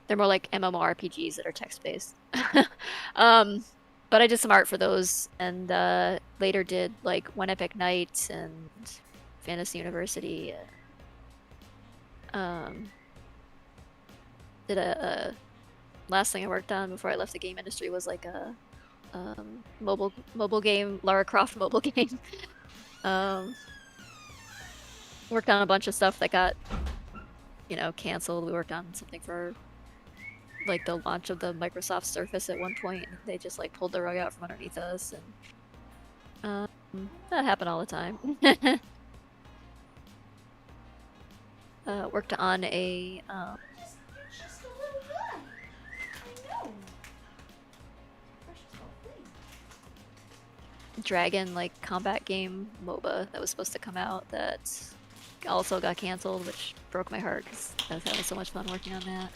they're more like MMORPGs that are text-based. But I did some art for those, and later did like One Epic Night and Fantasy University. Did a last thing I worked on before I left the game industry was like a mobile game, Lara Croft mobile game. Worked on a bunch of stuff that got canceled. We worked on something for like the launch of the Microsoft Surface at one point. They just like pulled the rug out from underneath us, and that happened all the time. Worked on a dragon like combat game MOBA that was supposed to come out that also got canceled, which broke my heart because I was having so much fun working on that.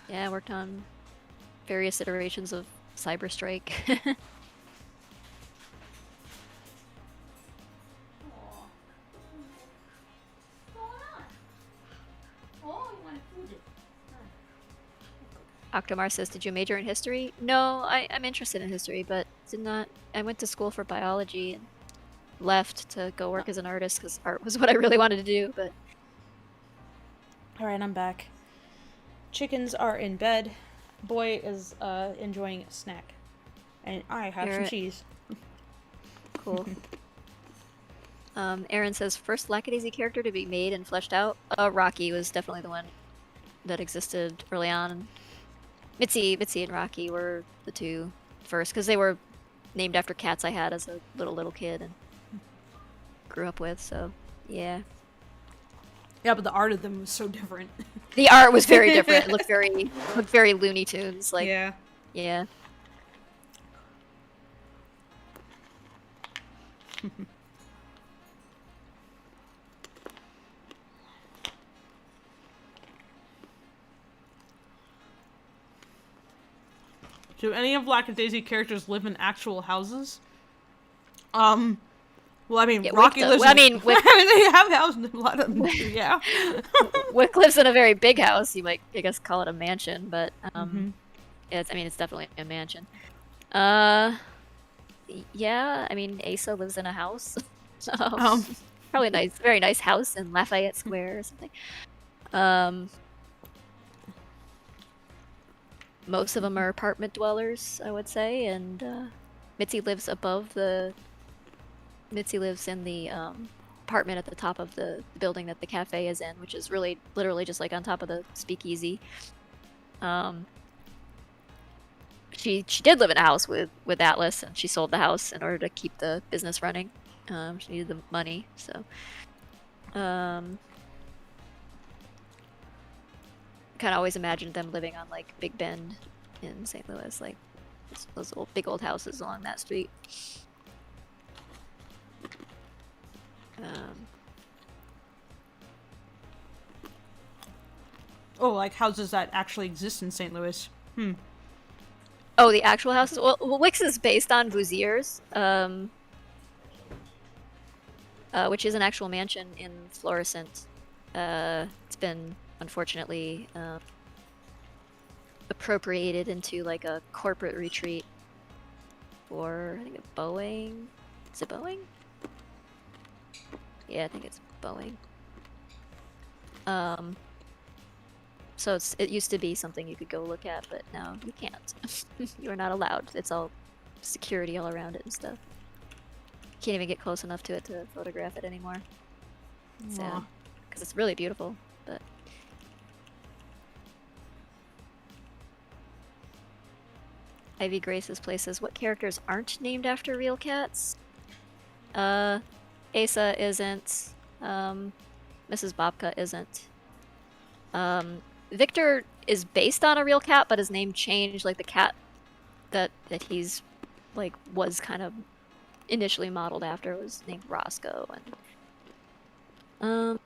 Yeah, I worked on various iterations of Cyber Strike. Octomar says, "Did you major in history?" No, I'm interested in history, but did not. I went to school for biology and left to go work as an artist because art was what I really wanted to do. But Alright, I'm back. Chickens are in bed. Boy is enjoying a snack. And I have some cheese. Cool. Aaron says, "First Lackadaisy character to be made and fleshed out." Rocky was definitely the one that existed early on. Mitzi and Rocky were the two first because they were named after cats I had as a little kid and grew up with. So yeah. Yeah, but the art of them was so different. The art was very different. It looked very Looney Tunes. Like yeah. Do any of Lackadaisy characters live in actual houses? Well, I mean, Yeah, Rocky lives. Well, I mean, they have houses. A lot of them do, yeah. Wick lives in a very big house. You might, I guess, call it a mansion, but it's definitely a mansion. Yeah, I mean, Asa lives in a house. Probably a nice, very nice house in Lafayette Square or something. Most of them are apartment dwellers, I would say, and Mitzi lives in the apartment at the top of the building that the cafe is in, which is really literally just like on top of the speakeasy. She did live in a house with Atlas, and she sold the house in order to keep the business running. She needed the money, so kind of always imagined them living on like Big Bend in St. Louis, like Those old, big old houses along that street. Oh, like houses that actually exist in St. Louis. Oh, the actual houses? Well, Wix is based on Vouziers, which is an actual mansion in Florissant. It's been, unfortunately, appropriated into like a corporate retreat for, I think, a Boeing. Is it Boeing? Yeah, I think it's Boeing. So it used to be something you could go look at, but now you can't. You are not allowed. It's all security all around it and stuff. Can't even get close enough to it to photograph it anymore. Sad. Because it's really beautiful, but... Ivy Grace's places. What characters aren't named after real cats? Asa isn't. Mrs. Bobka isn't. Victor is based on a real cat, but his name changed. Like the cat that he's like was kind of initially modeled after was named Roscoe, and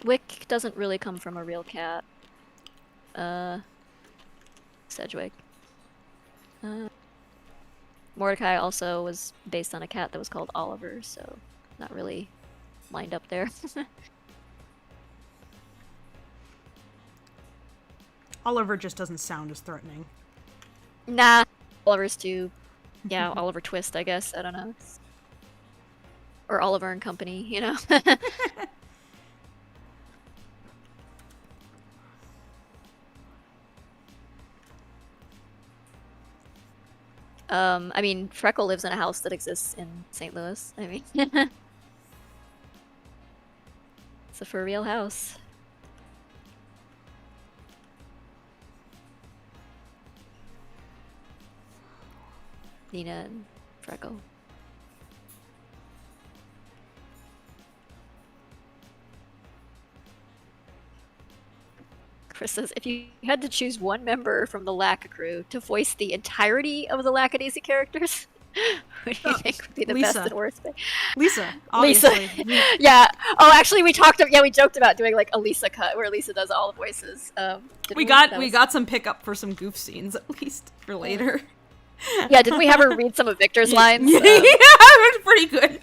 Wick doesn't really come from a real cat. Sedgwick. Mordecai also was based on a cat that was called Oliver, so not really lined up there. Oliver just doesn't sound as threatening. Nah, Oliver's too. Yeah, Oliver Twist, I guess. I don't know. Or Oliver and Company, you know? I mean, Freckle lives in a house that exists in St. Louis. I mean, it's a for real house. Nina and Freckle. Chris says, if you had to choose one member from the Lacka crew to voice the entirety of the Lackadaisy characters, who do you think would be the Lisa. best and worst? Lisa, obviously. Lisa. Yeah. Oh, actually, we joked about doing like a Lisa cut where Lisa does all the voices. We got some pickup for some goof scenes at least for later. Yeah, didn't we have her read some of Victor's lines? Yeah, it was pretty good.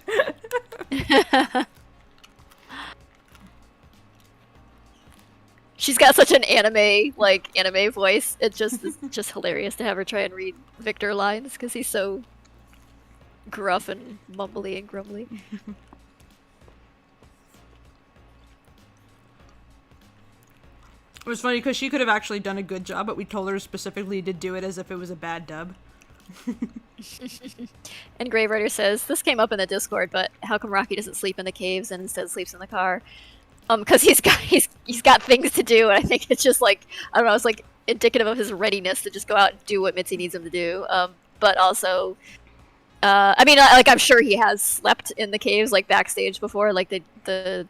She's got such an anime voice. It's just hilarious to have her try and read Victor lines because he's so gruff and mumbly and grumbly. It was funny because she could have actually done a good job, but we told her specifically to do it as if it was a bad dub. And Grave Rider says, this came up in the Discord, but how come Rocky doesn't sleep in the caves and instead sleeps in the car? Because he's got things to do, and I think it's just like, I don't know, it's like indicative of his readiness to just go out and do what Mitzi needs him to do. But also, I mean, like I'm sure he has slept in the caves like backstage before. Like the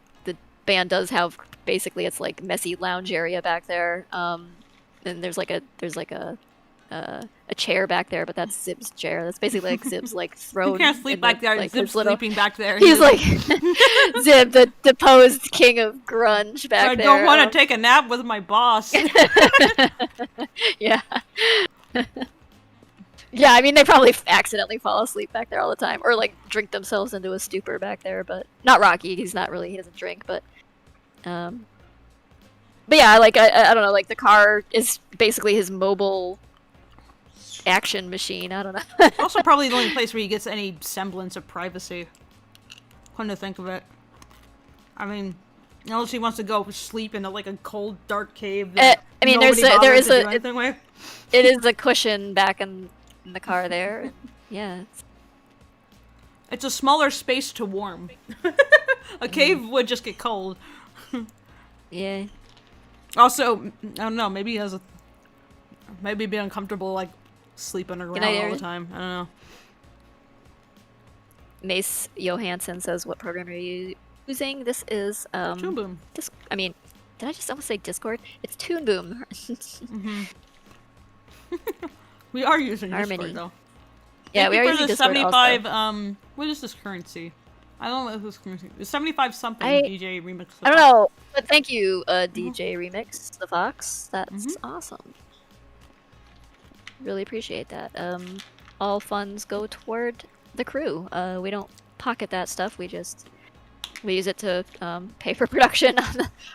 band does have basically it's like messy lounge area back there. And there's a chair back there, but that's Zib's chair. That's basically like Zib's like throne. You can't sleep back there. Like, Zib's sleeping back there. He's like Zib, the deposed king of grunge back there. I don't want to take a nap with my boss. Yeah. Yeah, I mean, they probably accidentally fall asleep back there all the time, or like drink themselves into a stupor back there. But not Rocky. He doesn't drink. But yeah, like I don't know. Like the car is basically his mobile action machine. I don't know. Also, probably the only place where he gets any semblance of privacy. Come to think of it, I mean, unless he wants to go sleep in like a cold, dark cave. That I mean, it is a cushion back in the car there. Yeah, it's a smaller space to warm. A cave would just get cold. Yeah. Also, I don't know. Maybe he has maybe be uncomfortable like sleeping around all the time. I don't know. Mace Johansson says, "What program are you using?" This is Toon Boom. I mean, did I just almost say Discord? It's Toon Boom. We are using Harmony. Discord, though. Yeah, Thank we you are for using the Discord 75, also. what is this currency? I don't know what this currency is. 75 something I DJ remix. I don't know, but thank you, DJ Remix, the Fox. That's awesome. Really appreciate that. All funds go toward the crew. We don't pocket that stuff. We use it to pay for production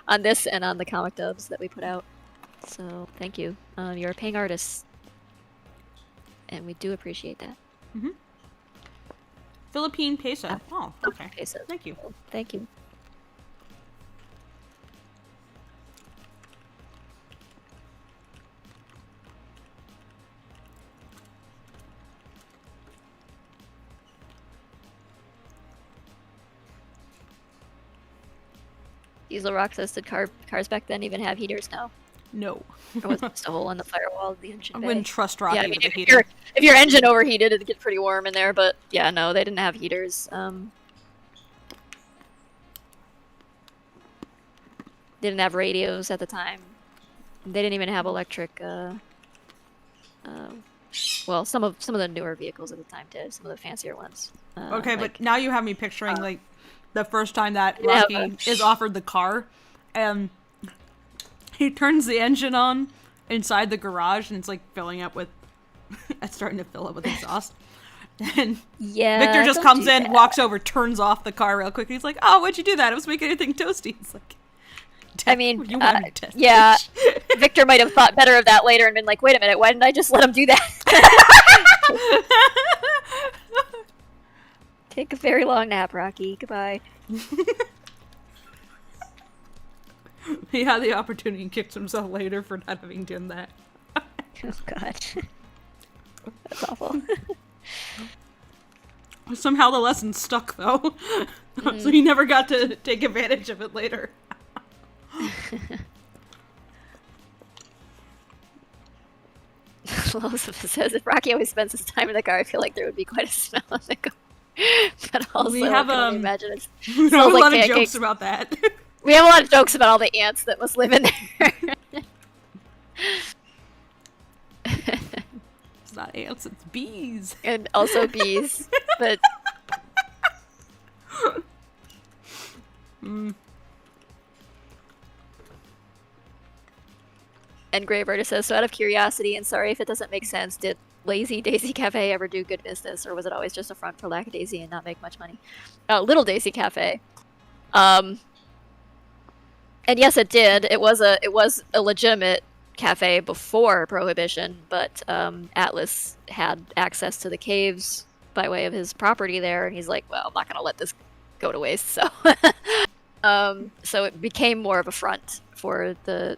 on this and on the comic dubs that we put out. So thank you. You're a paying artist, and we do appreciate that. Philippine peso. Oh, okay. Peso. Thank you. Thank you. Diesel Rock says, did cars back then even have heaters now? No. Or was it just a hole in the firewall of the engine I bay? wouldn't trust Rocky Yeah, I mean, with a if heater. your engine overheated, it'd get pretty warm in there, but yeah, no, they didn't have heaters. They didn't have radios at the time. They didn't even have electric, well, some of the newer vehicles at the time did, some of the fancier ones. Okay, like, but now you have me picturing, like, the first time that Yeah, Rocky is offered the car, and he turns the engine on inside the garage, and it's, like, filling up with... it's starting to fill up with exhaust. And yeah, Victor just don't comes do in, that. walks over, turns off the car real quick. He's like, "Oh, what'd you do that? I was making anything toasty." It's like, I mean, you wanted to test yeah, it. Victor might have thought better of that later and been like, wait a minute, why didn't I just let him do that? Take a very long nap, Rocky. Goodbye. He had the opportunity and kicked himself later for not having done that. Oh, God. That's awful. Somehow the lesson stuck, though. So he never got to take advantage of it later. Elizabeth says, if Rocky always spends his time in the car, I feel like there would be quite a smell in the car. But also, We have, I can only imagine it We have a smells like lot of pancakes. jokes about that. We have a lot of jokes about all the ants that must live in there. It's not ants, it's bees. And also bees. But And Grave Artist says, so out of curiosity, and sorry if it doesn't make sense, did Lazy Daisy Cafe ever do good business, or was it always just a front for Lackadaisy and not make much money? Little Daisy Cafe. And yes, it did. It was a legitimate cafe before Prohibition, but Atlas had access to the caves by way of his property there, and he's like, well, I'm not going to let this go to waste, so... so it became more of a front for the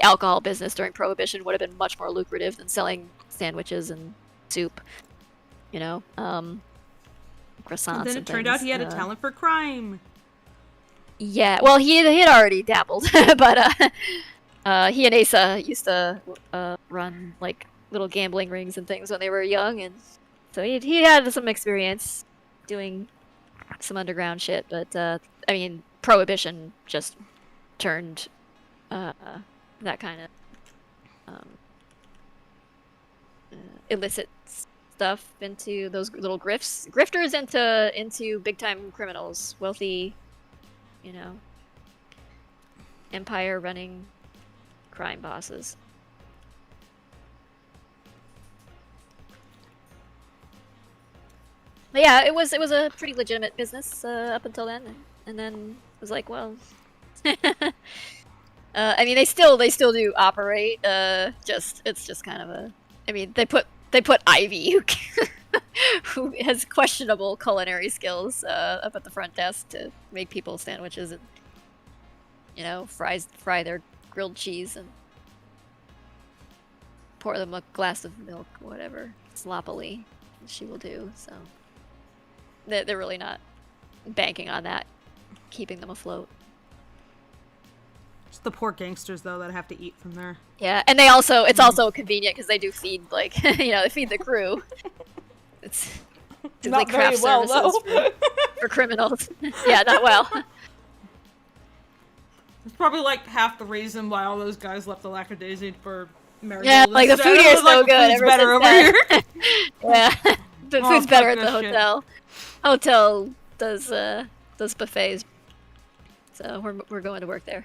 alcohol business during Prohibition would have been much more lucrative than selling sandwiches and soup, you know, croissants And then it turned out he had a talent for crime. Yeah, well, he had already dabbled, but he and Asa used to run like little gambling rings and things when they were young, and so he had some experience doing some underground shit. But I mean, Prohibition just turned that kind of illicit stuff into those little grifters into big time criminals, wealthy, you know, empire running crime bosses. But yeah, it was a pretty legitimate business up until then, and then it was like, well, I mean, they still do operate. It's just kind of a. I mean, they put Ivy, who has questionable culinary skills, up at the front desk to make people sandwiches and, you know, fry their grilled cheese and pour them a glass of milk, whatever, sloppily she will do. So they're really not banking on that, keeping them afloat. It's the poor gangsters, though, that have to eat from there. Yeah, and it's also convenient because they do feed, like, you know, they feed the crew. It's Not like very craft well, services though. for criminals. Yeah, not well. It's probably like half the reason why all those guys left the Lackadaisy for Yeah, like the food here is so good. Food's better over here. Yeah, the food's better at the fuck this shit. hotel. Hotel does buffets, so we're going to work there.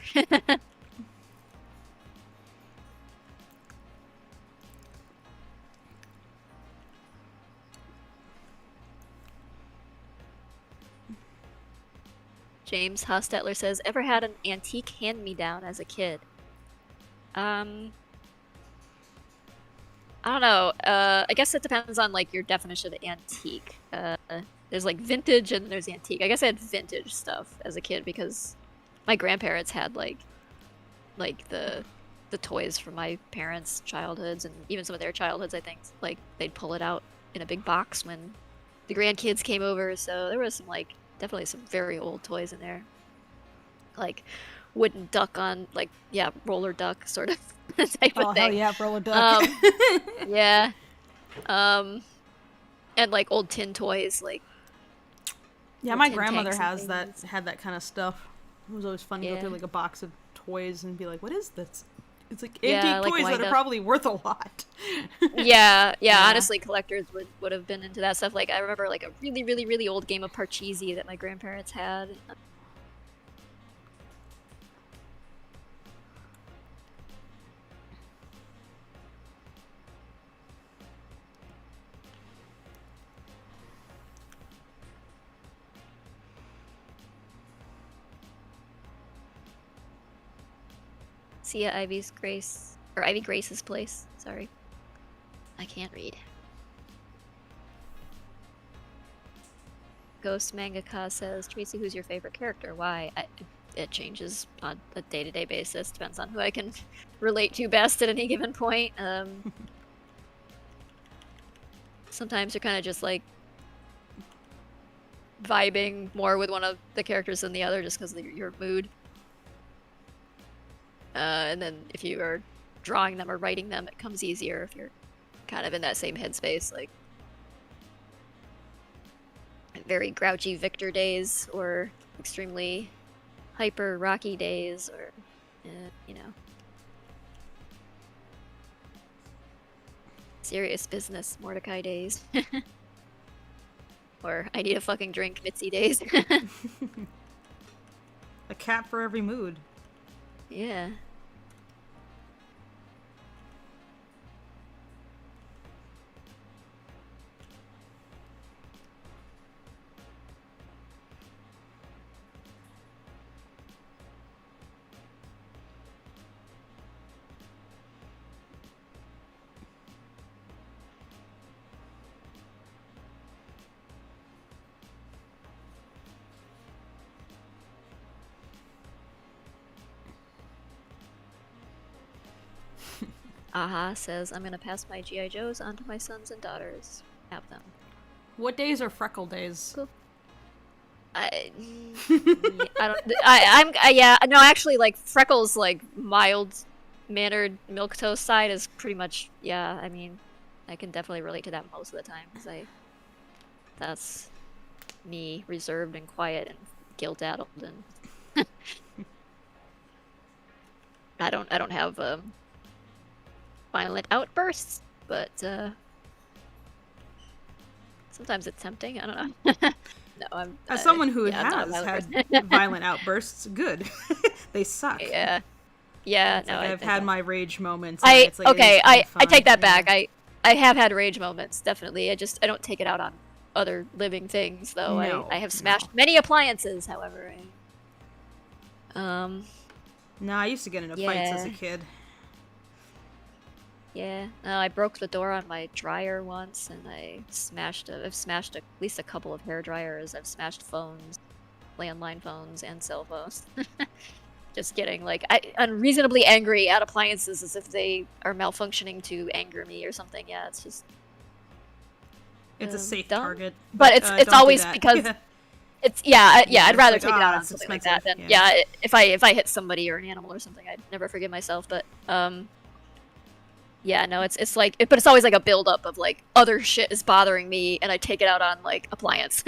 James Hostetler says, "Ever had an antique hand-me-down as a kid?" I don't know. I guess it depends on like your definition of antique. There's like vintage and there's antique. I guess I had vintage stuff as a kid because my grandparents had like the toys from my parents' childhoods and even some of their childhoods. I think like they'd pull it out in a big box when the grandkids came over. So there was some like definitely some very old toys in there, like wooden duck on like roller duck sort of type of thing. Oh yeah, roller duck. Yeah. And like old tin toys, like yeah, my tin grandmother tanks and had that kind of stuff. It was always fun to go through like a box of toys and be like, "What is this?" It's like antique like toys that are probably worth a lot. Yeah. Honestly, collectors would have been into that stuff. Like I remember like a really, really, really old game of Parcheesi that my grandparents had. See ya, Ivy Grace's place. Sorry. I can't read. Ghost Mangaka says, "Tracy, who's your favorite character? Why?" It changes on a day-to-day basis. Depends on who I can relate to best at any given point. Sometimes you're kind of just like vibing more with one of the characters than the other just because of your mood. And then if you are drawing them or writing them, it comes easier if you're kind of in that same headspace, like very grouchy Victor days or extremely hyper Rocky days or, serious business Mordecai days. Or I need a fucking drink Mitzi days. A cat for every mood. Yeah. Aha says, "I'm gonna pass my G.I. Joes on to my sons and daughters. Have them." What days are freckle days? Cool. No, actually, like, Freckles, like, mild-mannered milquetoast side is pretty much, I mean, I can definitely relate to that most of the time, because that's me, reserved and quiet and guilt-addled, and I don't have, violent outbursts, but sometimes it's tempting. I don't know. No, I'm as someone who has had violent outbursts. Good, they suck. Yeah. No, I've had my rage moments. I take that yeah. back. I have had rage moments, definitely. I don't take it out on other living things, though. No, I have smashed many appliances, however. No, I used to get into fights as a kid. Yeah, I broke the door on my dryer once, and I've smashed at least a couple of hair dryers. I've smashed phones, landline phones, and cell phones. Just getting like unreasonably angry at appliances as if they are malfunctioning to anger me or something. Yeah, it's just it's a safe dumb. target, but it's always because it's I'd rather like, take it out on something like that than if I hit somebody or an animal or something, I'd never forgive myself. But it's like, but it's always like a buildup of like other shit is bothering me, and I take it out on like appliance.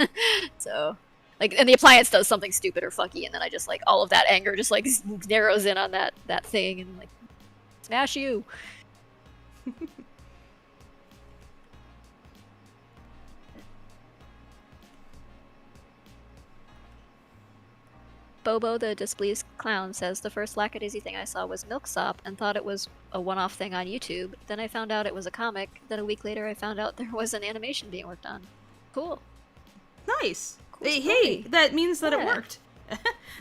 So, like, and the appliance does something stupid or fucky, and then I just like all of that anger just like narrows in on that thing and like smash you. Bobo the Displeased Clown says the first Lackadaisy thing I saw was Milksop and thought it was a one-off thing on YouTube. Then I found out it was a comic. Then a week later I found out there was an animation being worked on. Cool. Nice. Cool Hey, that means that it Yeah. worked.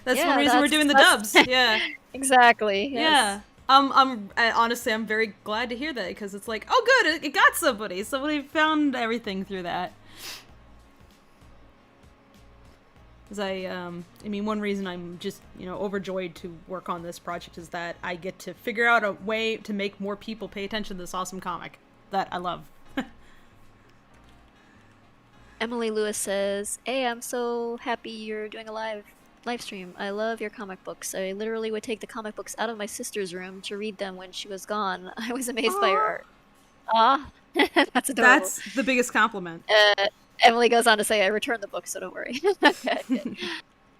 That's one reason we're doing the dubs. Yeah. Exactly. Yes. Yeah. Honestly, I'm very glad to hear that, because it's like, oh good, it got somebody. Somebody found everything through that. Because I mean, one reason I'm just, overjoyed to work on this project is that I get to figure out a way to make more people pay attention to this awesome comic that I love. Emily Lewis says, "Hey, I'm so happy you're doing a live stream. I love your comic books. I literally would take the comic books out of my sister's room to read them when she was gone. I was amazed by your art." Aw, that's adorable. That's the biggest compliment. Emily goes on to say, "I returned the book, so don't worry." Okay.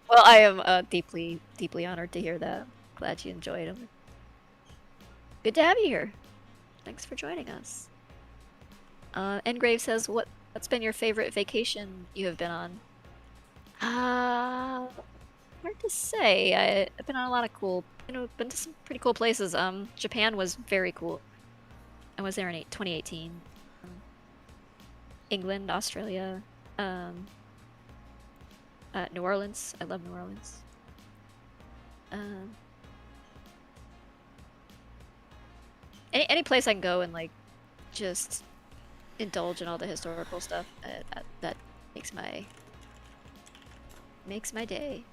Well, I am deeply, deeply honored to hear that. Glad you enjoyed them. Good to have you here. Thanks for joining us. Engrave says, what's been your favorite vacation you have been on? Hard to say. I've been on a lot of cool, been to some pretty cool places. Japan was very cool. I was there in 2018. England, Australia, New Orleans. I love New Orleans. Any place I can go and like just indulge in all the historical stuff, that makes my day.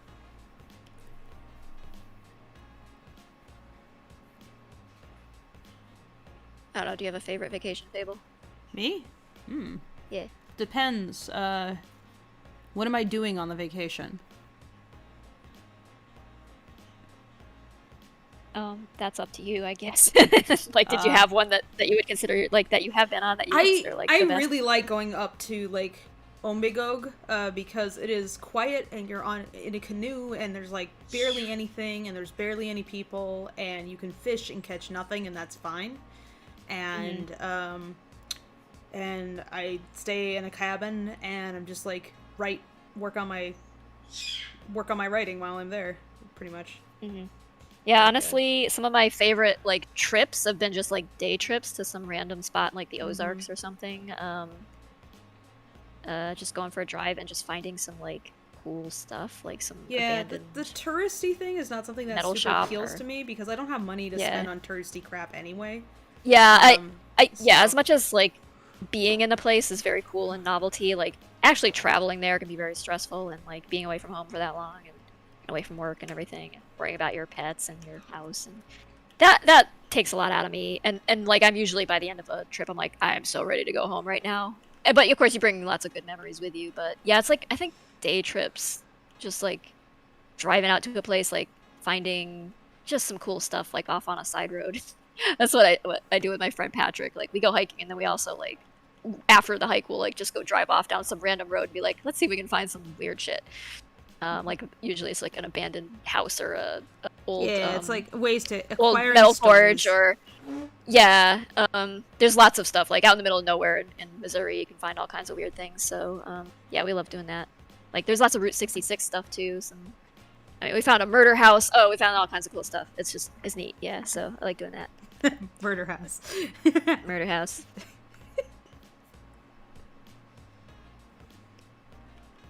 I don't know. Do you have a favorite vacation, Fable? Me? Yeah. Depends. What am I doing on the vacation? That's up to you, I guess. Like, did you have one that you would consider, like, that you have been on that you would consider, like, the best? I really like going up to, like, Ombigog, because it is quiet and you're in a canoe and there's, like, barely anything and there's barely any people and you can fish and catch nothing and that's fine. And, and I stay in a cabin and I'm just, like, work on my writing while I'm there, pretty much. Mm-hmm. Yeah, honestly, some of my favorite, like, trips have been just, like, day trips to some random spot in, like, the Ozarks or something. Just going for a drive and just finding some, like, cool stuff, like some abandoned the touristy thing is not something that super appeals to me, because I don't have money to spend on touristy crap anyway. Yeah, as much as, like, being in the place is very cool and novelty, like, actually traveling there can be very stressful, and, like, being away from home for that long and away from work and everything, and worrying about your pets and your house, and that takes a lot out of me. And like, I'm usually, by the end of a trip, I'm like, I'm so ready to go home right now. But of course you bring lots of good memories with you. But yeah, it's like, I think day trips, just like driving out to a place, like finding just some cool stuff, like off on a side road. That's what I do with my friend Patrick. Like, we go hiking and then we also, like, after the hike, we'll like just go drive off down some random road and be like, let's see if we can find some weird shit. Like, usually it's like an abandoned house or a old it's like ways to acquire old metal stones. forge, or there's lots of stuff like out in the middle of nowhere in Missouri. You can find all kinds of weird things. So yeah, we love doing that. Like, there's lots of Route 66 stuff too. We found a murder house. Oh, we found all kinds of cool stuff. It's neat. Yeah, so I like doing that. Murder house. Murder house.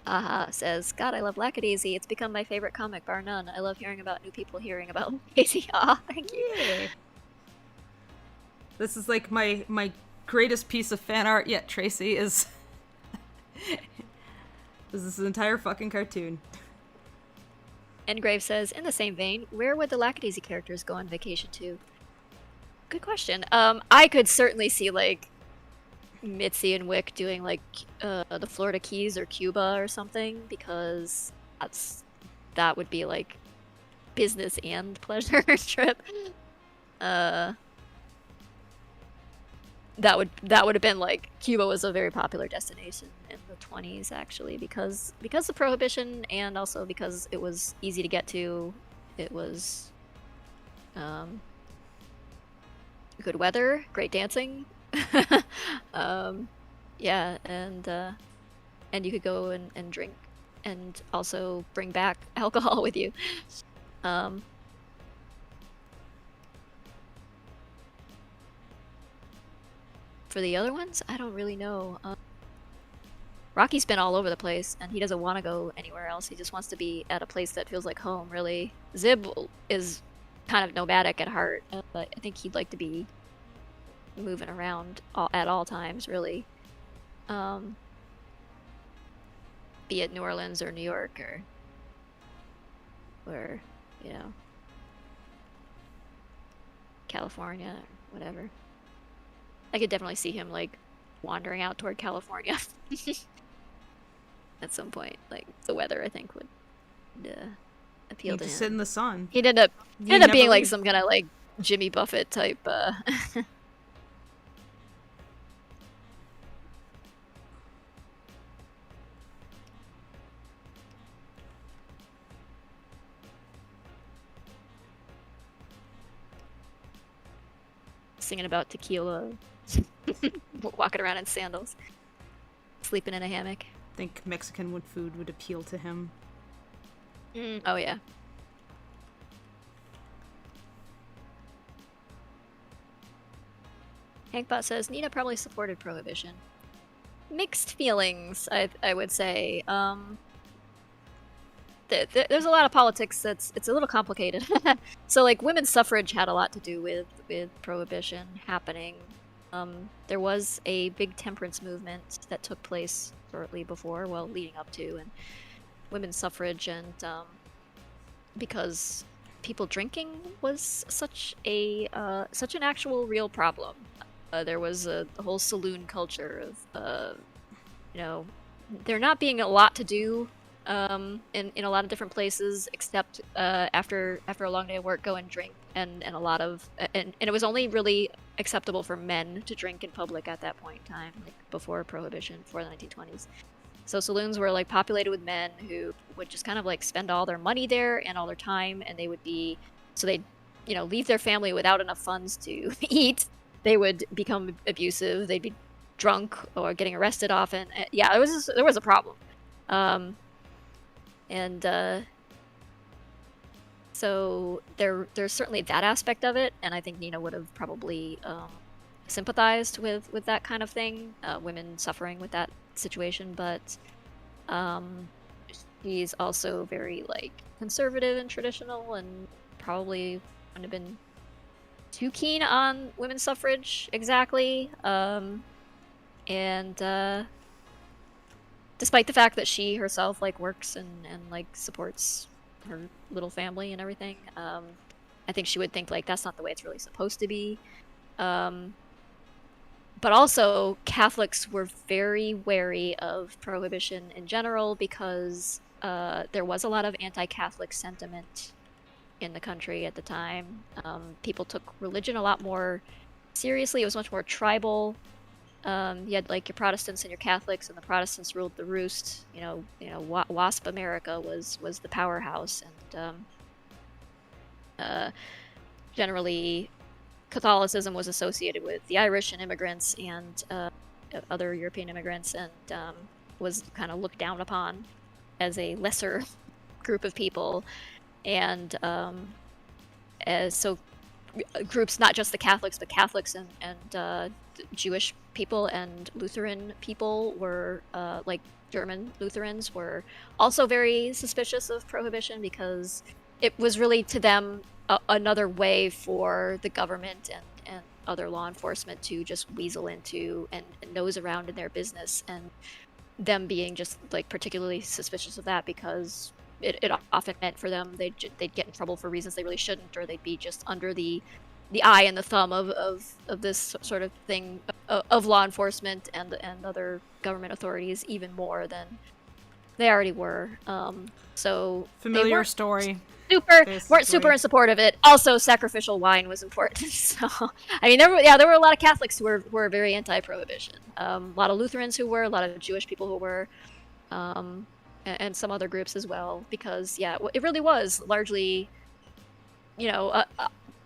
Aha says, God, I love Lackadaisy. It's become my favorite comic, bar none. I love hearing about new people hearing about Lackadaisy. Ah, thank you. Yeah. This is like my greatest piece of fan art yet, Tracy, is this entire fucking cartoon. Engrave says, in the same vein, where would the Lackadaisy characters go on vacation to? Good question. I could certainly see, like, Mitzi and Wick doing, like, the Florida Keys or Cuba or something, because that would be, like, business and pleasure trip. That would have been, like, Cuba was a very popular destination in the 20s, actually, because of Prohibition, and also because it was easy to get to. It was good weather, great dancing. Yeah, and you could go and drink and also bring back alcohol with you. For the other ones, I don't really know. Rocky's been all over the place, and he doesn't want to go anywhere else. He just wants to be at a place that feels like home, really. Zib is kind of nomadic at heart, but I think he'd like to be moving around at all times, really. Be it New Orleans or New York or you know, California or whatever. I could definitely see him like wandering out toward California at some point. Like the weather, I think would appeal to him. Sit in the sun. He'd end up being like some kind of like Jimmy Buffett type. Singing about tequila, walking around in sandals, sleeping in a hammock. I think Mexican food would appeal to him. Oh yeah. Hankbot says Nina probably supported prohibition. Mixed feelings, I would say. There's a lot of politics it's a little complicated. So like women's suffrage had a lot to do with prohibition happening. There was a big temperance movement that took place shortly before, well, leading up to, and women's suffrage, and because people drinking was such an actual real problem. There was a whole saloon culture of there not being a lot to do in a lot of different places, except after a long day of work, go and drink, and a lot of and it was only really acceptable for men to drink in public at that point in time, like before prohibition, before the 1920s. So saloons were like populated with men who would just kind of like spend all their money there and all their time, and they'd leave their family without enough funds to eat. They would become abusive. They'd be drunk or getting arrested often. Yeah, there was a problem. So there's certainly that aspect of it, and I think Nina would have probably sympathized with that kind of thing, women suffering with that situation, but she's also very like conservative and traditional, and probably wouldn't have been too keen on women's suffrage exactly. Despite the fact that she herself like works and like supports her little family and everything, I think she would think like that's not the way it's really supposed to be. But also Catholics were very wary of prohibition in general because there was a lot of anti-Catholic sentiment in the country at the time. People took religion a lot more seriously. It was much more tribal. You had like your Protestants and your Catholics, and the Protestants ruled the roost. WASP America was the powerhouse, and generally Catholicism was associated with the Irish and immigrants and other European immigrants, and was kind of looked down upon as a lesser group of people. And so groups, not just the Catholics, but Catholics and Jewish people and Lutheran people were, like German Lutherans, were also very suspicious of prohibition because it was really to them another way for the government and other law enforcement to just weasel into and nose around in their business, and them being just like particularly suspicious of that because it often meant for them they'd get in trouble for reasons they really shouldn't, or they'd be just under the eye and the thumb of this sort of thing of law enforcement and other government authorities even more than they already were. So familiar story. Weren't super in support of it. Also, sacrificial wine was important. So, I mean, there were a lot of Catholics who were very anti-prohibition. A lot of Lutherans who were, a lot of Jewish people who were, and some other groups as well. Because it really was largely,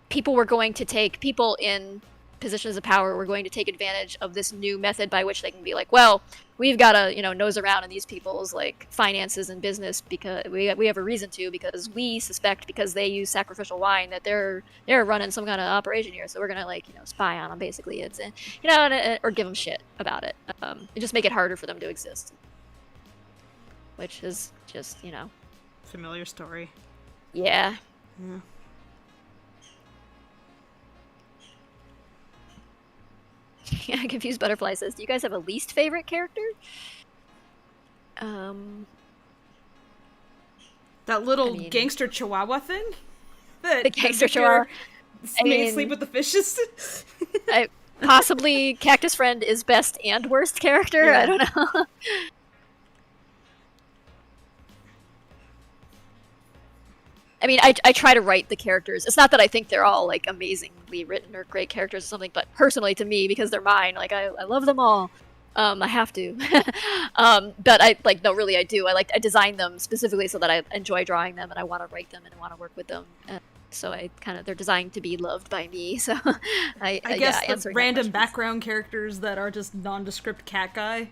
people were going to take people in positions of power were going to take advantage of this new method by which they can be like, well, we've got to, nose around in these people's like finances and business because we have a reason to, because we suspect because they use sacrificial wine that they're running some kind of operation here, so we're gonna spy on them basically. It's or give them shit about it, and just make it harder for them to exist, which is just familiar story. Yeah. Yeah, Confused Butterfly says, do you guys have a least favorite character? That little gangster chihuahua thing? The gangster chihuahua. Sleep with the fishes? Possibly Cactus Friend is best and worst character? Yeah. I don't know. I mean, I try to write the characters. It's not that I think they're all, like, amazingly written or great characters or something, but personally to me, because they're mine, like, I love them all. I have to. But no, really, I do. I design them specifically so that I enjoy drawing them and I want to write them and I want to work with them. And so they're designed to be loved by me. So I guess the random background characters that are just nondescript cat guy.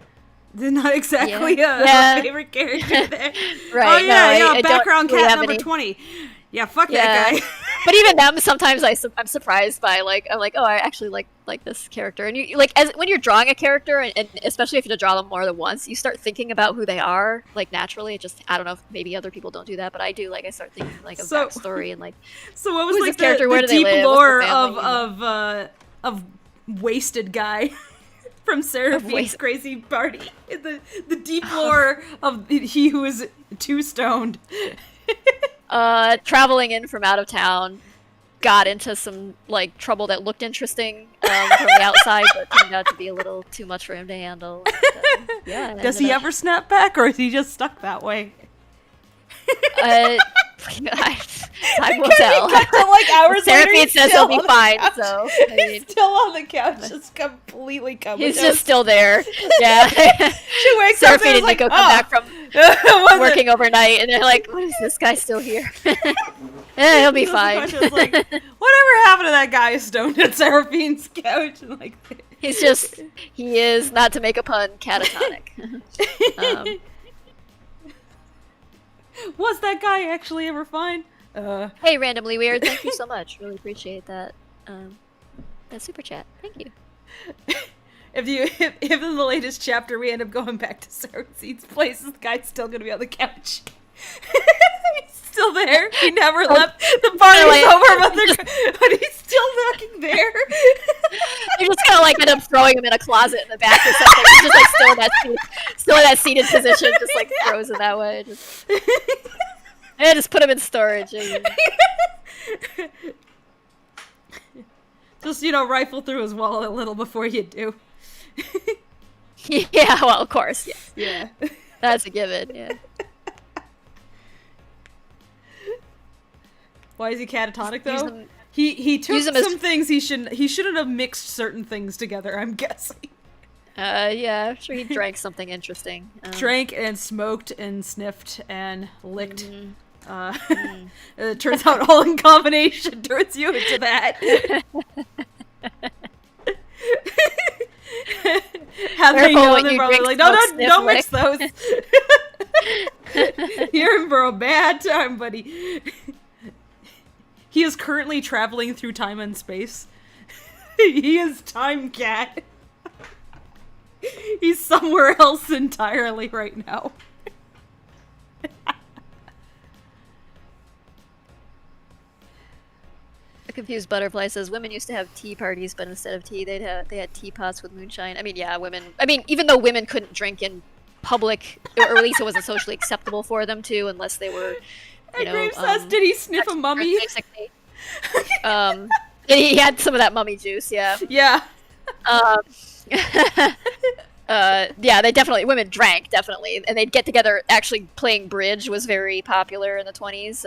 They're not exactly a favorite character there. Right. Oh, yeah, background cat number 20. Yeah, fuck that guy. But even them, sometimes I'm surprised by, I'm like, oh, I actually like this character. And you when you're drawing a character, and especially if you draw them more than once, you start thinking about who they are, naturally. It just, I don't know if maybe other people don't do that, but I do. I start thinking, of backstory and, So what was, the character? Where do they live? Lore of wasted guy? From Seraphine's crazy party. The deep lore of he who is too stoned. Traveling in from out of town, got into some trouble that looked interesting from the outside, but turned out to be a little too much for him to handle. And, does he ever snap back, or is he just stuck that way? Time will tell. Hours Seraphine later, says he'll be fine, so he's still on the couch, just completely covered. He's just still there. Yeah. She wakes Seraphine up and come back from working overnight, and they're like, "What is this guy still here?" He'll be fine. Whatever happened to that guy stoned at Seraphine's couch? And he is, not to make a pun, catatonic. Was that guy actually ever fine? Hey, Randomly Weird, thank you so much. Really appreciate that. That super chat. Thank you. If in the latest chapter we end up going back to Seraphine place, this guy's still gonna be on the couch. He's still there. He never left. The party's over, but he's still fucking there. You're just gonna end up throwing him in a closet in the back or something. He's just still in that seated position, just frozen that way. Just put him in storage. Just rifle through his wallet a little before you do. Yeah, well, of course, yes. Yeah. That's a given, yeah. Why is he catatonic though? He took some things he shouldn't have mixed certain things together, I'm guessing. Yeah, I'm sure he drank something interesting. Drank and smoked and sniffed and licked. It turns out all in combination turns you into that. Having known them probably don't mix those. You're in for a bad time, buddy. He is currently traveling through time and space. He is Time Cat. He's somewhere else entirely right now. A Confused Butterfly says women used to have tea parties, but instead of tea, they had teapots with moonshine. I mean, yeah, women. I mean, even though women couldn't drink in public, or at least it wasn't socially acceptable for them to, unless they were. Graves says, did he sniff a mummy? Basically. He had some of that mummy juice, yeah. Yeah. Yeah, women drank, definitely. And they'd get together, actually playing bridge was very popular in the 20s.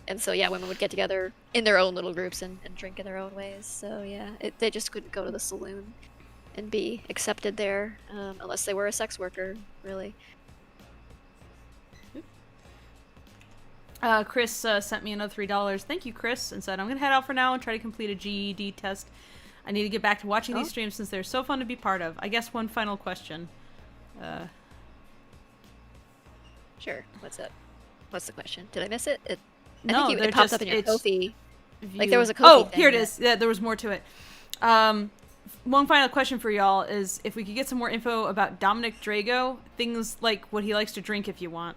And so, yeah, women would get together in their own little groups and drink in their own ways. So, yeah, they just couldn't go to the saloon and be accepted there, unless they were a sex worker, really. Chris sent me another $3. Thank you, Chris, and said, I'm going to head out for now and try to complete a GED test. I need to get back to watching these Oh. streams since they're so fun to be part of. I guess one final question. Sure. What's up? What's the question? Did I miss it? I No, think they're it popped just- up in your it's- Ko-fi. View. Like there was a Ko-fi Oh, thing here it that- is. Yeah, there was more to it. One final question for y'all is if we could get some more info about Dominic Drago, things like what he likes to drink if you want.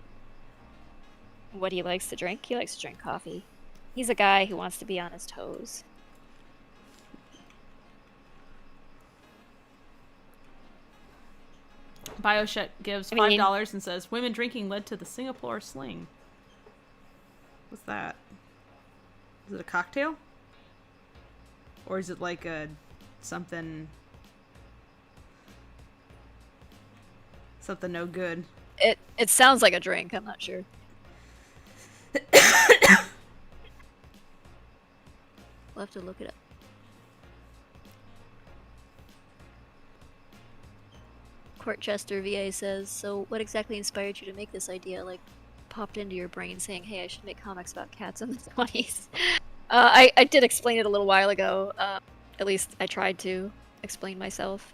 What he likes to drink? He likes to drink coffee. He's a guy who wants to be on his toes. Bioshet gives I mean- $5 and says, women drinking led to the Singapore sling. What's that? Is it a cocktail? Or is it like a something no good? It sounds like a drink. I'm not sure. We'll have to look it up. Courtchester VA says, so what exactly inspired you to make this idea? Like, popped into your brain saying, hey, I should make comics about cats in the 20s. I did explain it a little while ago. At least I tried to explain myself.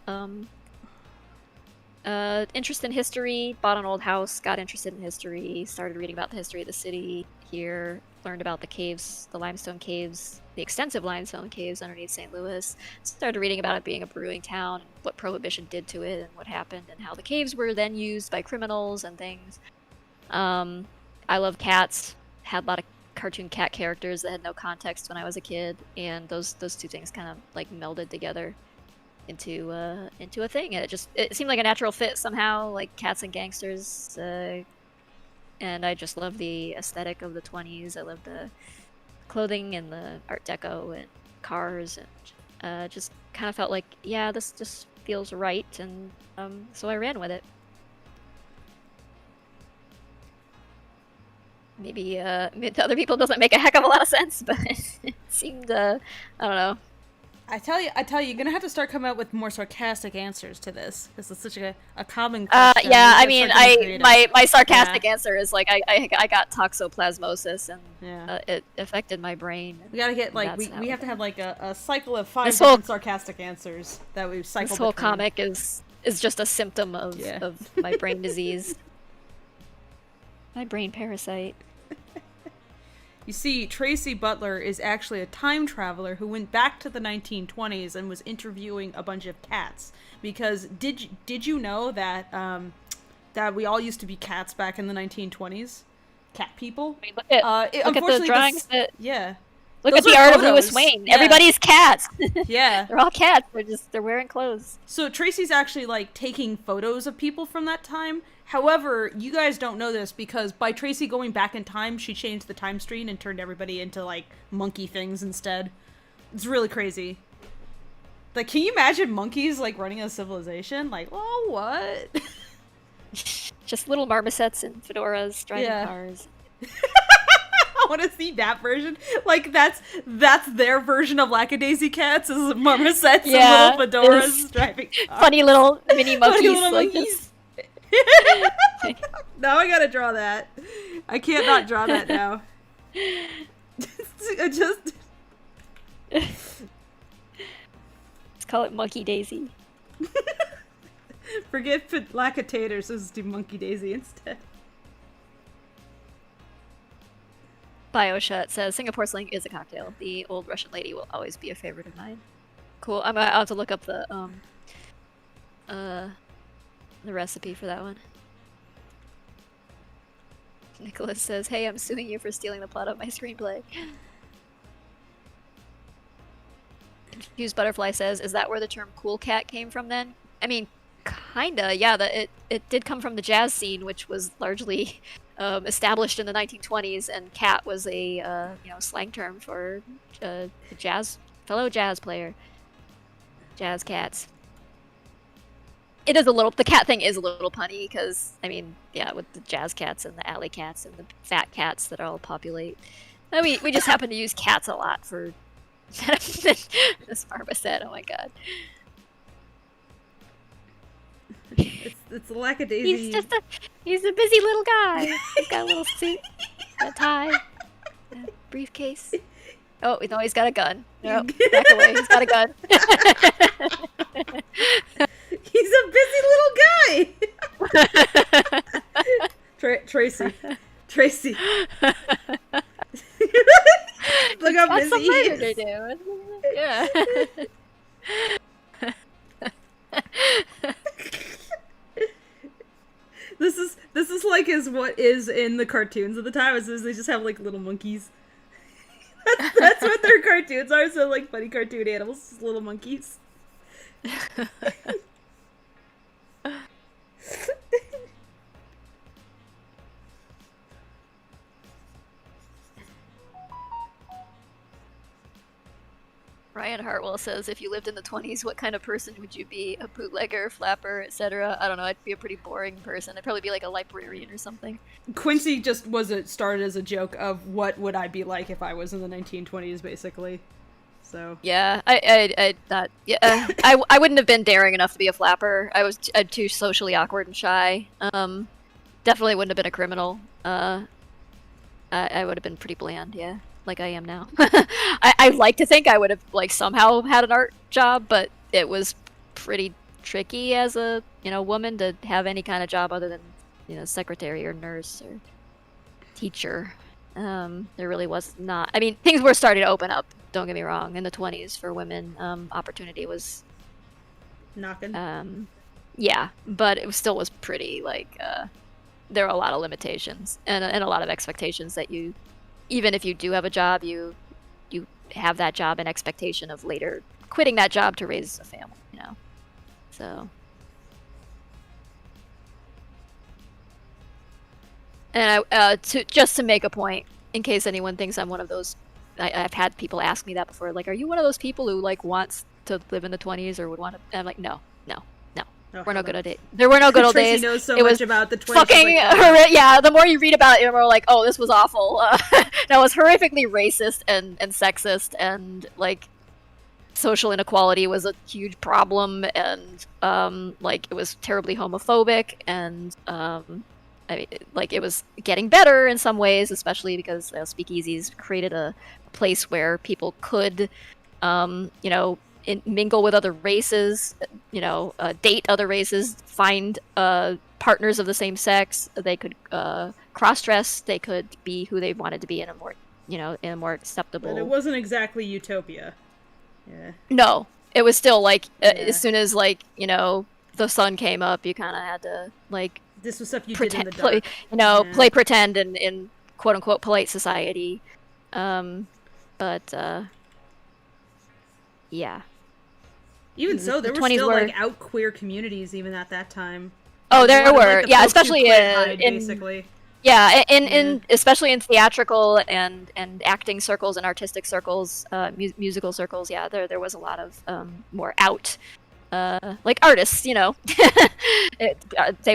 Interest in history, bought an old house, got interested in history, started reading about the history of the city here, learned about the caves, the limestone caves, the extensive limestone caves underneath St. Louis, started reading about it being a brewing town, what Prohibition did to it, and what happened, and how the caves were then used by criminals and things. I love cats, had a lot of cartoon cat characters that had no context when I was a kid, and those two things kind of like melded together into a thing, and it seemed like a natural fit somehow, like cats and gangsters, and I just love the aesthetic of the 20s. I love the clothing and the Art Deco and cars, and just kind of felt like, yeah, this just feels right, and so I ran with it. Maybe to other people it doesn't make a heck of a lot of sense, but it seemed, I don't know. I tell you, you're gonna have to start coming up with more sarcastic answers to this because it's such a common Yeah, question. I mean, my sarcastic Yeah. answer is like I got toxoplasmosis and Yeah. it affected my brain. We gotta get like That's how we have it- to have like a cycle of 5 This whole- different sarcastic answers that we cycle. This whole between. comic is just a symptom of Yeah. of my brain disease. My brain parasite. You see, Tracy Butler is actually a time traveler who went back to the 1920s and was interviewing a bunch of cats. Because did you know that that we all used to be cats back in the 1920s? Cat people. I mean, look at the unfortunately, drawings. yeah. Look Those at the are art of Louis photos. Wayne. Yeah. Everybody's cats. Yeah. They're all cats. They're wearing clothes. So Tracy's actually like taking photos of people from that time. However, you guys don't know this because by Tracy going back in time, she changed the time stream and turned everybody into like monkey things instead. It's really crazy. Like, can you imagine monkeys like running a civilization? Like, oh, what? Just little marmosets and fedoras driving Yeah. cars. I want to see that version. Like, that's their version of Lackadaisy cats is marmosets Yeah, and little fedoras it's driving cars. Funny little mini monkeys. Funny little like monkeys. Now I gotta draw that. I can't not draw that now. I just... Let's call it Monkey Daisy. Forget Lackatators, let's do Monkey Daisy instead. Bioshut says Singapore sling is a cocktail. The old Russian lady will always be a favorite of mine. Cool. I'll have to look up the recipe for that one. Nicholas says, "Hey, I'm suing you for stealing the plot of my screenplay." Confused Butterfly says, "Is that where the term cool cat came from then?" I mean, kinda. Yeah, it did come from the jazz scene, which was largely established in the 1920s, and cat was a slang term for a fellow jazz player. Jazz cats. It is the cat thing is a little punny because, I mean, yeah, with the jazz cats and the alley cats and the fat cats that all populate. We just happen to use cats a lot for this marmoset. Oh my god. It's a Lackadaisy. He's a busy little guy. He's got a little suit, a tie, a briefcase. Oh, no, he's got a gun. Nope, back away. He's got a gun. He's a busy little guy. Tracy. Look how That's busy he murder is. to do. Yeah. This is like what is in the cartoons at the time. Is they just have like little monkeys. That's what their cartoons are. So like funny cartoon animals, just little monkeys. Ryan Hartwell says, if you lived in the 20s, what kind of person would you be? A bootlegger, flapper, etc.? I don't know, I'd be a pretty boring person. I'd probably be like a librarian or something. Quincy just started as a joke of what would I be like if I was in the 1920s, basically. So yeah, I wouldn't have been daring enough to be a flapper. I'm too socially awkward and shy. Definitely wouldn't have been a criminal. I would have been pretty bland, yeah. Like I am now. I like to think I would have like somehow had an art job, but it was pretty tricky as a woman to have any kind of job other than secretary or nurse or teacher. There really was not. I mean, things were starting to open up. Don't get me wrong. In the 20s for women, opportunity was knocking. Yeah, but it still was pretty like there are a lot of limitations and a lot of expectations that you. Even if you do have a job, you have that job and expectation of later quitting that job to raise a family, So. And just to make a point, in case anyone thinks I'm one of those, I've had people ask me that before, like, are you one of those people who like wants to live in the 20s or would want to? And I'm like, no. Oh, we're no good old days. There were no good old Tracy days. knows so it much was about the 20s. Fucking yeah. The more you read about it, the more like, oh, this was awful. That was horrifically racist and sexist, and like social inequality was a huge problem, and like it was terribly homophobic, and I mean, like it was getting better in some ways, especially because speakeasies created a place where people could, mingle with other races, date other races, find partners of the same sex. They could cross-dress. They could be who they wanted to be in a more, in a more acceptable. But it wasn't exactly utopia. Yeah. No, it was still like as soon as like the sun came up, you kind of had to like. This was stuff you pretend, did in the dark. play pretend in quote unquote polite society, but yeah. Even so, there were still like out queer communities even at that time. Oh, there were, yeah, especially basically. Yeah, in especially in theatrical and acting circles and artistic circles, musical circles. Yeah, there was a lot of more out, like artists. They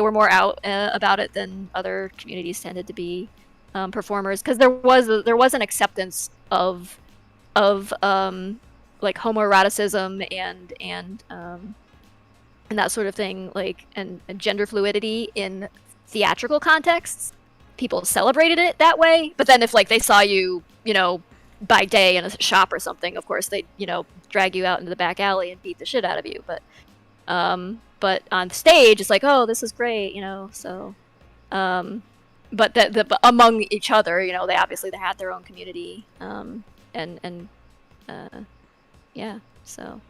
were more out about it than other communities tended to be, performers, because there was an acceptance of like homoeroticism and that sort of thing, like and gender fluidity in theatrical contexts. People celebrated it that way, but then if like they saw you, by day in a shop or something, of course they'd drag you out into the back alley and beat the shit out of you. But on stage it's like, oh, this is great, So, but the among each other, they obviously had their own community, yeah. So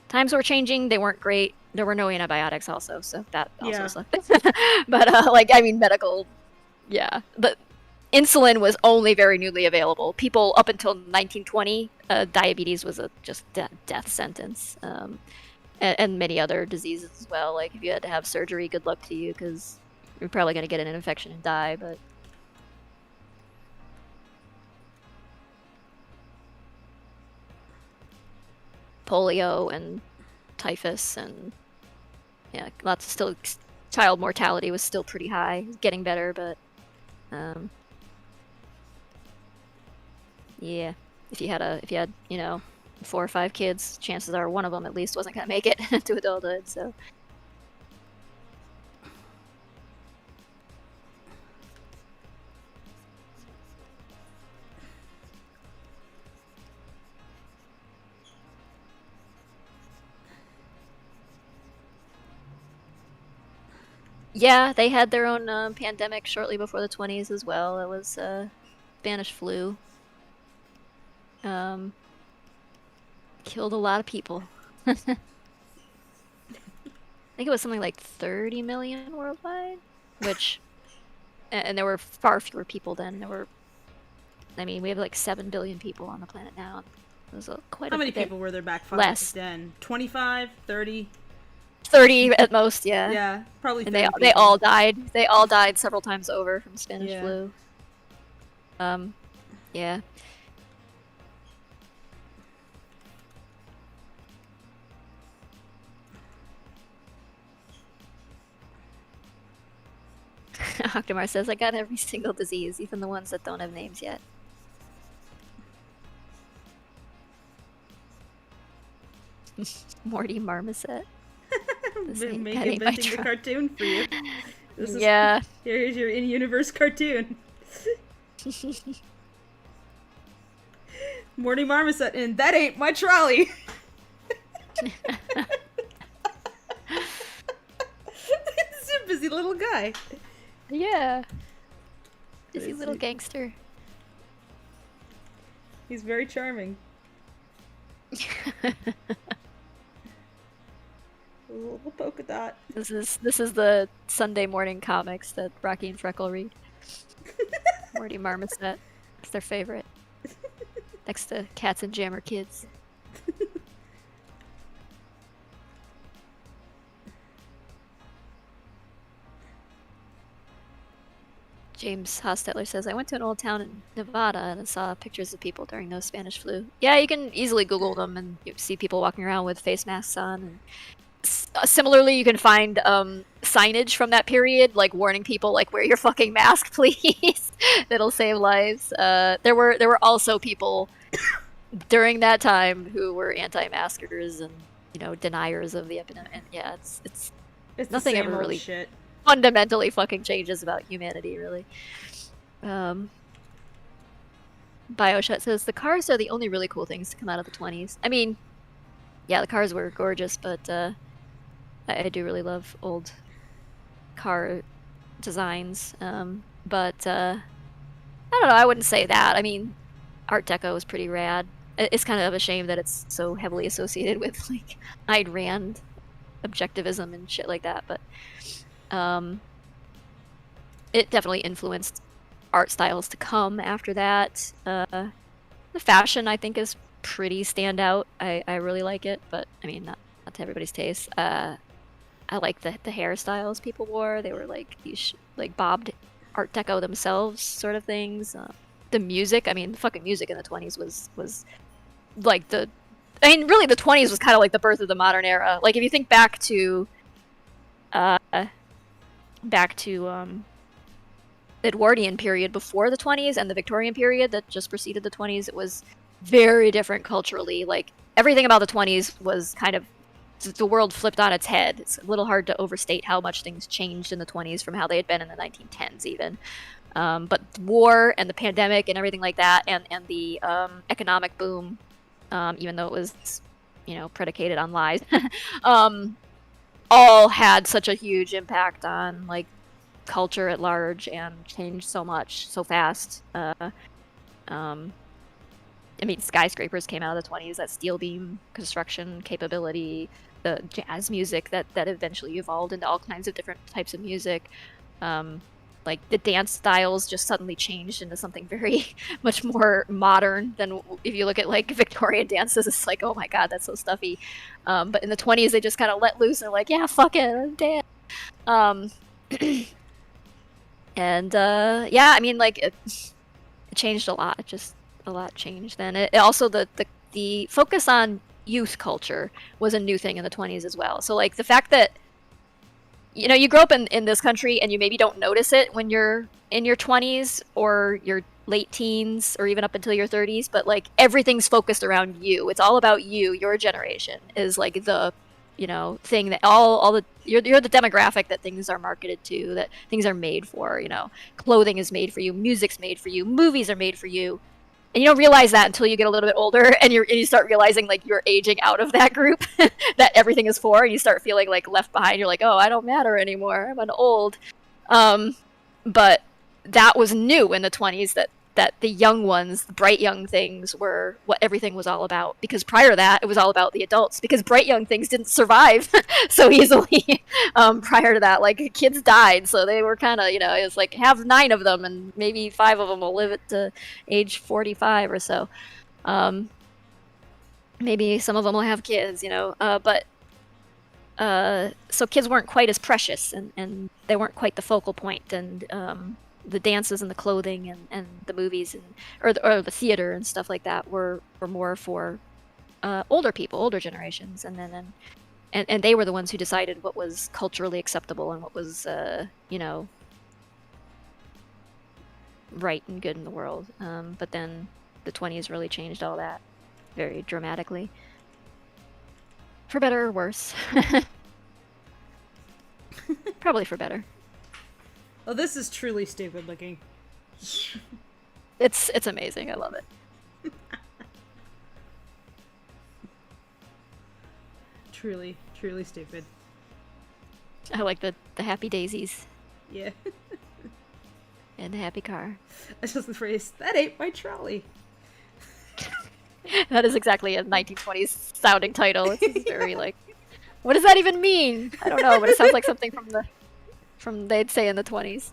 times were changing. They weren't great. There were no antibiotics also, so that also sucked. But like, I mean, medical, yeah. The insulin was only very newly available. People up until 1920, diabetes was a just death sentence, and many other diseases as well. Like if you had to have surgery, good luck to you, because you're probably going to get an infection and die. But polio and typhus and lots of still child mortality was still pretty high. Getting better, but yeah. If you had 4 or 5 kids, chances are one of them at least wasn't gonna make it to adulthood. So. Yeah, they had their own pandemic shortly before the 20s as well. It was Spanish flu. Killed a lot of people. I think it was something like 30 million worldwide, which, and there were far fewer people then. I mean, we have like 7 billion people on the planet now. It was quite How a many bit people were there back less. then? 25, 30? 30 at most, yeah. Yeah, probably 30 And they all died. They all died several times over from Spanish flu. Yeah. Octomar says, I got every single disease, even the ones that don't have names yet. Morty Marmoset. Inventing the cartoon for you. Yeah. Here's your in-universe cartoon. Morty Marmoset, and that ain't my trolley. He's a busy little guy. Yeah. Busy little gangster. He's very charming. A little polka dot. This is the Sunday morning comics that Rocky and Freckle read. Morty Marmoset. It's their favorite. Next to Cats and Jammer Kids. James Hostetler says, I went to an old town in Nevada and saw pictures of people during the Spanish flu. Yeah, you can easily Google them and you see people walking around with face masks on. And similarly, you can find signage from that period, like warning people, like, wear your fucking mask, please. That'll save lives. There were also people during that time who were anti-maskers and, you know, deniers of the epidemic. And yeah, it's nothing ever really shit. Fundamentally fucking changes about humanity, really. Bioshot says, the cars are the only really cool things to come out of the 20s. I mean, yeah, the cars were gorgeous, but I do really love old car designs. But I don't know, I wouldn't say that. I mean, Art Deco is pretty rad. It's kind of a shame that it's so heavily associated with, like, Ayn Rand objectivism and shit like that, but it definitely influenced art styles to come after that. The fashion, I think, is pretty standout. I really like it, but I mean, not to everybody's taste. I like the hairstyles people wore. They were like these like bobbed Art Deco themselves, sort of things. The music, I mean, the fucking music in the 20s was like really the 20s was kind of like the birth of the modern era. Like if you think back to Edwardian period before the 20s and the Victorian period that just preceded the 20s, it was very different culturally. Like everything about the 20s was kind of, the world flipped on its head. It's a little hard to overstate how much things changed in the 20s from how they had been in the 1910s even. But war and the pandemic and everything like that, and the economic boom, even though it was, you know, predicated on lies, all had such a huge impact on like culture at large and changed so much so fast. I mean, skyscrapers came out of the 20s, that steel beam construction capability, the jazz music that eventually evolved into all kinds of different types of music. Like the dance styles just suddenly changed into something very much more modern than if you look at like Victorian dances. It's like, oh my god, that's so stuffy. But in the 20s, they just kind of let loose and they're like, yeah, fuck it, I'm dance. And yeah, I mean, like it changed a lot. Just a lot changed then. It also the focus on youth culture was a new thing in the 20s as well. So like the fact that, you know, you grow up in this country and you maybe don't notice it when you're in your 20s or your late teens or even up until your 30s, but like everything's focused around you. It's all about you. Your generation is like the, you know, thing that you're the demographic that things are marketed to, that things are made for. You know, clothing is made for you, music's made for you, movies are made for you. And you don't realize that until you get a little bit older, and you start realizing like you're aging out of that group that everything is for, and you start feeling like left behind. You're like, oh, I don't matter anymore. I'm an old. But that was new in the 20s, that the young ones, the bright young things, were what everything was all about. Because prior to that, it was all about the adults. Because bright young things didn't survive so easily. Prior to that, like kids died, so they were kind of, it was like have 9 of them, and maybe 5 of them will live it to age 45 or so. Maybe some of them will have kids, but. So kids weren't quite as precious, and they weren't quite the focal point, and the dances and the clothing and the movies or the theater and stuff like that were more for older people, older generations, and they were the ones who decided what was culturally acceptable and what was right and good in the world. But then the 20s really changed all that very dramatically. For better or worse. Probably for better. Oh, this is truly stupid looking. It's amazing. I love it. Truly, truly stupid. I like the happy daisies. Yeah. And the happy car. That's just the phrase, that ain't my trolley. That is exactly a 1920s sounding title. It's very like, what does that even mean? I don't know, but it sounds like something from they'd say in the 20s.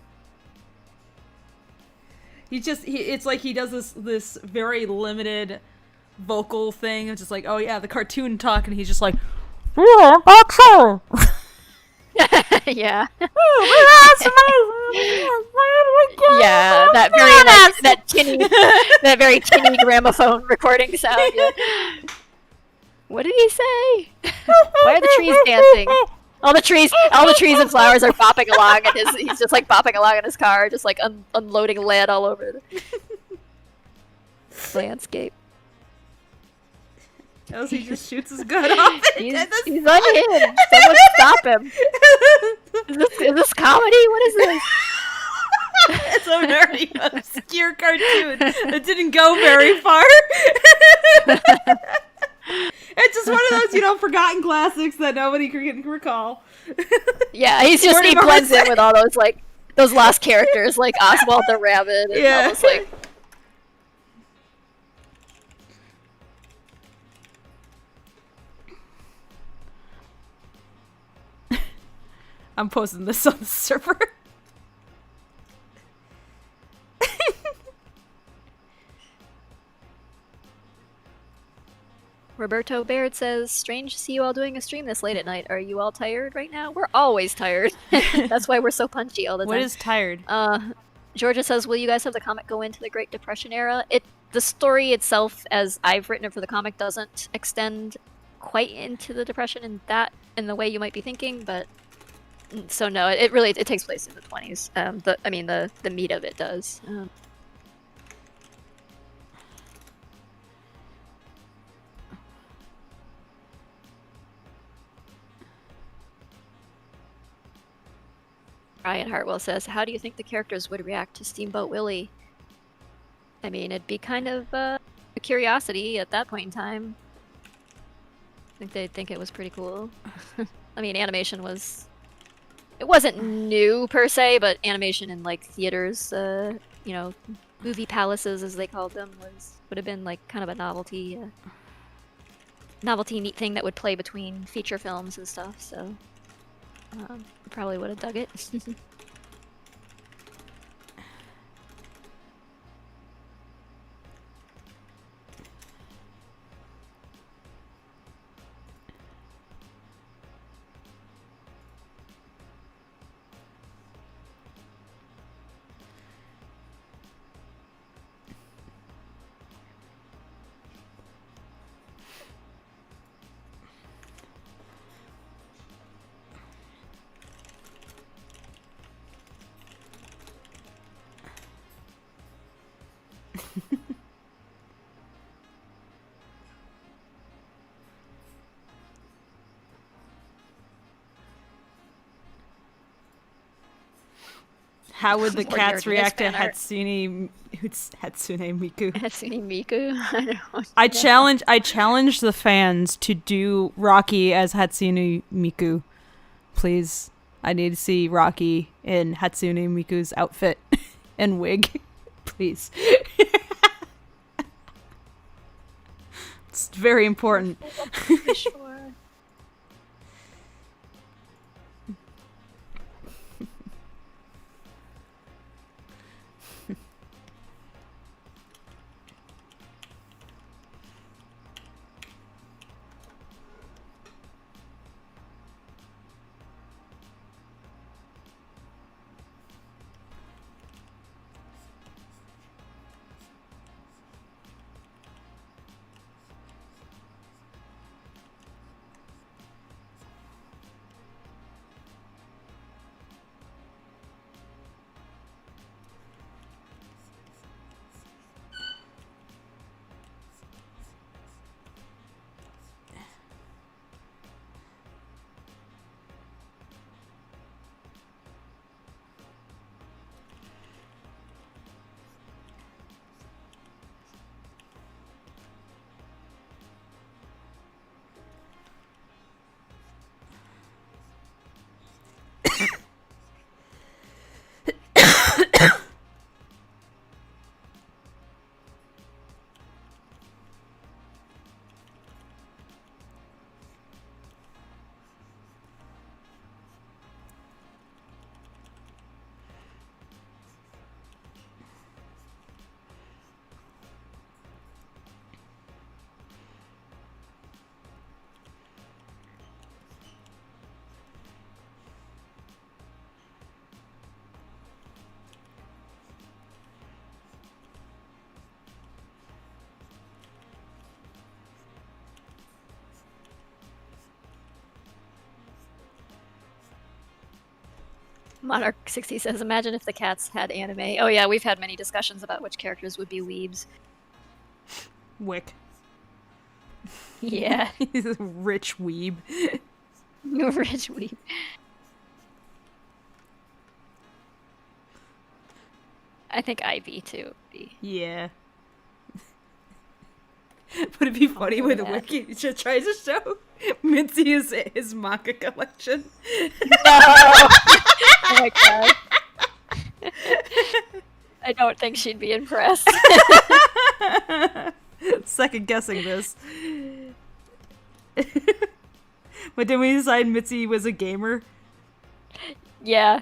It's like he does this very limited vocal thing. It's just like, oh yeah, the cartoon talk, and he's just like, yeah, that's so. Yeah. Yeah, that very that very tinny gramophone recording sound. Yeah. What did he say? Why are the trees dancing? All the trees and flowers are bopping along, and he's just like bopping along in his car, just like unloading lead all over the landscape. Else he just shoots his gun off. He's unhinged. Someone stop him. Is this comedy? What is this? It's a very obscure cartoon that didn't go very far. It's just one of those, forgotten classics that nobody can recall. Yeah, he blends in with all those those lost characters like Oswald the Rabbit and all those I'm posting this on the server. Roberto Baird says, strange to see you all doing a stream this late at night. Are you all tired right now? We're always tired. That's why we're so punchy all the time. What is tired? Georgia says, will you guys have the comic go into the Great Depression era? The story itself, as I've written it for the comic, doesn't extend quite into the Depression in the way you might be thinking, but so no, it takes place in the 20s. The meat of it does. Ryan Hartwell says, how do you think the characters would react to Steamboat Willie? I mean, it'd be kind of a curiosity at that point in time. I think they'd think it was pretty cool. I mean, animation it wasn't new per se, but animation in theaters, movie palaces as they called them, would have been kind of a novelty neat thing that would play between feature films and stuff, so probably would have dug it. How would the More cats nerdiness react to fan art. Hatsune Miku? Hatsune Miku. I don't I know. challenge the fans to do Rocky as Hatsune Miku. Please. I need to see Rocky in Hatsune Miku's outfit and wig. Please. It's very important. Sure. Monarch 60 says, imagine if the cats had anime. Oh yeah, we've had many discussions about which characters would be weebs. Wick. Yeah. He's a rich weeb. Rich weeb. I think Ivy too would be. Yeah. Would it be funny with yeah. Wiki tries to show Mitzi his manga collection? No! Oh my god. I don't think she'd be impressed. Second guessing this. But did we decide Mitzi was a gamer? Yeah.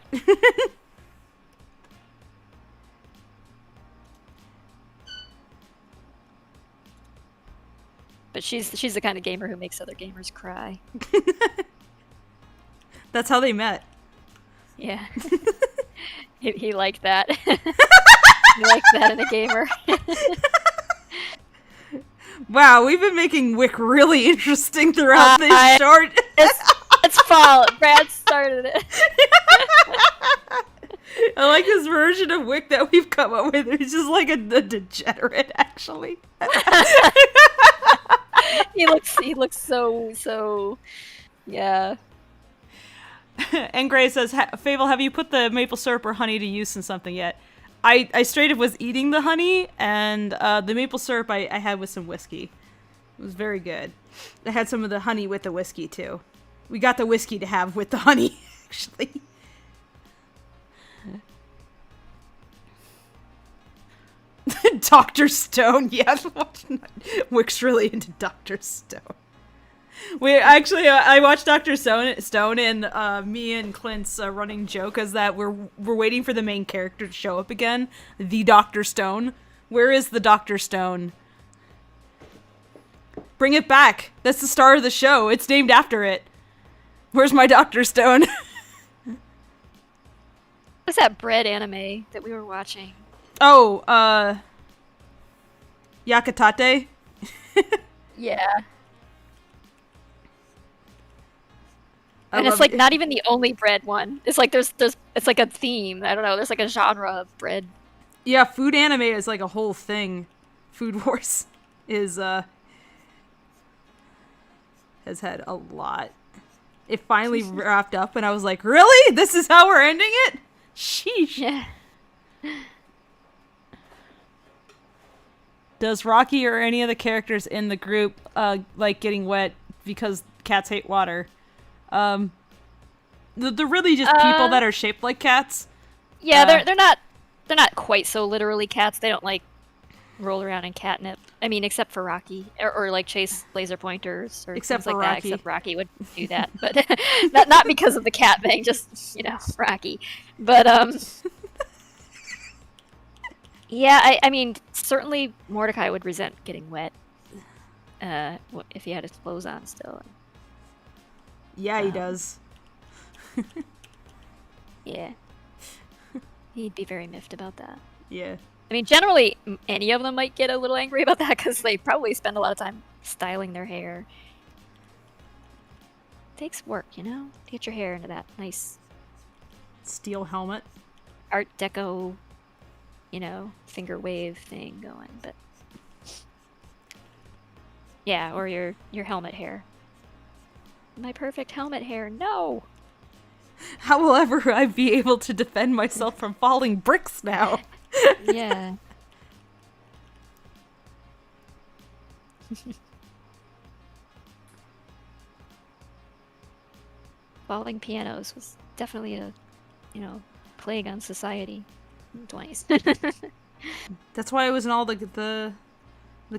But she's the kind of gamer who makes other gamers cry. That's how they met. Yeah. he liked that. He liked that in a gamer. Wow, we've been making Wick really interesting throughout this short. It's fall. Brad started it. I like this version of Wick that we've come up with. He's just like a degenerate, actually. He looks so yeah. And Gray says, Fable, have you put the maple syrup or honey to use in something yet? I straight up was eating the honey, and the maple syrup I had with some whiskey. It was very good. I had some of the honey with the whiskey, too. We got the whiskey to have with the honey, actually. Dr. Stone, yes. Wick's really into Dr. Stone. We actually, I watched Dr. Stone, and me and Clint's running joke is that we're waiting for the main character to show up again, the Dr. Stone. Where is the Dr. Stone? Bring it back. That's the star of the show. It's named after it. Where's my Dr. Stone? What's that bread anime that we were watching? Oh, Yakitate? Yeah. And it's like not even the only bread one. It's like there's it's like a theme. I don't know. There's like a genre of bread. Yeah, food anime is like a whole thing. Food Wars is has had a lot. It finally wrapped up, and I was like, really? This is how we're ending it? Sheesh. Yeah. Does Rocky or any of the characters in the group like getting wet because cats hate water? They're really just people that are shaped like cats. Yeah, they're not quite so literally cats. They don't like roll around in catnip. I mean, except for Rocky or like chase laser pointers or Except things for like that. Rocky. Except Rocky would do that, but not because of the cat thing. Just Rocky. But yeah, I mean, certainly Mordecai would resent getting wet if he had his clothes on still. Yeah, he does. Yeah. He'd be very miffed about that. Yeah. I mean, generally, any of them might get a little angry about that because they probably spend a lot of time styling their hair. It takes work, to get your hair into that nice Steel helmet. Art Deco, finger wave thing going. But yeah, or your helmet hair. My perfect helmet hair. No. How will ever I be able to defend myself from falling bricks now? Yeah. Falling pianos was definitely a, plague on society in the 20s. That's why it was in all the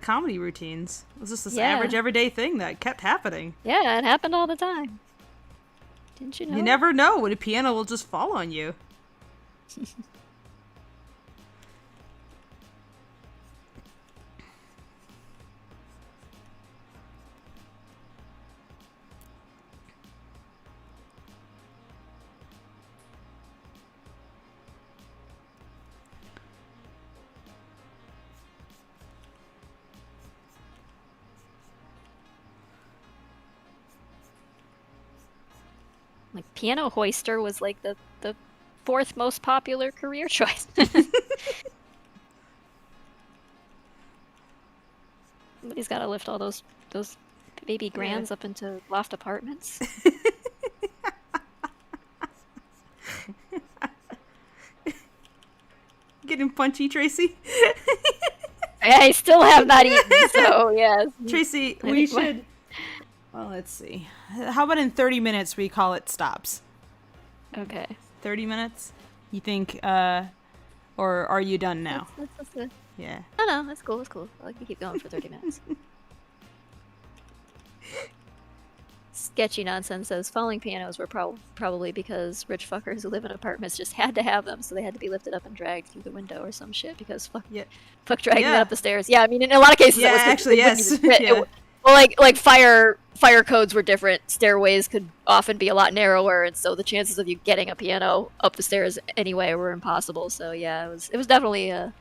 comedy routines. It was just this average everyday thing that kept happening. Yeah, it happened all the time. Didn't you know? You never know when a piano will just fall on you. Like, piano hoister was like the fourth most popular career choice. Somebody's got to lift all those baby grands up into loft apartments. Getting punchy, Tracy? I still have not eaten, so yes. Tracy, we should... Well, let's see. How about in 30 minutes we call it stops? Okay. 30 minutes? You think, or are you done now? That's Yeah. No, that's cool, I can keep going for 30 minutes. Sketchy Nonsense says falling pianos were probably because rich fuckers who live in apartments just had to have them, so they had to be lifted up and dragged through the window or some shit because fuck dragging it up the stairs. Yeah, I mean, in a lot of cases, yeah, it was actually, yes. Well, like fire codes were different. Stairways could often be a lot narrower, and so the chances of you getting a piano up the stairs anyway were impossible. So yeah, it was definitely a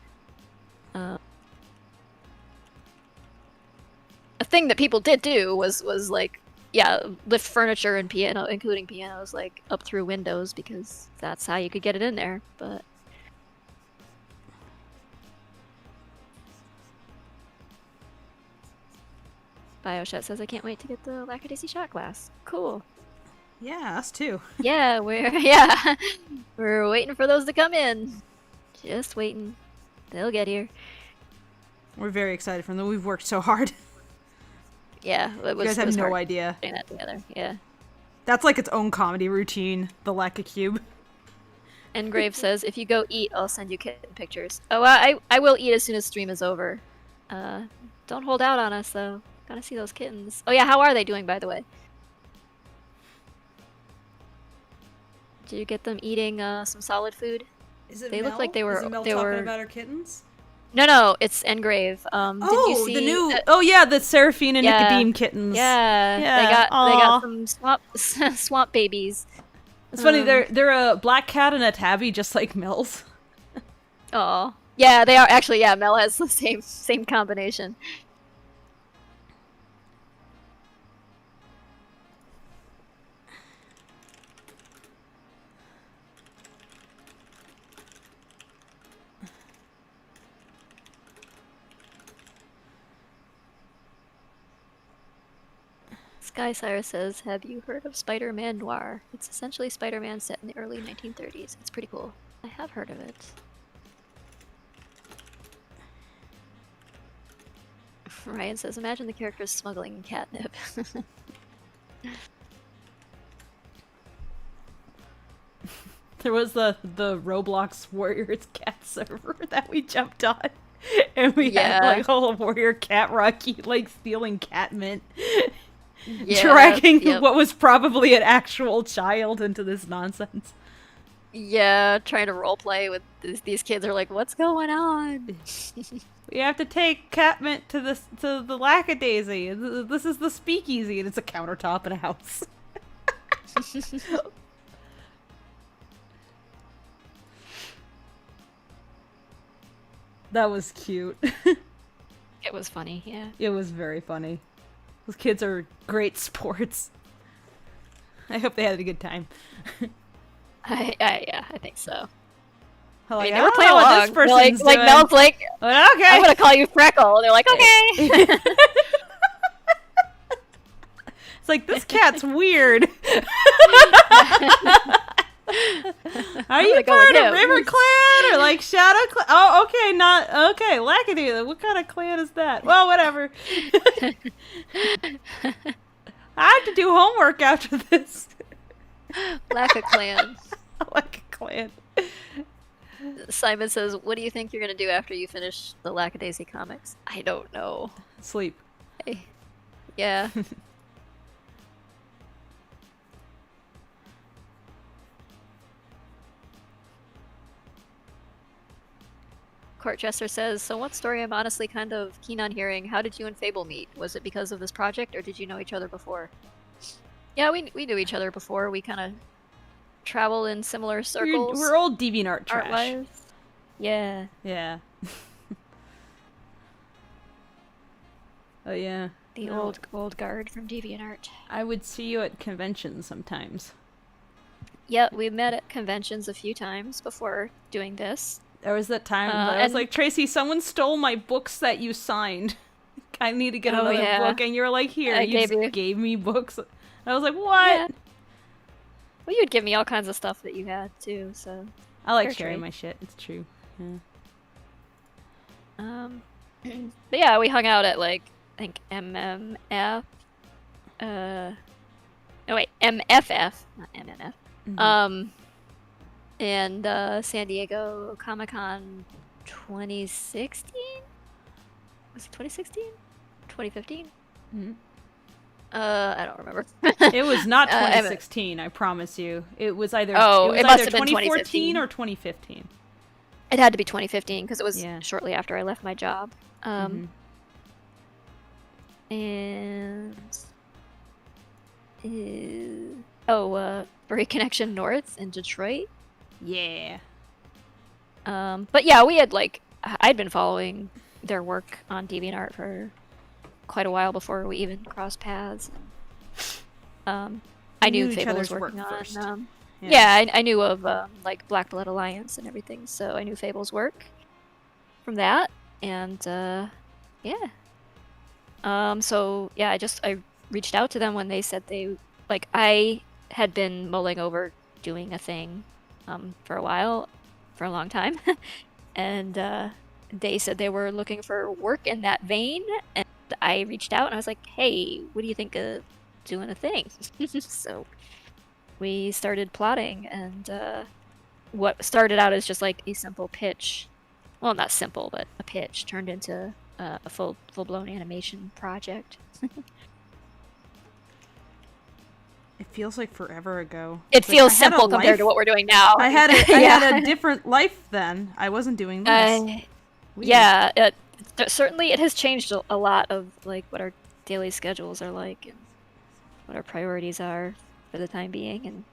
thing that people did do was like lift furniture and piano, including pianos, like up through windows because that's how you could get it in there. But Bioshet says, I can't wait to get the Lackadaisy shot glass. Cool. Yeah, us too. Yeah, we're waiting for those to come in. Just waiting. They'll get here. We're very excited for them. We've worked so hard. Yeah, You guys have no idea. Putting that together. Yeah. That's like its own comedy routine, the Lacka Cube. Engrave says, if you go eat, I'll send you kitten pictures. Oh, I will eat as soon as stream is over. Don't hold out on us, though. Gotta see those kittens. Oh yeah, how are they doing, by the way? Did you get them eating some solid food? They Mel? looked like they were. Is it Mel they talking were about our kittens? No, it's Engrave. Did you see the new? The Seraphine and Nicodeme kittens. Yeah. They got some swamp babies. It's funny. They're a black cat and a tabby, just like Mel's. Oh, yeah, they are actually. Yeah, Mel has the same combination. Sky Cyrus says, have you heard of Spider-Man Noir? It's essentially Spider-Man set in the early 1930s. It's pretty cool. have heard of it. Ryan says, imagine the characters smuggling catnip. There was the Roblox Warriors cat server that we jumped on. And we had like a whole warrior cat Rocky like stealing cat mint. Dragging what was probably an actual child into this nonsense. Yeah, trying to roleplay with these kids are like, what's going on? We have to take Catmint to the Lackadaisy. This is the speakeasy, and it's a countertop in a house. That was cute. It was funny, yeah. It was very funny. Those kids are great sports. I hope they had a good time. Yeah, I think so. Like, they were playing along. This person's like Mel's like, okay. I'm gonna call you Freckle. And they're like, okay. It's like, this cat's weird. Are you part of River Clan or like Shadow Clan? Oh, okay, okay. Lackadaisy. What kind of clan is that? Well, whatever. I have to do homework after this. Lackaclan. Lackaclan. Simon says, what do you think you're going to do after you finish the Lackadaisy comics? I don't know. Sleep. Hey. Yeah. Court Jester says, so one story I'm honestly kind of keen on hearing. How did you and Fable meet? Was it because of this project, or did you know each other before? Yeah, we knew each other before. We kind of travel in similar circles. We're old DeviantArt trash. Art-wise. Yeah. Yeah. Oh, yeah. The old guard from DeviantArt. I would see you at conventions sometimes. Yeah, we met at conventions a few times before doing this. There was that time that I was like, Tracy, someone stole my books that you signed. I need to get another book. And you're like, here, you gave me books. And I was like, what? Yeah. Well, you'd give me all kinds of stuff that you had, too, so... I like sharing my shit. It's true. Yeah. But yeah, we hung out at, like, I think MMF. No, wait, MFF, not MMF. Mm-hmm. And San Diego Comic-Con 2016? Was it 2016? 2015? Mm-hmm. I don't remember. It was not 2016, I promise you. It was either, it must have been 2014 or 2015. It had to be 2015 because it was shortly after I left my job. And Furry Connection North in Detroit. Yeah. But yeah, we had I'd been following their work on DeviantArt for quite a while before we even crossed paths. I knew Fable was working on. I knew of Black Blood Alliance and everything, so I knew Fable's work from that, and I reached out to them when they said I had been mulling over doing a thing for a long time, and they said they were looking for work in that vein, and I reached out and I was like, hey, what do you think of doing a thing? So we started plotting, and what started out as just like a simple pitch, well, not simple, but a pitch turned into a full-blown animation project. It feels like forever ago. It feels simple compared to what we're doing now. I had a different life then. I wasn't doing this. Certainly it has changed a lot of what our daily schedules are like and what our priorities are for the time being, and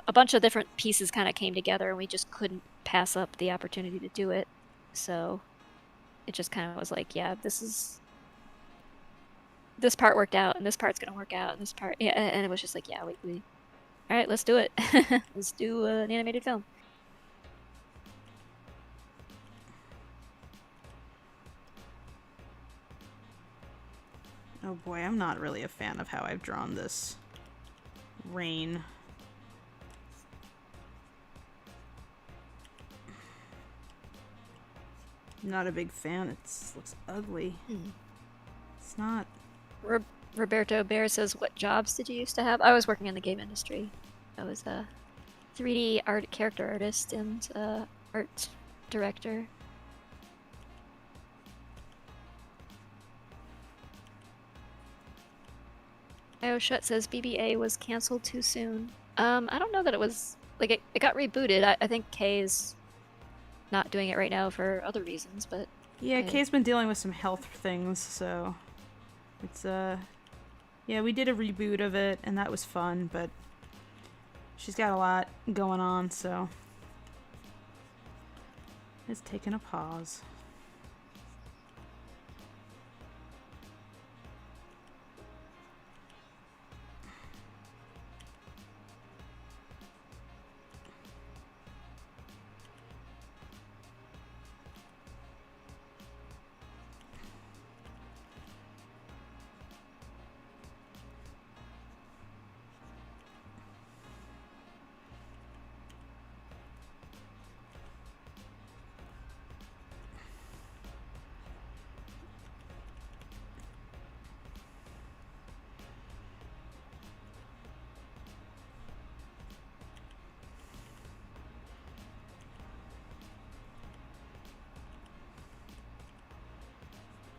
a bunch of different pieces kind of came together and we just couldn't pass up the opportunity to do it, so it just kind of was like, this part worked out and this part's gonna work out and this part, and it was just like, we all right, let's do it. Let's do an animated film. Oh boy, I'm not really a fan of how I've drawn this rain. Not a big fan. It looks ugly. It's not. Roberto Bear says, "What jobs did you used to have?" I was working in the game industry. I was a 3D character artist and art director. Shut says BBA was canceled too soon. I don't know that it was like it got rebooted. I think Kay is not doing it right now for other reasons, but yeah, Kay's been dealing with some health things, so it's yeah, we did a reboot of it and that was fun, but she's got a lot going on, so it's taken a pause.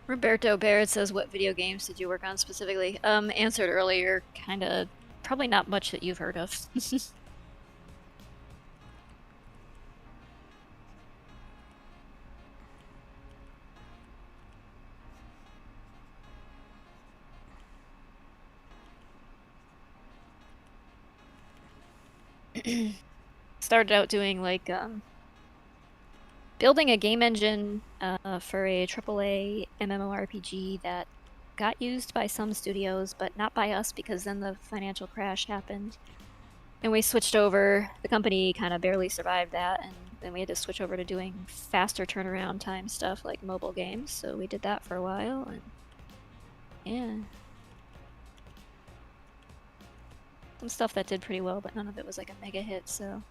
Roberto Barrett says, "What video games did you work on specifically?" Answered earlier, kind of, probably not much that you've heard of. Started out doing like building a game engine for a AAA MMORPG that got used by some studios, but not by us because then the financial crash happened. And we switched over. The company kind of barely survived that, and then we had to switch over to doing faster turnaround time stuff like mobile games. So we did that for a while, and yeah. Some stuff that did pretty well, but none of it was like a mega hit, so.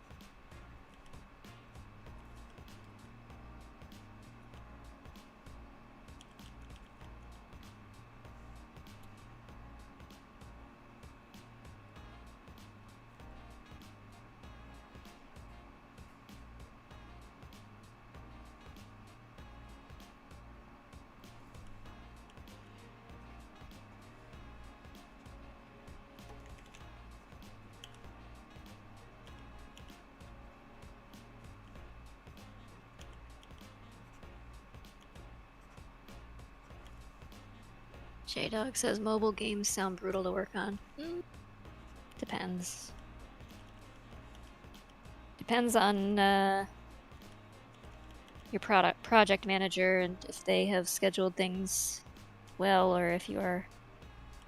J-Dog says mobile games sound brutal to work on. Depends. Depends on your project manager and if they have scheduled things well, or if you are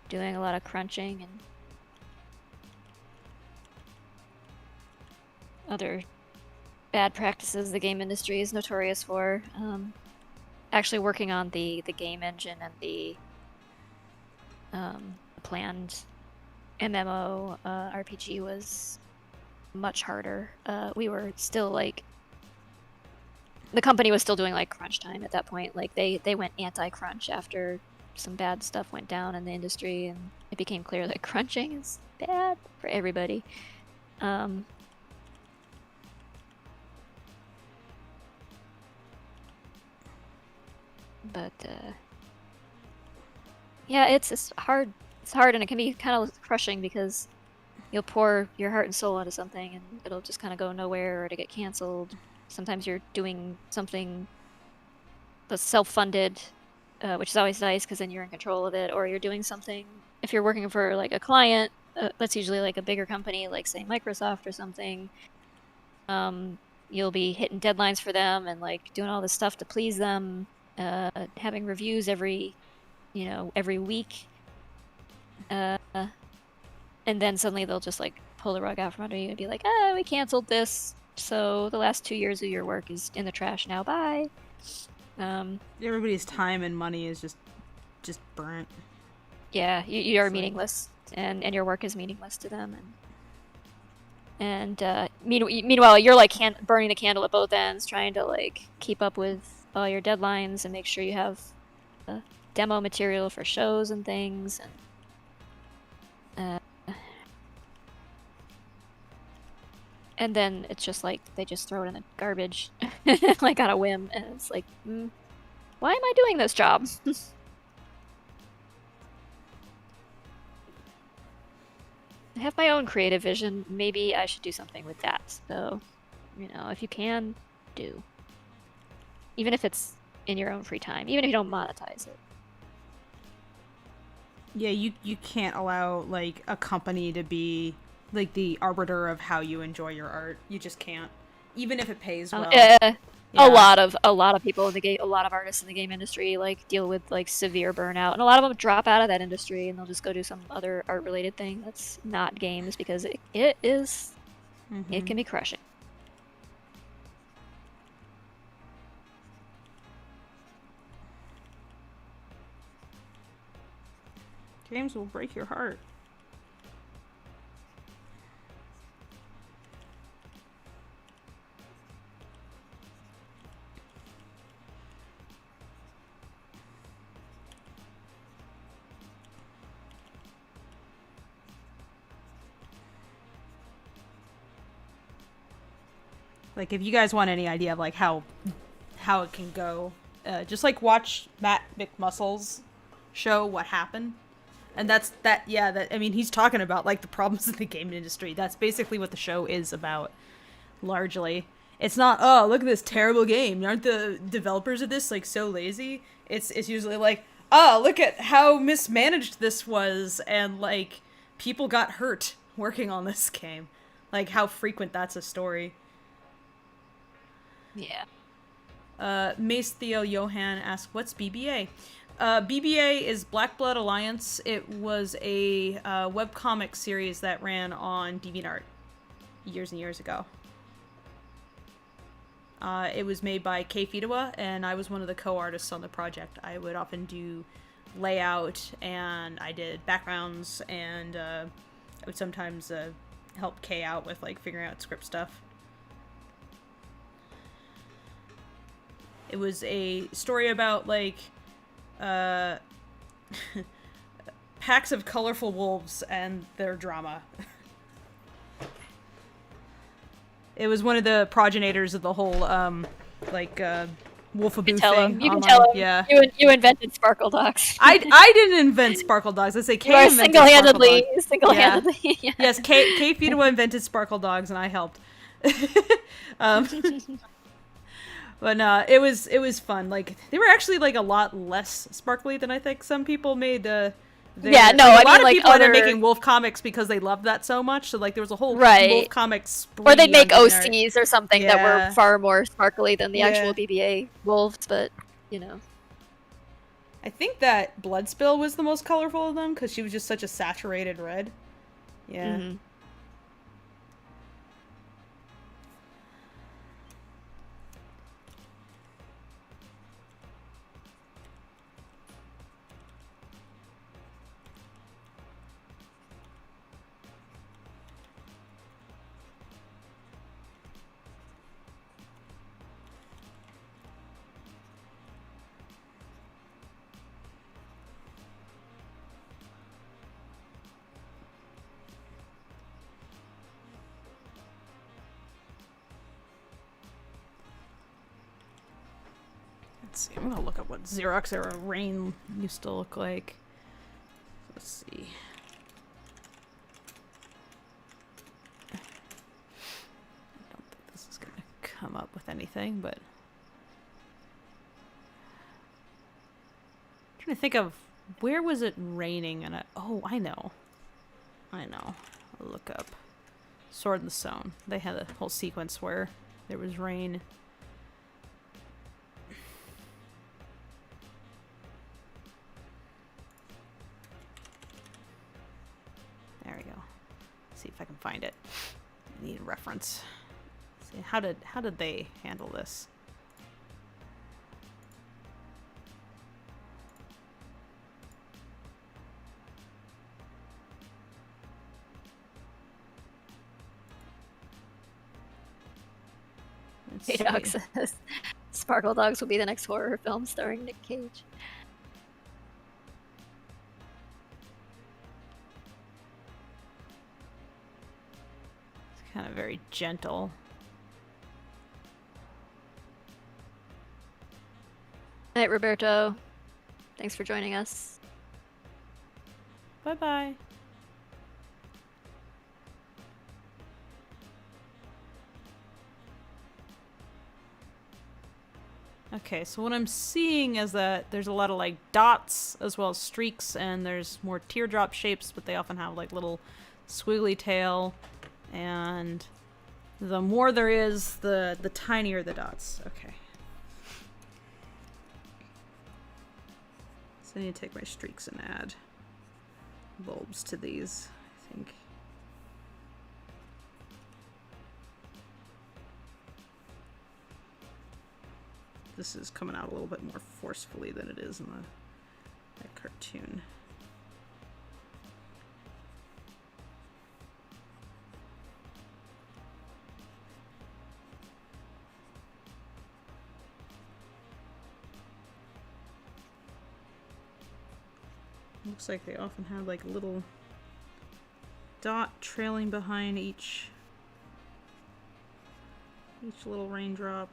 doing a lot of crunching and other bad practices the game industry is notorious for. Actually working on the game engine and the planned MMO RPG was much harder. We were still like, the company was still doing like crunch time at that point. Like they went anti-crunch after some bad stuff went down in the industry, and it became clear that crunching is bad for everybody. But yeah, it's hard. It's hard, and it can be kind of crushing because you'll pour your heart and soul into something, and it'll just kind of go nowhere, or to get canceled. Sometimes you're doing something that's self-funded, which is always nice because then you're in control of it, or you're doing something. If you're working for like a client, that's usually like a bigger company, like say Microsoft or something. You'll be hitting deadlines for them and like doing all this stuff to please them, having reviews every week. And then suddenly they'll just like pull the rug out from under you and be like, we canceled this, so the last 2 years of your work is in the trash now, bye. Everybody's time and money is just burnt. Yeah, you are meaningless. and your work is meaningless to them. And meanwhile, you're like burning the candle at both ends, trying to like keep up with all your deadlines and make sure you have demo material for shows and things. And then it's just like they just throw it in the garbage, like on a whim, and it's like, why am I doing this job? I have my own creative vision. Maybe I should do something with that. So, if you can, do. Even if it's in your own free time, even if you don't monetize it. Yeah, you can't allow like a company to be like the arbiter of how you enjoy your art. You just can't, even if it pays well. Yeah. A lot of people in the game, a lot of artists in the game industry like deal with like severe burnout, and a lot of them drop out of that industry and they'll just go do some other art related thing that's not games, because it can be crushing. Games will break your heart. Like, if you guys want any idea of like how it can go, just like watch Matt McMuscle's show What Happened. And I mean, he's talking about like the problems in the game industry. That's basically what the show is about, largely. It's not, oh, look at this terrible game, aren't the developers of this like so lazy? It's usually like, oh, look at how mismanaged this was, and like people got hurt working on this game. Like how frequent that's a story. Yeah. Mace Theo Johan asks, what's BBA? BBA is Black Blood Alliance. It was a webcomic series that ran on DeviantArt years and years ago. It was made by Kei Fitawa, and I was one of the co-artists on the project. I would often do layout, and I did backgrounds, and I would sometimes help Kei out with like figuring out script stuff. It was a story about like packs of colorful wolves and their drama. It was one of the progenitors of the whole Wolfaboo thing. You can tell him. Yeah. You invented Sparkle Dogs. I didn't invent Sparkle Dogs. I say Kei invented single-handedly. Yeah. Yes, Kei Fitawa invented Sparkle Dogs, and I helped. But it was fun. Like, they were actually like a lot less sparkly than I think some people made. A lot of people ended up making wolf comics because they loved that so much. So like there was a whole wolf comic spree. Or they'd make OCs or something that were far more sparkly than the actual BBA wolves. But I think that Bloodspill was the most colorful of them because she was just such a saturated red. Yeah. Mm-hmm. Let's see, I'm gonna look up what Xerox era Rain used to look like. Let's see. I don't think this is gonna come up with anything, but I'm trying to think of where was it raining, and I know. I'll look up Sword in the Stone. They had a whole sequence where there was rain. There we go. See if I can find it. I need a reference. See, how did they handle this? Let's Dog see. says Sparkle Dogs will be the next horror film starring Nick Cage. It's kind of very gentle. Night, Roberto. Thanks for joining us. Bye-bye. Okay, so what I'm seeing is that there's a lot of like dots as well as streaks, and there's more teardrop shapes, but they often have like little squiggly tail, and the more there is, the tinier the dots. Okay. So I need to take my streaks and add bulbs to these, I think. This is coming out a little bit more forcefully than it is in that cartoon. Looks like they often have like a little dot trailing behind each little raindrop.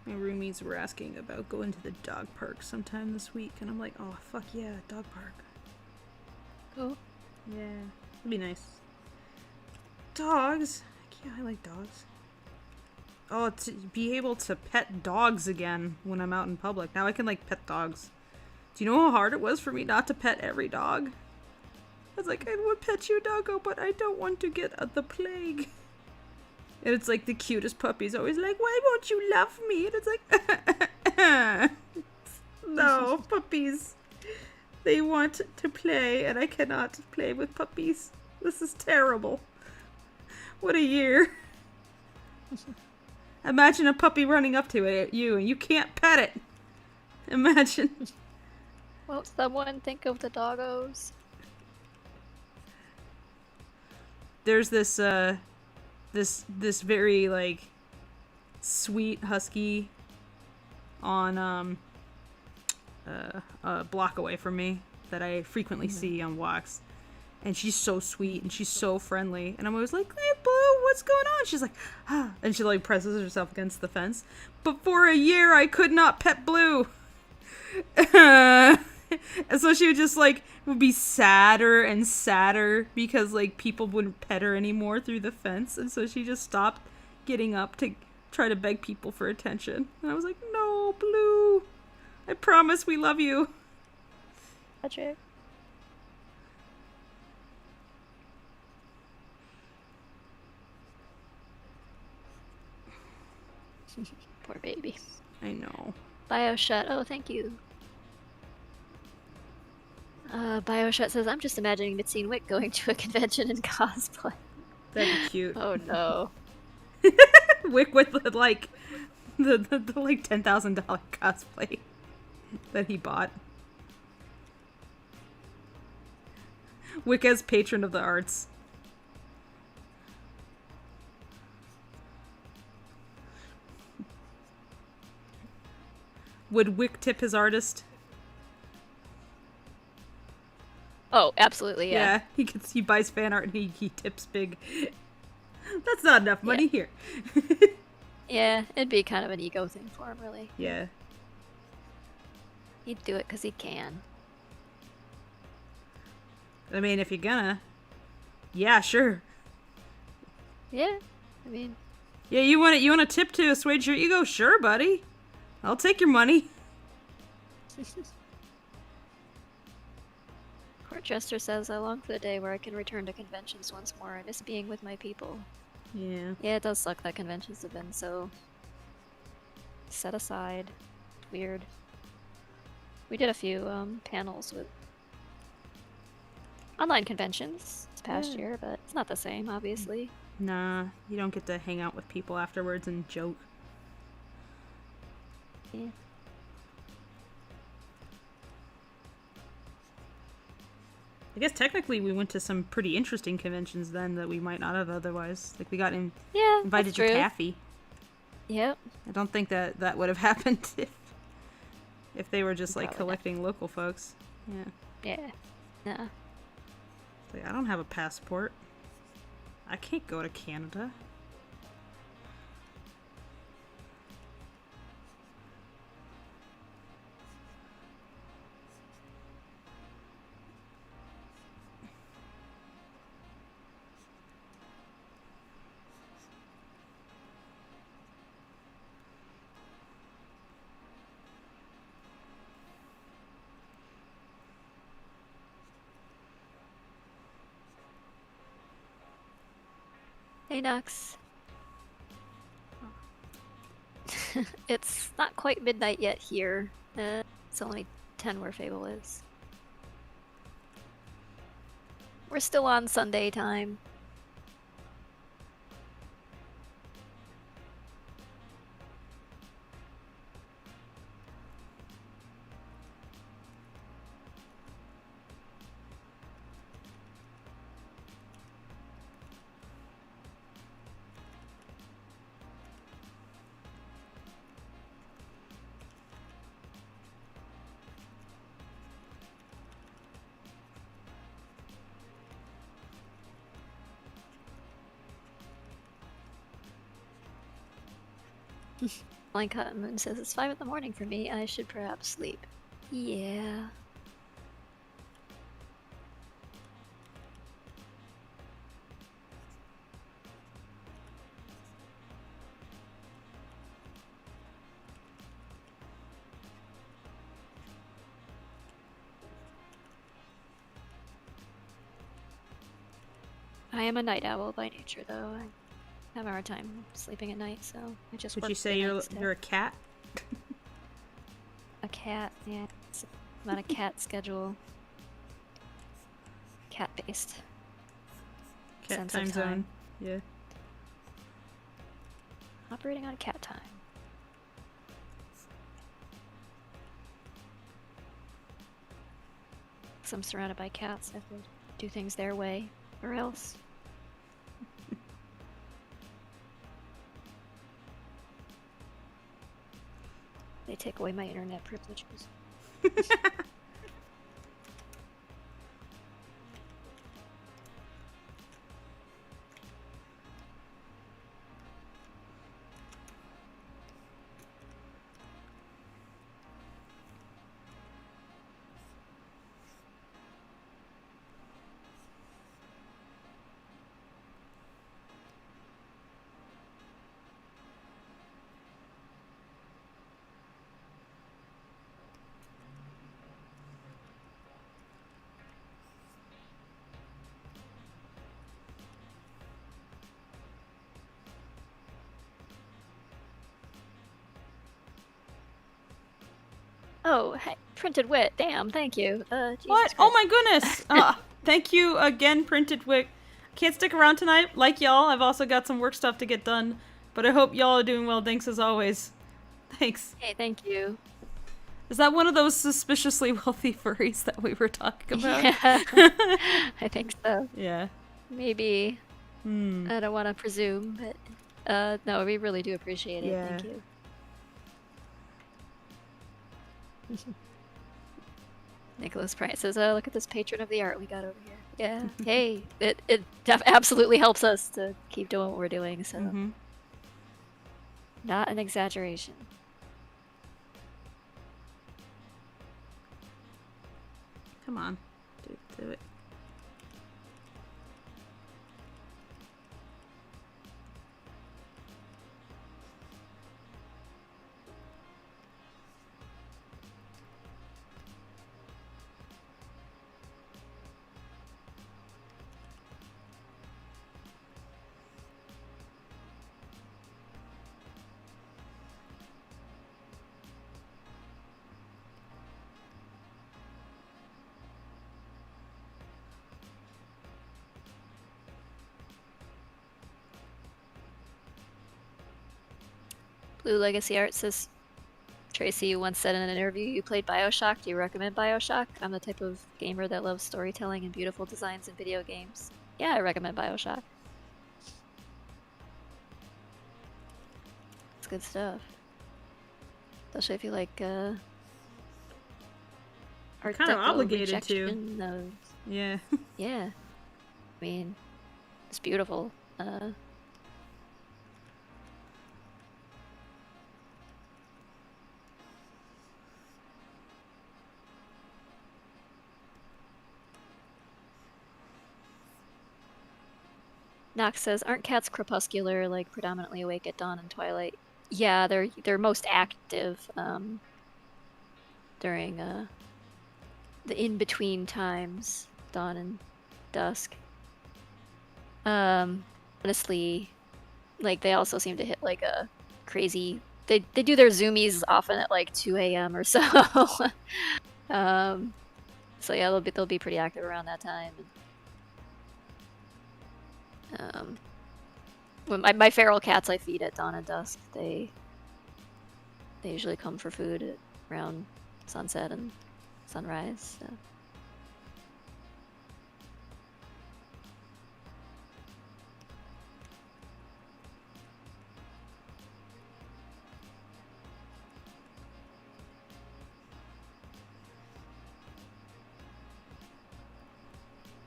My roomies were asking about going to the dog park sometime this week, and I'm like, oh, fuck yeah, dog park. Cool. Yeah, it'd be nice. Dogs? Yeah, I like dogs. Oh, to be able to pet dogs again when I'm out in public. Now I can, like, pet dogs. Do you know how hard it was for me not to pet every dog? I was like, I would pet you, doggo, but I don't want to get the plague. And it's like the cutest puppies always like, why won't you love me? And it's like, no, puppies. They want to play, and I cannot play with puppies. This is terrible. What a year. Imagine a puppy running up to it at you, and you can't pet it. Imagine. Won't someone think of the doggos? There's this, this very, like, sweet husky on, a block away from me that I frequently see on walks. And she's so sweet and she's so friendly. And I'm always like, hey, Blue, what's going on? She's like, ah. And she, like, presses herself against the fence. But for a year, I could not pet Blue. And so she would just, like, would be sadder and sadder because, like, people wouldn't pet her anymore through the fence. And so she just stopped getting up to try to beg people for attention. And I was like, no, Blue. I promise we love you. Patrick. Poor baby. I know. Bioshut, oh, thank you. Bioshut says, I'm just imagining Mitzi and Wick going to a convention in cosplay. That'd be cute. Oh no. Wick with the, like, the like $10,000 cosplay that he bought. Wick as patron of the arts. Would Wick tip his artist? Oh, absolutely, yeah. Yeah, he buys fan art and he tips big. That's not enough money here. Yeah, it'd be kind of an ego thing for him, really. Yeah. He'd do it because he can. I mean, if you're gonna. Yeah, sure. Yeah, I mean... Yeah, you want a tip to assuage your ego? Sure, buddy. I'll take your money. Court Jester says, I long for the day where I can return to conventions once more. I miss being with my people. Yeah. Yeah, it does suck that conventions have been so set aside. Weird. We did a few panels with online conventions this past year, but it's not the same, obviously. Nah, you don't get to hang out with people afterwards and joke. Yeah. I guess technically we went to some pretty interesting conventions then that we might not have otherwise. Like we got invited to Taffy. Yep. I don't think that would have happened if they were just like Probably collecting local folks. Yeah. Yeah. Nah. Like, I don't have a passport. I can't go to Canada. Hey, Nux. It's not quite midnight yet here. It's only 10 where Fable is. We're still on Sunday time. Blank Cotton Moon says it's 5 in the morning for me. I should perhaps sleep. Yeah. I am a night owl by nature, though. I have a hard time sleeping at night, so I just Would work you say the you're nights a cat? A cat, yeah. I'm on a cat schedule. Cat-based. Cat Sense of time zone. Yeah. Operating on cat time. So I'm surrounded by cats. I have to do things their way, or else. They take away my internet privileges. Oh, hey, Printed Wit. Damn, thank you. Jesus What? Christ. Oh my goodness! Thank you again, Printed Wick. Can't stick around tonight, like y'all. I've also got some work stuff to get done, but I hope y'all are doing well. Thanks as always. Thanks. Hey, thank you. Is that one of those suspiciously wealthy furries that we were talking about? Yeah, I think so. Yeah. Maybe. Hmm. I don't want to presume, but no, we really do appreciate it. Yeah. Thank you. Nicholas Price says, look at this patron of the art we got over here. Yeah. Hey, it absolutely helps us to keep doing what we're doing. So, not an exaggeration. Come on, do it. Blue Legacy Art says, Tracy, you once said in an interview you played Bioshock. Do you recommend Bioshock? I'm the type of gamer that loves storytelling and beautiful designs in video games. Yeah, I recommend Bioshock. It's good stuff. Especially if you like art Kind of deco obligated to. rejection of... Yeah. Yeah. I mean, it's beautiful. Nox says, aren't cats crepuscular, like predominantly awake at dawn and twilight? Yeah, they're most active during the in-between times, dawn and dusk. Honestly, like they also seem to hit like a crazy. They do their zoomies often at like 2 a.m. or so. So yeah, they'll be pretty active around that time. When my feral cats I feed at dawn and dusk, they usually come for food at around sunset and sunrise. So.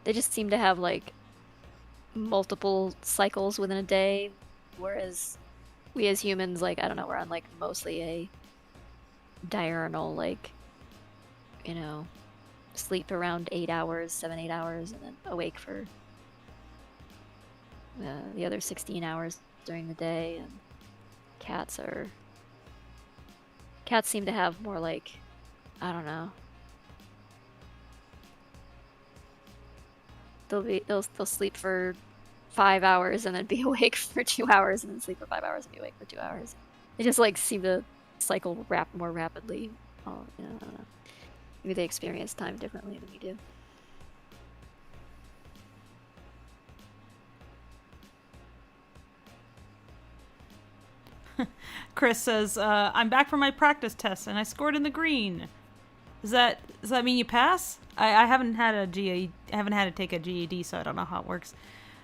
They just seem to have like multiple cycles within a day, whereas we as humans, like, I don't know, we're on like mostly a diurnal, like, you know, sleep around 8 hours, 7-8 hours, and then awake for the other 16 hours during the day. And cats seem to have more like, I don't know, they'll sleep for 5 hours and then be awake for 2 hours and then sleep for 5 hours and be awake for 2 hours. They just like seem to cycle more rapidly. Oh, you know, I don't know. Maybe they experience time differently than we do. Chris says, I'm back from my practice test and I scored in the green. Does that mean you pass? I haven't had I haven't had to take a GED, so I don't know how it works.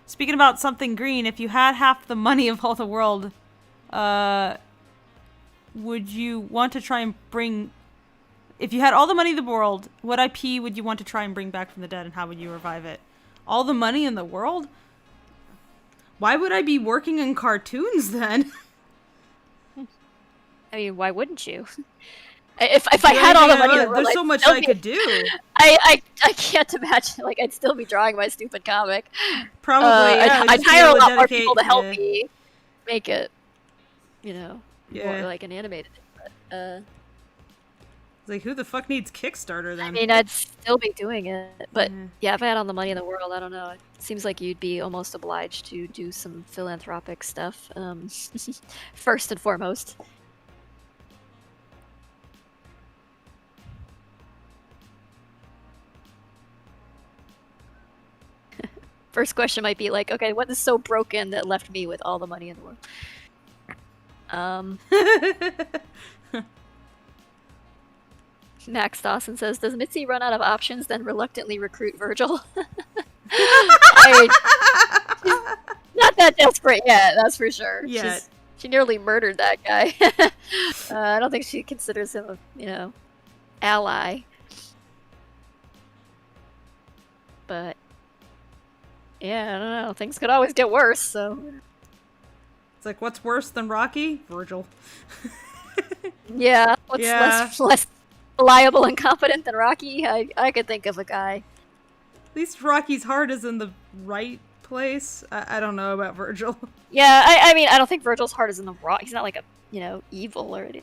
Speaking about something green, if you had half the money of all the world, would you want to try and bring... If you had all the money in the world, what IP would you want to try and bring back from the dead, and how would you revive it? All the money in the world? Why would I be working in cartoons then? I mean, why wouldn't you? If I had all the money in the world, there's so much I could do. I can't imagine. Like, I'd still be drawing my stupid comic. Probably, yeah. I'd hire a lot more people to help me make it, you know, more like an animated thing. But, like, who the fuck needs Kickstarter then? I mean, I'd still be doing it. But yeah, if I had all the money in the world, I don't know. It seems like you'd be almost obliged to do some philanthropic stuff, first and foremost. First question might be like, okay, what is so broken that left me with all the money in the world? Max Dawson says, does Mitzi run out of options, then reluctantly recruit Virgil? She's not that desperate yet, that's for sure. Yeah. She nearly murdered that guy. I don't think she considers him a, you know, ally. But Yeah, I don't know. Things could always get worse, so... It's like, what's worse than Rocky? Virgil. Yeah, what's less reliable and competent than Rocky? I could think of a guy. At least Rocky's heart is in the right place. I don't know about Virgil. Yeah, I mean, I don't think Virgil's heart is in the wrong. He's not like a, evil or anything.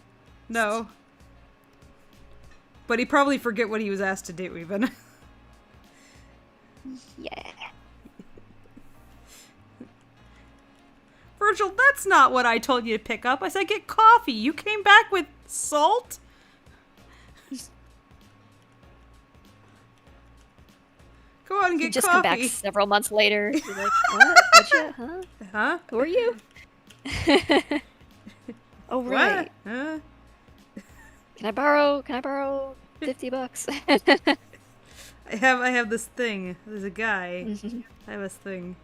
No. But he probably forget what he was asked to do, even. Yeah. Virgil, that's not what I told you to pick up. I said get coffee. You came back with salt? Go on and get just coffee. Come back several months later. You're like, what? What'd you? Huh? Huh? Who are you? Oh right. Huh? Can I borrow $50? I have this thing. There's a guy. Mm-hmm. I have this thing.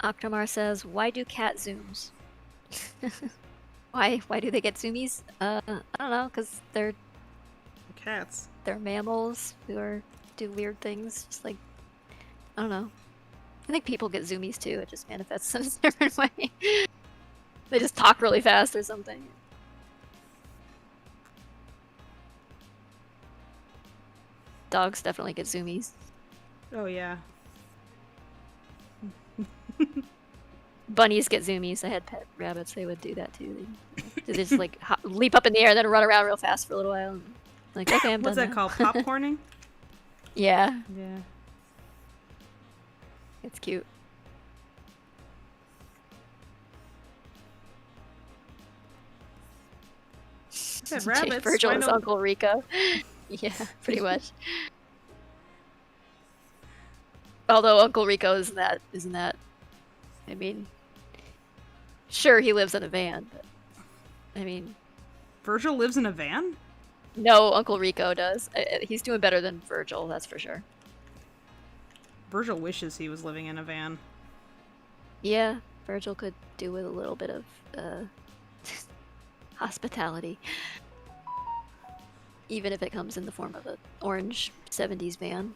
Octomar says, "Why do cat zooms? Why do they get zoomies? I don't know, because they're Cats. They're mammals who do weird things. Just like, I don't know. I think people get zoomies too. It just manifests in a different way. They just talk really fast or something. Dogs definitely get zoomies. Oh yeah. Bunnies get zoomies. I had pet rabbits. They would do that too. They just like leap up in the air, then run around real fast for a little while. And, like, okay, I'm What's done that now. called? Popcorning? Yeah, Yeah. it's cute. I said rabbits. Virgil Why is no- Uncle Rico. Yeah, pretty much. Although Uncle Rico isn't that? I mean, sure he lives in a van, but I mean, Virgil lives in a van? no, Uncle Rico does. He's doing better than Virgil, that's for sure. Virgil wishes he was living in a van. Yeah, Virgil could do with a little bit of hospitality, even if it comes in the form of an orange 70s van.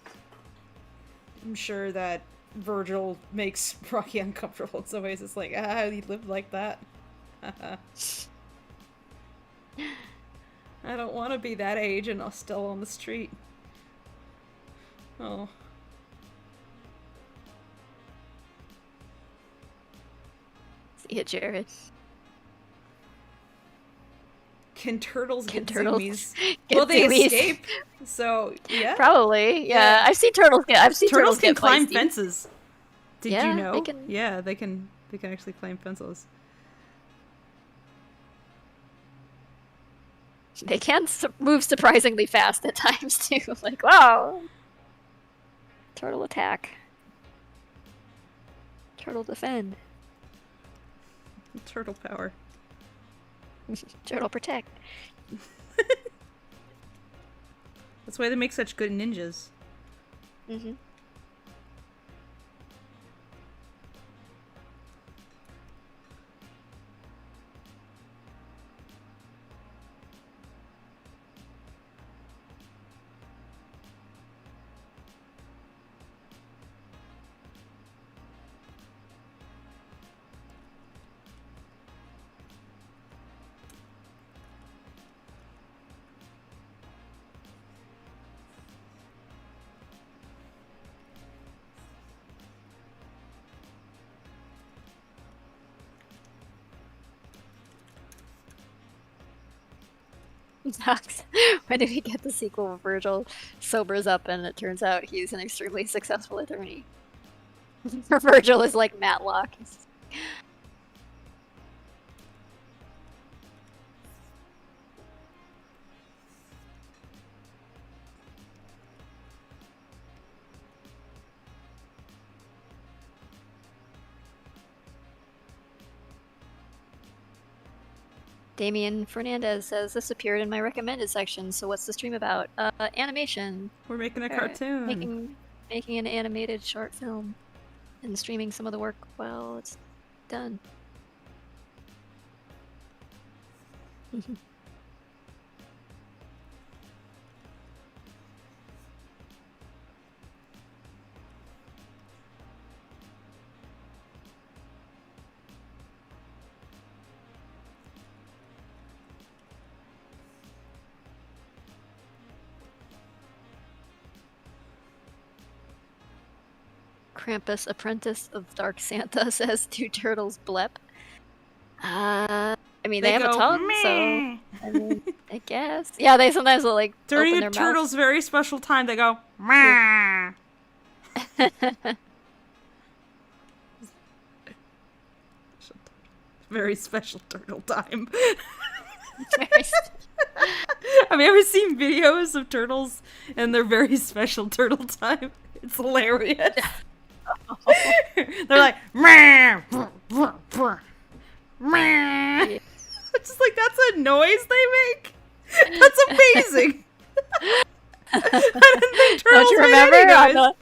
I'm sure that Virgil makes Rocky uncomfortable in some ways. It's like, he lived like that. I don't want to be that age and I'm still on the street. Oh. See ya, Jared. Can turtles get turtles zoomies? get Well, they zoomies? escape. So, yeah. Probably, yeah. Yeah. I've seen turtles get. Turtles can get climb feisty. fences. Did Yeah, you know? they can- Yeah, they can actually climb fences. They can move surprisingly fast at times too. Like, wow. Turtle attack. Turtle defend. Turtle power. Turtle protect. That's why they make such good ninjas. Mm-hmm. Sucks. When did we get the sequel where Virgil sobers up and it turns out he's an extremely successful attorney? Virgil is like Matlock. Damien Fernandez says, this appeared in my recommended section, so what's the stream about? Animation. We're making a cartoon. Making an animated short film. And streaming some of the work while it's done. Krampus, Apprentice of Dark Santa, says two turtles blep. I mean, they have a tongue, meh. So I mean, I guess. Yeah, they sometimes will like during open their a turtle's mouth. very special time. They go meh. Very special turtle time. Have you ever seen videos of turtles and their very special turtle time? It's hilarious. They're like, meh, meh. It's just like, that's a noise they make? That's amazing. I didn't think turtles Don't you made any remember noise.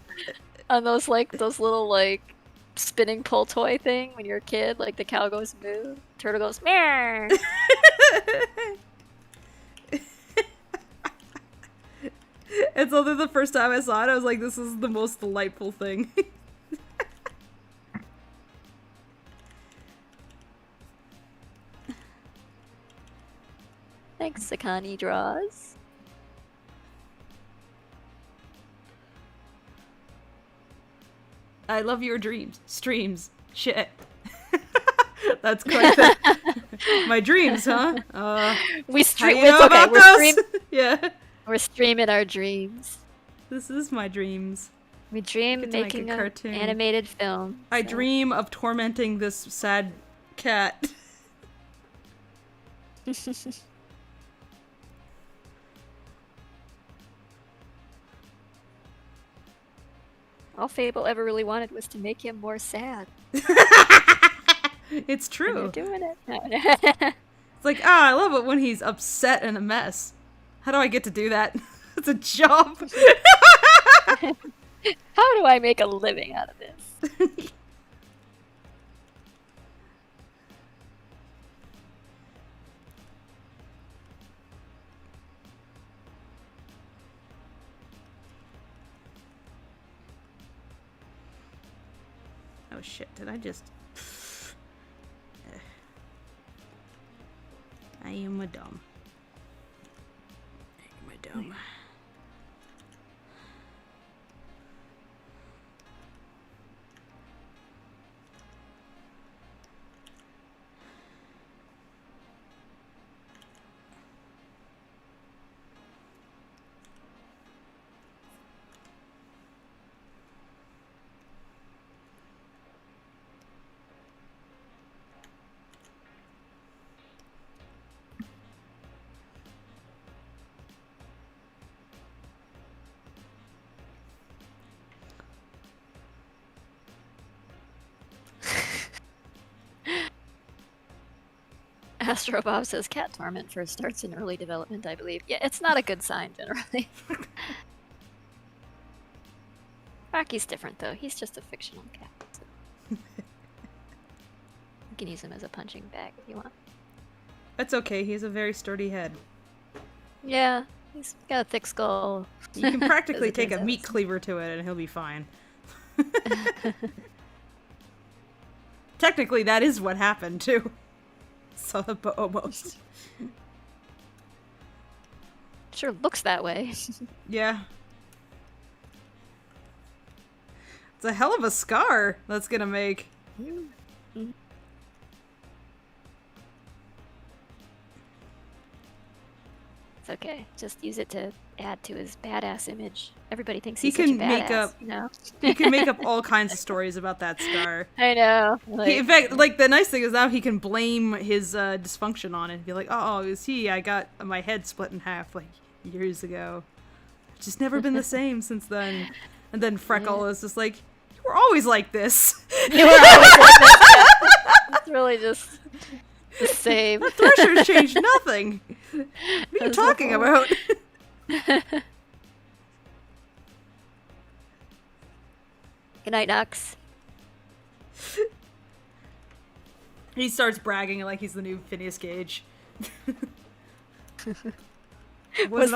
on those like those little like spinning pull toy thing when you're a kid, like the cow goes moo, turtle goes meh. And so the first time I saw it, I was like, this is the most delightful thing. Thanks, Sakani Draws. I love your streams. Shit. That's quite my dreams, huh? We stream. How you know about those? Yeah. We're streaming our dreams. This is my dreams. We dream making an animated film. I dream of tormenting this sad cat. All Fable ever really wanted was to make him more sad. It's true. And they're doing it. It's like, I love it when he's upset and a mess. How do I get to do that? It's a job. How do I make a living out of this? Oh shit, did I just... I am a dumb. I am a dumb. Astro Bob says Cat Torment first starts in early development, I believe. Yeah, it's not a good sign, generally. Rocky's different, though. He's just a fictional cat. So. You can use him as a punching bag if you want. That's okay. He has a very sturdy head. Yeah, he's got a thick skull. You can practically take a meat cleaver to it and he'll be fine. Technically, that is what happened, too. So, but almost. Sure looks that way. Yeah. It's a hell of a scar that's gonna make. Mm-hmm. It's okay. Just use it to add to his badass image. Everybody thinks he's such a badass, you know? He can make up all kinds of stories about that scar. I know. Like, In fact, like, the nice thing is now he can blame his dysfunction on it and be like, oh, it was I got my head split in half, like, years ago. It's just never been the same since then. And then Freckle is just like, you were always like this. You were always like this. Yeah. It's really just... The same. The Threshers changed nothing. What are you talking about? Good night, Knox. He starts bragging like he's the new Phineas Gage. Was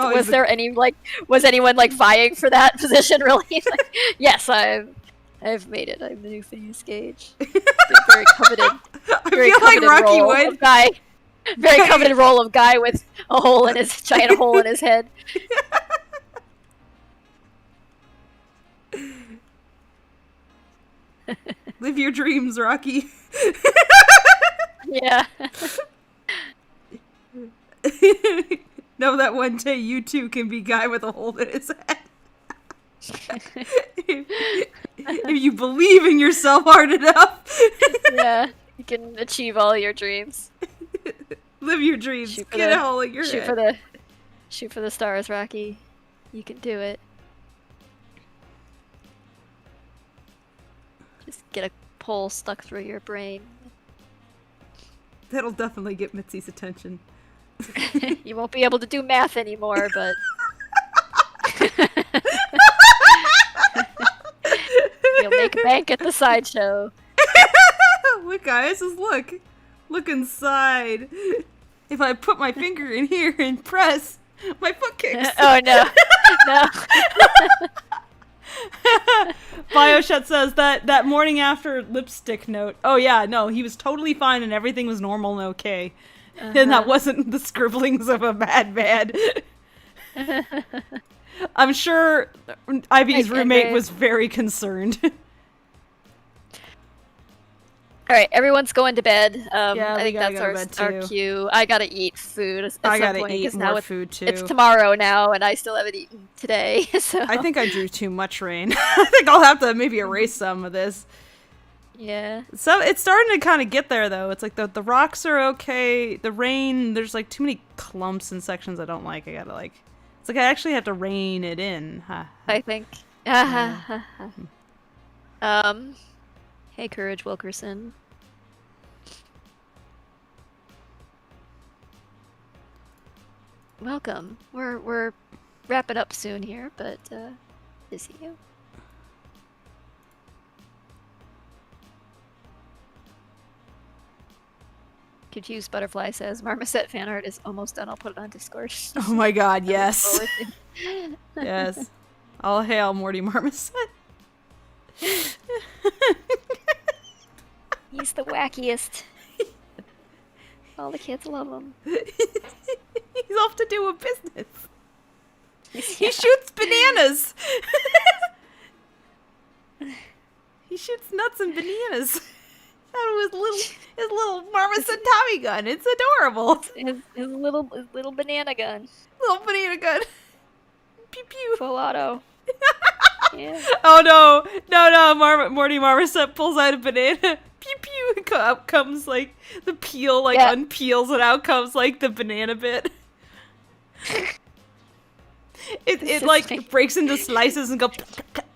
anyone like vying for that position? Really? Like, yes, I've made it. I'm the new Phineas Gage. Very coveted. Very I feel like Rocky role would. Of guy. Very coveted role of guy with a hole in his giant hole in his head. Live your dreams, Rocky. Yeah. Know that one day you too can be guy with a hole in his head. If you believe in yourself hard enough. Yeah, you can achieve all your dreams. Live your dreams. Get a hole in your head. Shoot for the stars, Rocky. You can do it. Just get a pole stuck through your brain. That'll definitely get Mitzi's attention. You won't be able to do math anymore, but... You'll make bank at the sideshow. Look, guys, look. Look inside. If I put my finger in here and press, my foot kicks. Oh, no. No. Bioshet says that morning after lipstick note. Oh, yeah, no, he was totally fine and everything was normal and okay. And that wasn't the scribblings of a madman. I'm sure Ivy's roommate was very concerned. Alright, everyone's going to bed. Yeah, I think that's our cue. I gotta eat food at I some gotta point, eat more food too. It's tomorrow now, and I still haven't eaten today, so... I think I drew too much rain. I think I'll have to maybe erase some of this. Yeah. So it's starting to kind of get there, though. It's like the rocks are okay. The rain, there's like too many clumps and sections I don't like. I gotta like... It's like I actually have to rein it in. I think. Hey, Courage Wilkerson. Welcome. We're wrapping up soon here, but good to see you. Confused Butterfly says Marmoset fan art is almost done. I'll put it on Discord. Oh my god, yes. Yes. All hail Morty Marmoset. He's the wackiest. All the kids love him. He's off to do a business. He shoots bananas. He shoots nuts and bananas. That was his little marmoset Tommy gun. It's adorable. His little banana gun. Little banana gun. Pew pew. Full auto. Yeah. Oh no! Morty Marmoset pulls out a banana. Pew pew. Out comes like the peel, unpeels, and out comes like the banana bit. It like breaks into slices and goes,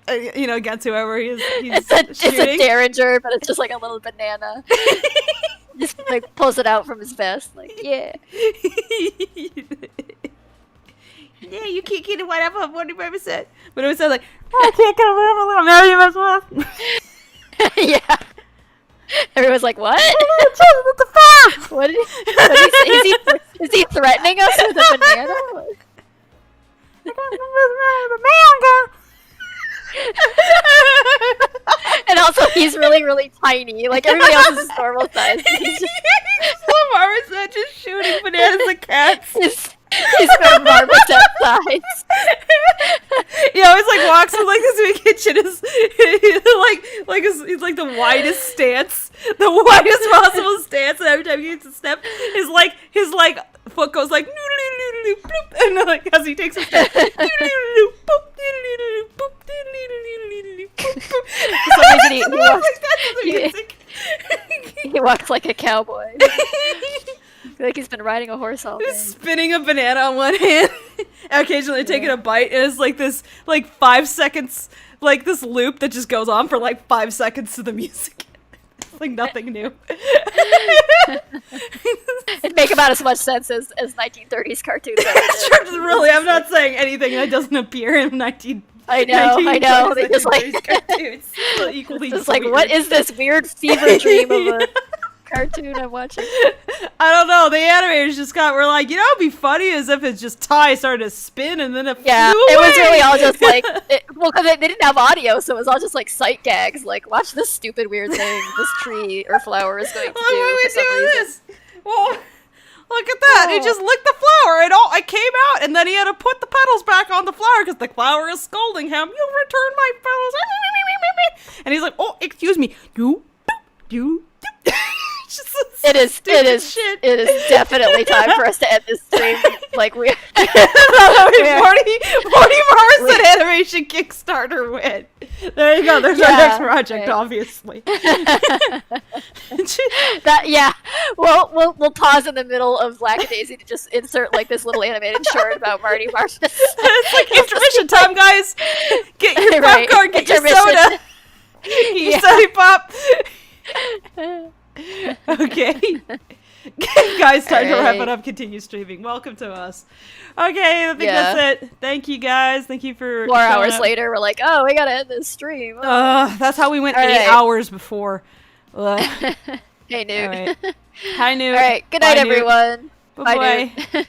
against whoever he's it's a derringer, but it's just like a little banana. Just like pulls it out from his vest, like yeah. Yeah, you can't get it whatever Morty Marmoset. But it was like, I can't get away from little Mary Marmoset. Yeah. Everyone's like, what? What the fuck? What did he say? Is he threatening us with a banana? And also, he's really, really tiny. Like, everybody else is normal size. He's just... Little Marmoset just shooting bananas at cats. He's got marmoset size. He always like walks in like this big kitchen is he's like the widest stance, the widest possible stance, and every time he gets a step, his foot goes like bloop, and like as he takes a step, for some reason he walks like a cowboy. I feel like he's been riding a horse all day. He's spinning a banana on one hand, occasionally taking a bite, and it's like this, 5 seconds, like this loop that just goes on for like 5 seconds to the music. like nothing new. It'd make about as much sense as 1930s cartoons. Really, I'm not saying anything that doesn't appear in 19. I know. They just like cartoons. Equally just like, what is this weird fever dream of a cartoon I'm watching? I don't know. The animators just were like, you know, it'd be funny as if it's just Ty started to spin and then it flew away. It was really all just like, because they didn't have audio, so it was all just like sight gags. Like, watch this stupid weird thing this tree or flower is going to do for some reason. Well, look at that. It just licked the flower. It came out, and then he had to put the petals back on the flower because the flower is scolding him. You return my petals. And he's like, oh, excuse me. You. It is definitely time for us to end this stream. Like we 40 Morrison animation Kickstarter win. There you go. There's our next project, obviously. We'll pause in the middle of Lackadaisy to just insert like this little animated short about Marty Marsh. It's like intermission time, guys. Get your popcorn, get your soda. Get your soda pop. Okay. Guys, time to wrap it up. Continue streaming. Welcome to us. Okay, I think that's it. Thank you, guys. Thank you for 4 hours later, we're like, oh, we gotta end this stream. That's how we went 8 hours before. Hey, Newt. All right. Hi, Newt. All right. Good night, everyone. Bye, Newt.